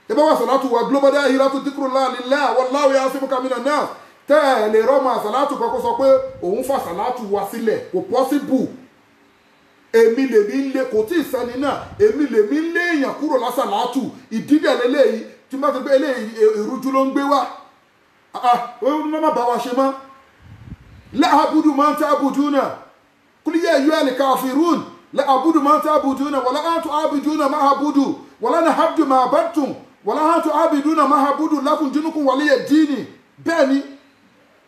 ẹ bá wà sàlátù wà global dahiratu dhikrullah lillah wallahu ya'simuka minan nas tẹ́ ẹ̀ lè rọ́mọ àsàlátù kan kó sọ pé òun fà sàlátù wá sílẹ̀ kò possible èmi lèmi ń lé kò tí ì sẹ́ni náà èmi lèmi ń lé èèyàn kúrò lásàlátù ìdídẹ̀ lélẹ́yìí tí má ti gbé eléyìí ìrújú ló ń gbé wá ó má bá wa ṣe mọ́ la abudu ma ta'buduna qul ya ayyuhal kafirun la abudu ma ta'buduna wala antum abiduna ma abudu wala na'budu ma abadtum wala antum abiduna ma abudu lakum dinukum waliya dini bẹ́ẹ̀ ni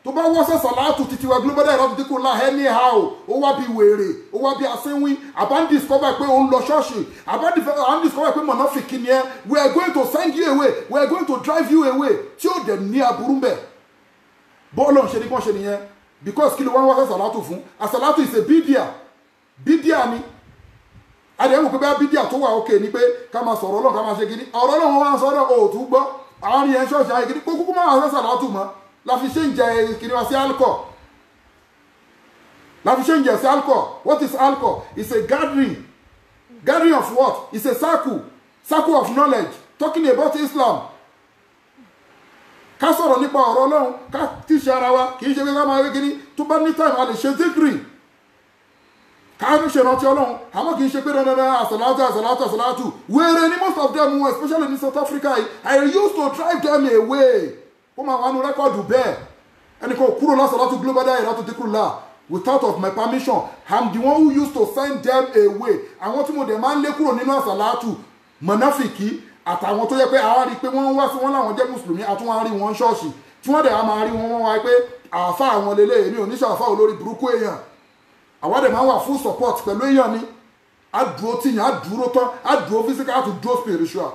tó bá wọ́sẹ̀ sàlátù títí wa global dahiratu dhikrullah anyhow ó wá bí wèrè ó wá bí asínwín àbá ń discover pé ó ń lọ ṣọ́ọ̀ṣì àbá ń discover pé mọ̀nàfíkì ni ẹ we are going to send you away we are going to drive you away tí ó dẹ̀ ní aburú mbẹ̀ bọ́ọ̀lù ń ṣe ní kàn ṣe nìyẹn because kí ló wá ń wọ́sẹ̀ sàlátù fún àsàlátù is a big deal bídíà ni àdéhùn pé bá bídíà tó wà òkè ni pé ká máa sọ̀rọ̀ Ọlọ́run ká máa ṣe kíní ọ̀rọ̀ Ọlọ́run wá ń sọ̀rọ̀ òòtú gbọ́ àwọn yẹn ṣọ́ọ̀ṣì ayé kíní kó kúkú máa fẹ́ sàlátù mọ́ la fi ṣe ń jẹ kíní wá sí alcohol la fi ṣe ń jẹ sí alcohol. What is alcohol? It's a gathering of what? It's a circle of knowledge talking about Islam. Ká sọ̀rọ̀ nípa ọ̀rọ̀ Ọlọ́run ká tíṣe ara wa kì í ṣe pé ká máa rí kíní tó bá ní time a lè ṣe zikri ká ní ṣe rántí Ọlọ́run àmọ́ kì í ṣe pé dandan àsàlátù wèrè ní most of them especially in South Africa I used to drive them away ó máa wà nù rẹ́kọ̀dù bẹ́ẹ̀ ẹnì kan kúrò lásàlátù global dahiratu dhikrullah without of my permission. I'm the one who used to send them away. Àwọn tí mo dẹ̀ máa ń lé kúrò nínú àsàlátù mọ̀náfìkì àtàwọn tó yẹ pé àwa rí i pé wọ́n wá sí wọn láwọn jẹ́ mùsùlùmí àtúnwá rí wọn ṣọ́ọ̀ṣì tí wọ́n dẹ̀ á máa rí wọn wá pé àáfà àwọn lélẹ̀ èmi ò ní ṣàfà olórí burúkú èèyàn àwa dẹ̀ máa wà full support pẹ̀lú èèyàn ni àdúró tìyàn àdúró tán àdúró physical àdúró spiritual.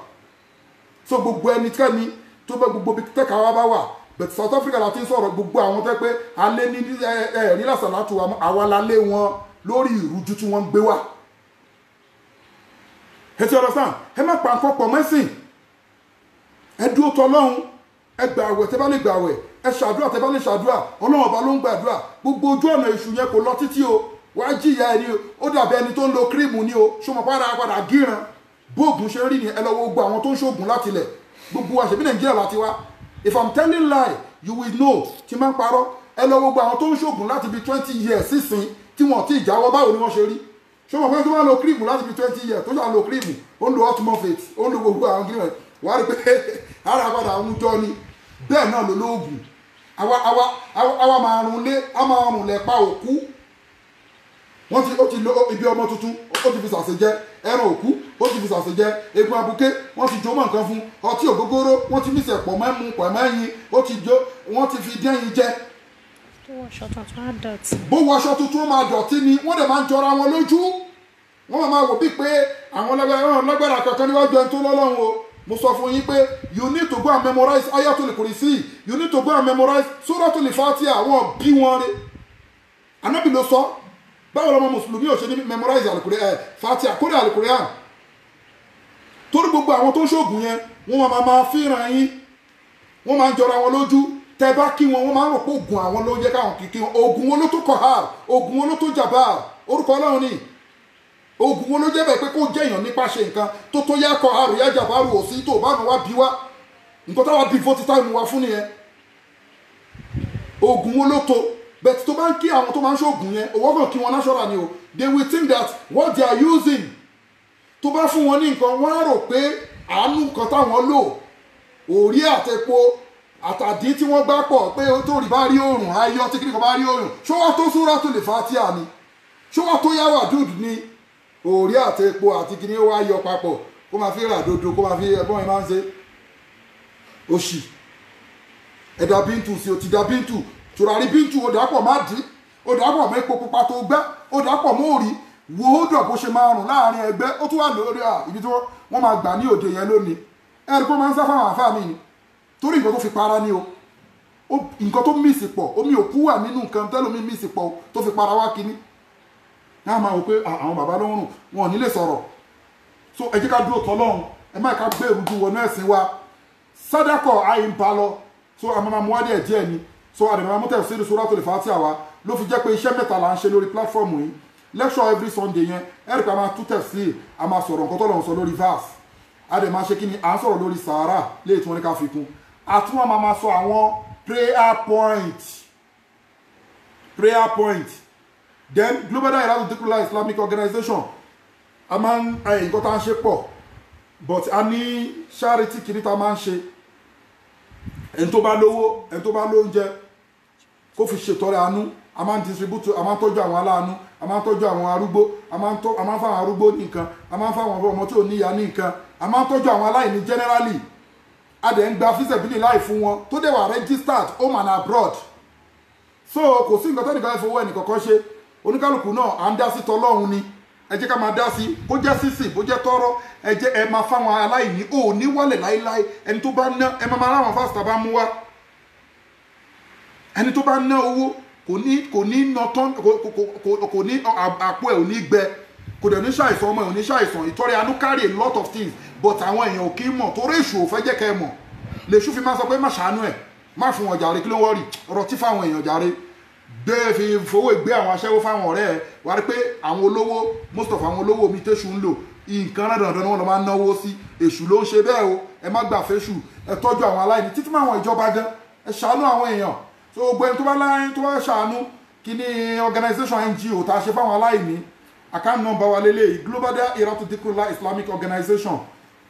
So gbogbo ẹnikẹ́ni tó bá gbogbo bí tẹ́ka wa bá wà but South Africa la ti ń sọ̀rọ̀ gbogbo àwọn tẹ́ pé alẹ́ ní nílà sàlátù àwa la lé wọn lórí ìrújú tí wọ́n ń gbé wá. ẹ ti ọ̀rọ̀ sàn ẹ má pa nǹkan pọ̀ mẹ́sìn ẹ dúró tọ́ Ọlọ́run ẹ gbà àwẹ̀ tẹ́ bá lè gbà àwẹ̀ ẹ ṣàdúrà tẹ́ bá lè ṣàdúrà Ọlọ́run ọba ló ń gbàdúrà gbogbo ojú ọ̀nà èṣù yẹn kò lọ títí o wàá jìyà ẹni o ó dàbí ẹni tó ń lo kírìmù ni o ṣọmọ padà gíran bóògùn ṣe rí ni ẹ lọ wo gbogbo àwọn tó ń ṣoògùn látilẹ̀ gbogbo àṣẹbí Nàìjíríà láti wá. If I'm telling lie you will know tí máa ń parọ́ ẹ lọ gbogbo àwọn tó ń ṣoògùn láti bí 20 years sísìn tí wọ́n ti jáwọ́ báwo ni wọ́n ṣe rí ṣọmọ pé tó máa lo kírìmù láti bí 20 years tó ṣà lo kírìmù ó ń lo Otmofate ó ń lo gbogbo àwọn kírìmù wàá rí pé ara padà ń jọ ni bẹ́ẹ̀ náà ló lóògùn àwa máa rùn lé a máa rùn lẹ̀ pa òkú ó ti lo ibi ọmọ tuntun ó ti fi ṣàṣejẹ ẹran òkú ó ti fi ṣàṣejẹ egun abuké wọ́n ti jó mọ́ nǹkan fún ọtí ògógóró wọ́n ti mísẹ̀ pọ̀ mẹ́mu pọ̀ mẹ́yin ó ti jó wọ́n ti fi dẹ́yin jẹ. bó wọṣọ tuntun máa dọ̀tí ni wọ́n dẹ̀ máa ń jọra wọn lójú wọ́n máa wò bí pé àwọn lágbára kankan níwájú ẹni tó lọ́lọ́run o. Mo sọ fún yín pé you need to go and memorize Ayatul Kursi, you need to go and memorize Suratul Fatiha àwọn bí wọn rẹ Ànábì ló sọ báwo lọmọ mùsùlùmí ò ṣe ní memorize Fatiha kódà Al-Qur'an torí gbogbo àwọn tó ń ṣoògùn yẹn wọ́n máa fíran yín wọ́n máa ń jọra wọn lójú tẹ́ bá kí wọn wọ́n máa ń rò pé oògùn àwọn ló yẹ káwọn kìkì wọn oògùn wọn ló tó Qahhar oògùn wọn ló tó Jabbar orúkọ Ọlọ́run ni oògùn wọn ló jẹ́ bẹ́ẹ̀ pé kó jẹ́ èèyàn nípa ṣe nǹkan tó tó yá Qahhar yá Jabbar òsì tó bá nu wá bí wá nǹkan táwa bí fọ́tí táìmù wa fún nìyẹn oògùn wọn ló tó bẹ́ẹ̀ tó bá ń kí àwọn tó máa ń ṣoògùn yẹn owó kan kí wọn náṣọ́ra ni o they will think that what they are using tó bá fún wọn ní nǹkan wọ́n á rò pé àánú nǹkan táwọn lò òrí àtẹ̀pó àtàdí tí wọ́n gbá pọ̀ pé tó rí bá rí òrùn ayọ́ tí kìnnìkan bá rí òrùn ṣó wá tó Suratul Fatiha ni ṣó wá tó yáwà dúdú ni òrí àtẹ̀pó àti kìnnì ó wá yọ papọ̀ kó máa fi rà dodo kó máa fi ẹ̀bọ́n ẹ̀ máa ń ṣe òṣì ẹ̀dà bíntù sí òtí dà bíntù tùràrí bíntù ó dàpọ̀ má dín ó dàpọ̀ mọ́ epo pupa tó gbẹ́ ó dàpọ̀ mọ́ òrí wo ó dọ̀ bó ṣe máa rùn láàrin ẹgbẹ́ ó tún wà lórí ibi tí wọ́n máa gbà ní òde yẹn lónìí ẹ̀rí kó máa ń sá fáwọn àfáà mi ni torí nǹkan tó fi para ni o nǹkan tó mísì pọ̀ omi òkú wà nínú nǹkan tẹ́lómi mísì pọ̀ tó fi para wá kíní náà máa wò pé àwọn bàbá ló ń rùn wọn ò ní lè sọ̀rọ̀ so ẹ jẹ́ ká dúró tọ́lọ́run ẹ má ká gbé ìrújú wọnú ẹ̀sìn wa sádàkọ̀ àyínbá lọ so àmọ́ mu wá díẹ̀ díẹ̀ ni so àdèmọ́ amútẹ̀ sí Suratul Fatiha wa ló fi jẹ́ pé iṣẹ́ mẹ́ta là ń ṣe lórí platform yìí lecture every Sunday yẹn ẹ̀rì pé a máa tún tafsir a máa sọ̀rọ̀ nǹkan tọ́lọ́run sọ lórí verse àdèmọ́ ṣe kí ni à ń sọ̀rọ̀ lórí sàárà léè tí wọ́n ní ká fi kún àtúwọ̀n máa sọ àwọn prayer point then Global Dahiratu Dhikrlahi Islamic Organization a máa ń nǹkan tá à ń ṣe pọ̀ but a ní charity kìíní tá a máa ń ṣe ẹni tó bá lówó ẹni tó bá lóúnjẹ kó fi ṣètọrẹ àánú a máa ń distribute a máa ń tọ́jú àwọn aláàánú a máa ń tọ́jú àwọn arúgbó a máa ń fáwọn arúgbó ní nǹkan a máa ń fáwọn ọmọ tí ò níyà ní nǹkan a máa ń tọ́jú àwọn aláìní generally a dẹ̀ ń gba fíṣẹ̀bílì láì fún wọn tó dẹ̀ wà registered home and abroad so kò sí nǹkan tó nìkan fowó ẹnìkọ̀ọ̀kan ṣe oníkálukú náà à ń dá sí tọlọ́run ni ẹ jẹ́ ká máa dá sí kó jẹ́ sísìn bó jẹ́ tọ́rọ́ ẹ jẹ́ ẹ máa fáwọn aláìní ò ní wálẹ̀ láíláí ẹni tó bá ná ẹ máa ráwọn fásitì bá mú wá ẹni tó bá ná owó kò ní nọtán kò ní àpò ẹ̀ ò ní gbẹ kò dẹ̀ ní ṣàìsàn ọmọ ẹ̀ ò ní ṣàìsàn ìtọrẹ àánú carry a lot of things but àwọn èèyàn ò kí ń mọ̀ torí èṣù ò fẹ́ jẹ́ kẹ́ ẹ mọ̀ lèṣù fi máa sọ pé má ṣàánú ẹ̀ má fún wọn jàre kí ló ń wọ́rì ọ̀rọ̀ tí fáwọn èèyàn jàre gbé fi fowó ìgbé àwọn aṣẹ́wó fáwọn ọ̀rẹ́ ẹ̀ wá rí pé àwọn olówó most of àwọn olówó mi tẹ́ṣù ń lò nǹkan rẹ̀ dandan ni wọ́n lọ máa ń náwó sí èṣù ló ń ṣe bẹ́ẹ̀ o ẹ má gbà fẹ́ṣù ẹ tọ́jú àwọn aláìní títí máa wọn ìjọba gan ẹ ṣàánú àwọn èèyàn so gbogbo ẹni tó bá láyé tó bá ṣàánú kí ni organisation NGO tá a ṣe fáwọn aláìní account number wa lélẹ́yìí Global Dahiratu Dhikrlahi Islamic Organization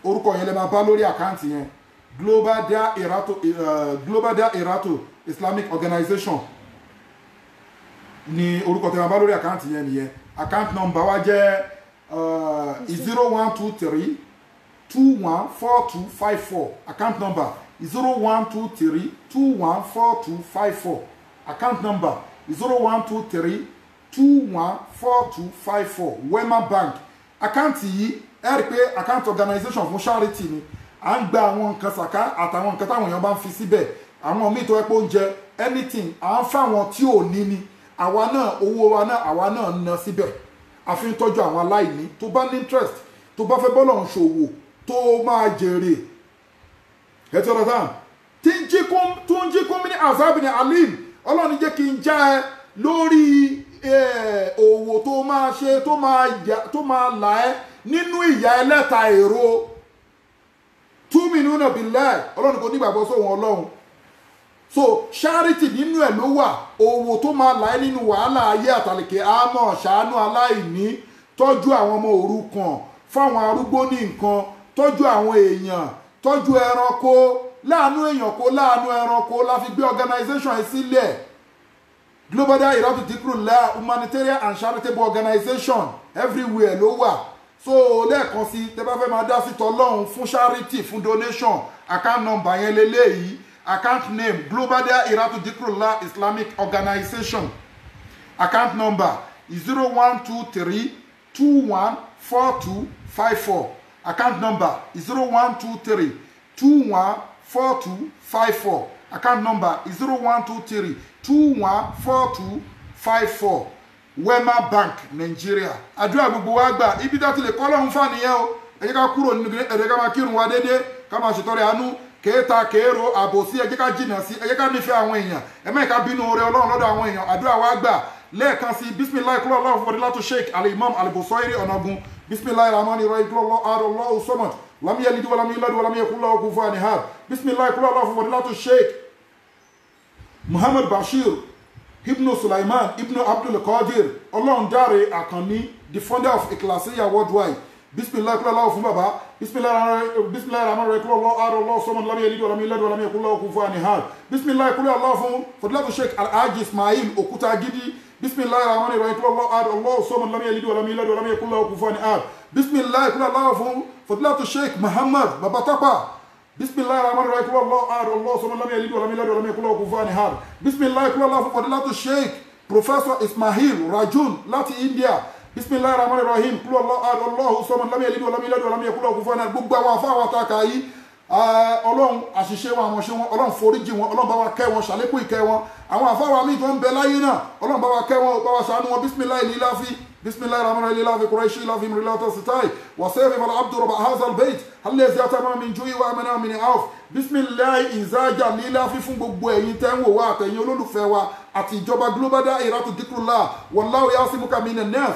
orúkọ yẹn lè máa bá lórí àkáǹtì yẹn Global Dahiratu Islamic Organization ni orúkọ tẹ́ máa bá lórí àkáǹtì yẹn nìyẹn account number wa jẹ́ 0123 214254 account number 0123 214254 account number 0123 214254 Wema Bank àkáǹtì yìí ẹ rí pé account organization fún charity ni à ń gba àwọn nǹkan sàká àtàwọn nǹkan táwọn èèyàn bá ń fi síbẹ̀ àwọn míì tó ẹ pé oúnjẹ anything à ń fáwọn tí ò ní ni àwa náà owó wa náà àwa náà ń ná síbẹ̀ àfi ń tọ́jú àwọn aláìní tó bá ní interest tó bá fẹ́ bọ́lọ̀ ń ṣòwò tó máa jèrè ẹ ti ọ̀rọ̀ sáà tí ń jí kún mí ní azabi ní alim ọlọ́run jẹ́ kí n já ẹ lórí òwò tó máa ṣe tó máa là ẹ́ nínú ìyà ẹlẹ́ta èrò tu'minuna billahi ọlọ́run kò nígbàgbọ́ sóhun ọlọ́run so charity nínú ẹ̀ ló wà òwò tó máa là ẹ́ nínú wàhálà ayé àtàlẹ̀kẹ́ àmọ́ ṣàánú aláìní tọ́jú àwọn ọmọ òrukàn fáwọn arúgbó ní nǹkan tọ́jú àwọn èèyàn tọ́jú ẹranko láàánú èèyàn kó láàánú ẹranko la fi gbé organisation ẹ̀ sílẹ̀ Global Dahiratu Dhikrlahi humanitarian and charitable organization everywhere ló wà so lẹ́ẹ̀kan sí tẹ́ bá fẹ́ máa dá sí tọ́lọ́run fún charity fún donation account number yẹn lélẹ́yìí account name Global Dahiratu Dhikrlahi Islamic Organization account number 0123 214254 account number 0123 214254 account number 0123 214254 Wema Bank Nigeria àdúrà gbogbo wa gbà ibi tá ti lè kọ́ lọ́hún fà nìyẹn o ẹ jẹ́ ká kúrò nínú ẹ̀rẹ́ ká máa kírun wa déédéé ká máa ṣètọrẹ àánú kéèta kéèrò àbòsí ẹ jẹ́ ká jìnnà sí ẹ jẹ́ ká nífẹ̀ẹ́ àwọn èèyàn ẹ má ká bínú oore ọlọ́run lọ́dọ̀ àwọn èèyàn àdúrà wa gbà lẹ́ẹ̀kan sí bisimilayi kúrò ọlọ́run fọdílátù sheikh alimam alibusoiri ọ̀nàgún bisimilayi rahman irọ́ kúrò ọlọ́run sọ́mọ̀t lam yalid wa lam yulad wa lam yakun lahu kufuwan ahad bisimilayi kúrò ọlọ́run fọdílátù sheikh muhammad bashir ibnu sulaiman ibnu abdul qadir ọlọ́run dáre àkànní the founder of Ikhlasiyya worldwide bisimilayi kúrò ọlọ́run fún bàbá bisimilayi rahman irọ́ kúrò ọlọ́run sọ́mọ̀t lam yalid wa lam yulad wa lam yakun lahu kufuwan ahad bisimilayi kúrò ọlọ́run fún fọdílátù sheikh alhaji ismail Òkútagidi bisimilayi rahman irọ́ kúrò ọlọ́run sọ́mọ̀t lam yalid wa lam yulad wa lam yakun lahu kufuwan ahad bisimilayi kúrò ọlọ́run fún fọdílátù sheikh muhammad babatapa bisimilayi rahman irọ́ kúrò ọlọ́run sọ́mọ̀t lam yalid wa lam yulad wa lam yakun lahu kufuwan ahad bisimilayi kúrò ọlọ́run fún fọdílátù sheikh professor ismail rajun láti india bisimilayi rahman irọ́ kúrò ọlọ́run sọ́mọ̀t lam yalid wa lam yulad wa lam yakun lahu kufuwan ahad gbogbo àwọn afáwọn àtàkà yìí ọlọ́run àṣìṣe wọn àwọn ṣe wọn ọlọ́run foríjì wọn ọlọ́run bá wa kẹ́ wọn ṣàlékún ìkẹ́ wọn àwọn àfáwọn míì tó ń bẹ láyé náà ọlọ́run bá wa kẹ́ wọn bá wa ṣàánú wọn bisimilayi líláfi bisimilayi rahman líláfi kúrẹ́ṣí láfi mìíràn sitai wàsẹ́ẹ̀fì fọlá abdulrahman hazal bait alẹ́ ziyatama min juyi wa amana min auf bisimilayi ìzájà líláfi fún gbogbo ẹ̀yin tẹ́ ń wò wá àtẹ̀yin olólùfẹ́ wa àti ìjọba Global Dahiratu Dhikrlahi wallahu yasimuka minan nas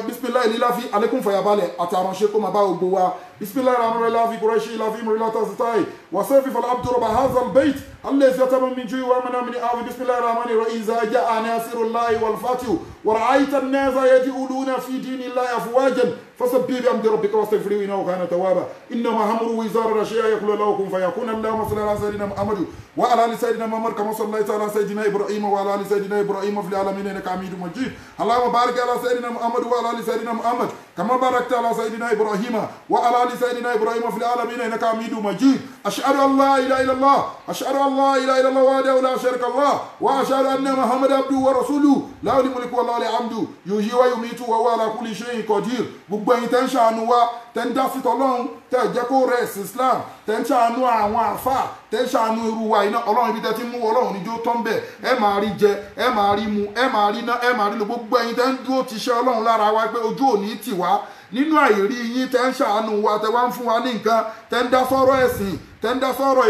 bisimilayi líláfi alẹ́kùn fàyàbalẹ̀ àti àránṣẹ́ kó máa bá gbogbo wa bisimilayi rahman líláfi kúrẹ́ṣí láfi mìíràn sitai wàsẹ́ẹ̀fì fọlá abdulrahman hazal bait alẹ́ ziyatama min juyi wa amana min auf bisimilayi rahman ìzájà anasirullahi walfatihu ورأيت الناس يدخلون في دين الله أفواجا فسبح بحمد ربك واستغفره إنه كان توابا إنما أمره إذا أراد شيئا يقول له كن فيكون اللهم صل على سيدنا محمد وعلى آل سيدنا محمد كما صليت على سيدنا إبراهيم وعلى آل سيدنا إبراهيم في العالمين إنك حميد مجيد اللهم بارك على سيدنا محمد وعلى آل سيدنا محمد كما باركت على سيدنا إبراهيم وعلى آل سيدنا إبراهيم في العالمين إنك حميد مجيد أشهد أن لا إله إلا الله أشهد أن لا إله إلا الله وحده لا شريك له وأشهد أن محمد عبده ورسوله له الملك والله الحمد يحيي ويميت وهو على كل شيء قدير gbogbo ẹ̀yin tẹ́ ń ṣàánú wa tẹ́ ń dá sí tọ́lọ́run tẹ́ jẹ́ kó rẹ̀ sí Islam tẹ́ ń ṣàánú àwọn àfà tẹ́ ń ṣàánú irú wa iná ọlọ́run ibi tẹ́ ti mú ọlọ́run níjó tán bẹ̀ ẹ máa rí jẹ ẹ máa rí mu ẹ máa rí ná ẹ máa rí lo gbogbo ẹ̀yin tẹ́ ń dúró ti ṣe ọlọ́run lára wa pé ojú òní tì wá nínú àìrí yín tẹ́ ń ṣàánú wa tẹ́ wá ń fún wa ní nǹkan tẹ́ ń dá sọ́rọ̀ ẹ̀sìn tẹ́ ń dá sọ́rọ̀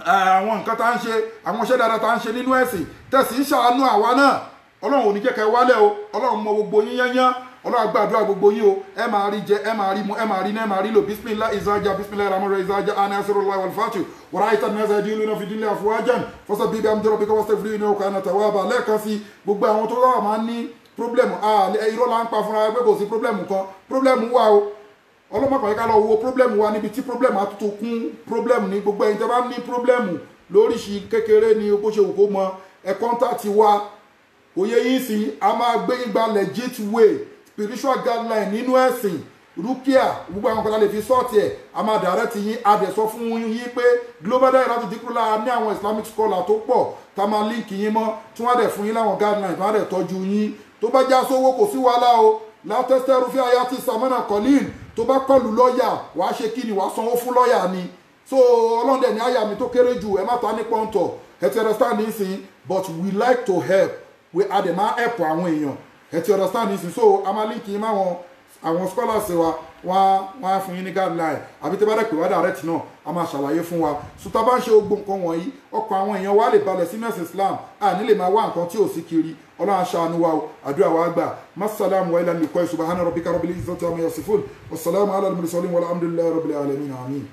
àwọn nǹkan tá ń ṣe àwọn iṣẹ́ dáadáa tá ń ṣe nínú ẹ̀sìn tẹ́ sì ń ṣàánú àwa náà ọlọ́run ò ní jẹ́ kẹ́ wálẹ̀ o ọlọ́run mọ gbogbo yín yányán ọlọ́run gbàdúrà gbogbo yín o ẹ máa rí jẹ ẹ máa rí mu ẹ máa rí ná ẹ máa rí lò bismillah izaja bismillah rahman rahim izaja anasirullahi wal fatih wa ra'aytan nasa yadkhuluna fi dinillahi afwajan fasabbih bihamdi rabbika wastaghfirhu innahu kana tawwaba lẹ́ẹ̀kan sí gbogbo àwọn tó wà máa ń ní problem irọ́ la ń pa fúnra pé kò sí problem kan problem wà o ọlọ́mọkàn yìí ká lọ wo problem wa níbi tí problem àtúntò kún problem ní gbogbo ẹ̀yin tẹ́ bá ní problem lóríṣi kékeré ni bó ṣe wù kó mọ ẹ kọ́ńtàtì wa òye yìí sí a máa gbé yín gba legit way spiritual guideline nínú ẹ̀sìn rúkìá gbogbo àwọn kan lè fi sọ́ọ̀tì ẹ̀ a máa direct yín a dẹ̀ sọ fún yín pé Global Dahiratu Dhikrlahi ní àwọn Islamic scholar tó pọ̀ tá a máa link yín mọ́ tí wọ́n dẹ̀ fún yín láwọn guideline tí wọ́n dẹ̀ tọ́jú yín tó bá já sówó kò sí wàhálà o látẹ́sẹ̀ rúfẹ́ ayati samana kọ́lín tó bá kọlù lọ́ọ̀yà wàá ṣe kí ni wàá sanwó fún lọ́ọ̀yà ni so ọlọ́dẹ ní àyà mi tó kéré jù ẹ má ta ní pọ́ńtọ̀ ẹ ti understand nísìn but we like to help we adẹ̀ máa help àwọn èèyàn ẹ ti understand nísìn so a máa link yín máwọn àwọn scholars wa wọ́n á fún yín ní guideline àbí tẹ́ bá dẹ̀ pé wá direct náà a máa ṣàlàyé fún wa so tá a bá ń ṣe gbogbo nǹkan wọ̀nyí ọkàn àwọn èèyàn wa lè balẹ̀ sí mẹ́sìn Islam à ní lè máa wá nǹkan tí ò sí kiri ọlọ́run aṣáánú wa àdúrà wa gbà masalamu wa ilà nìkọ́ subhana rabbika rabbil izzati amma yasifun wasalaamu ala al-mursalin walhamdulillahi rabbil alamin amin.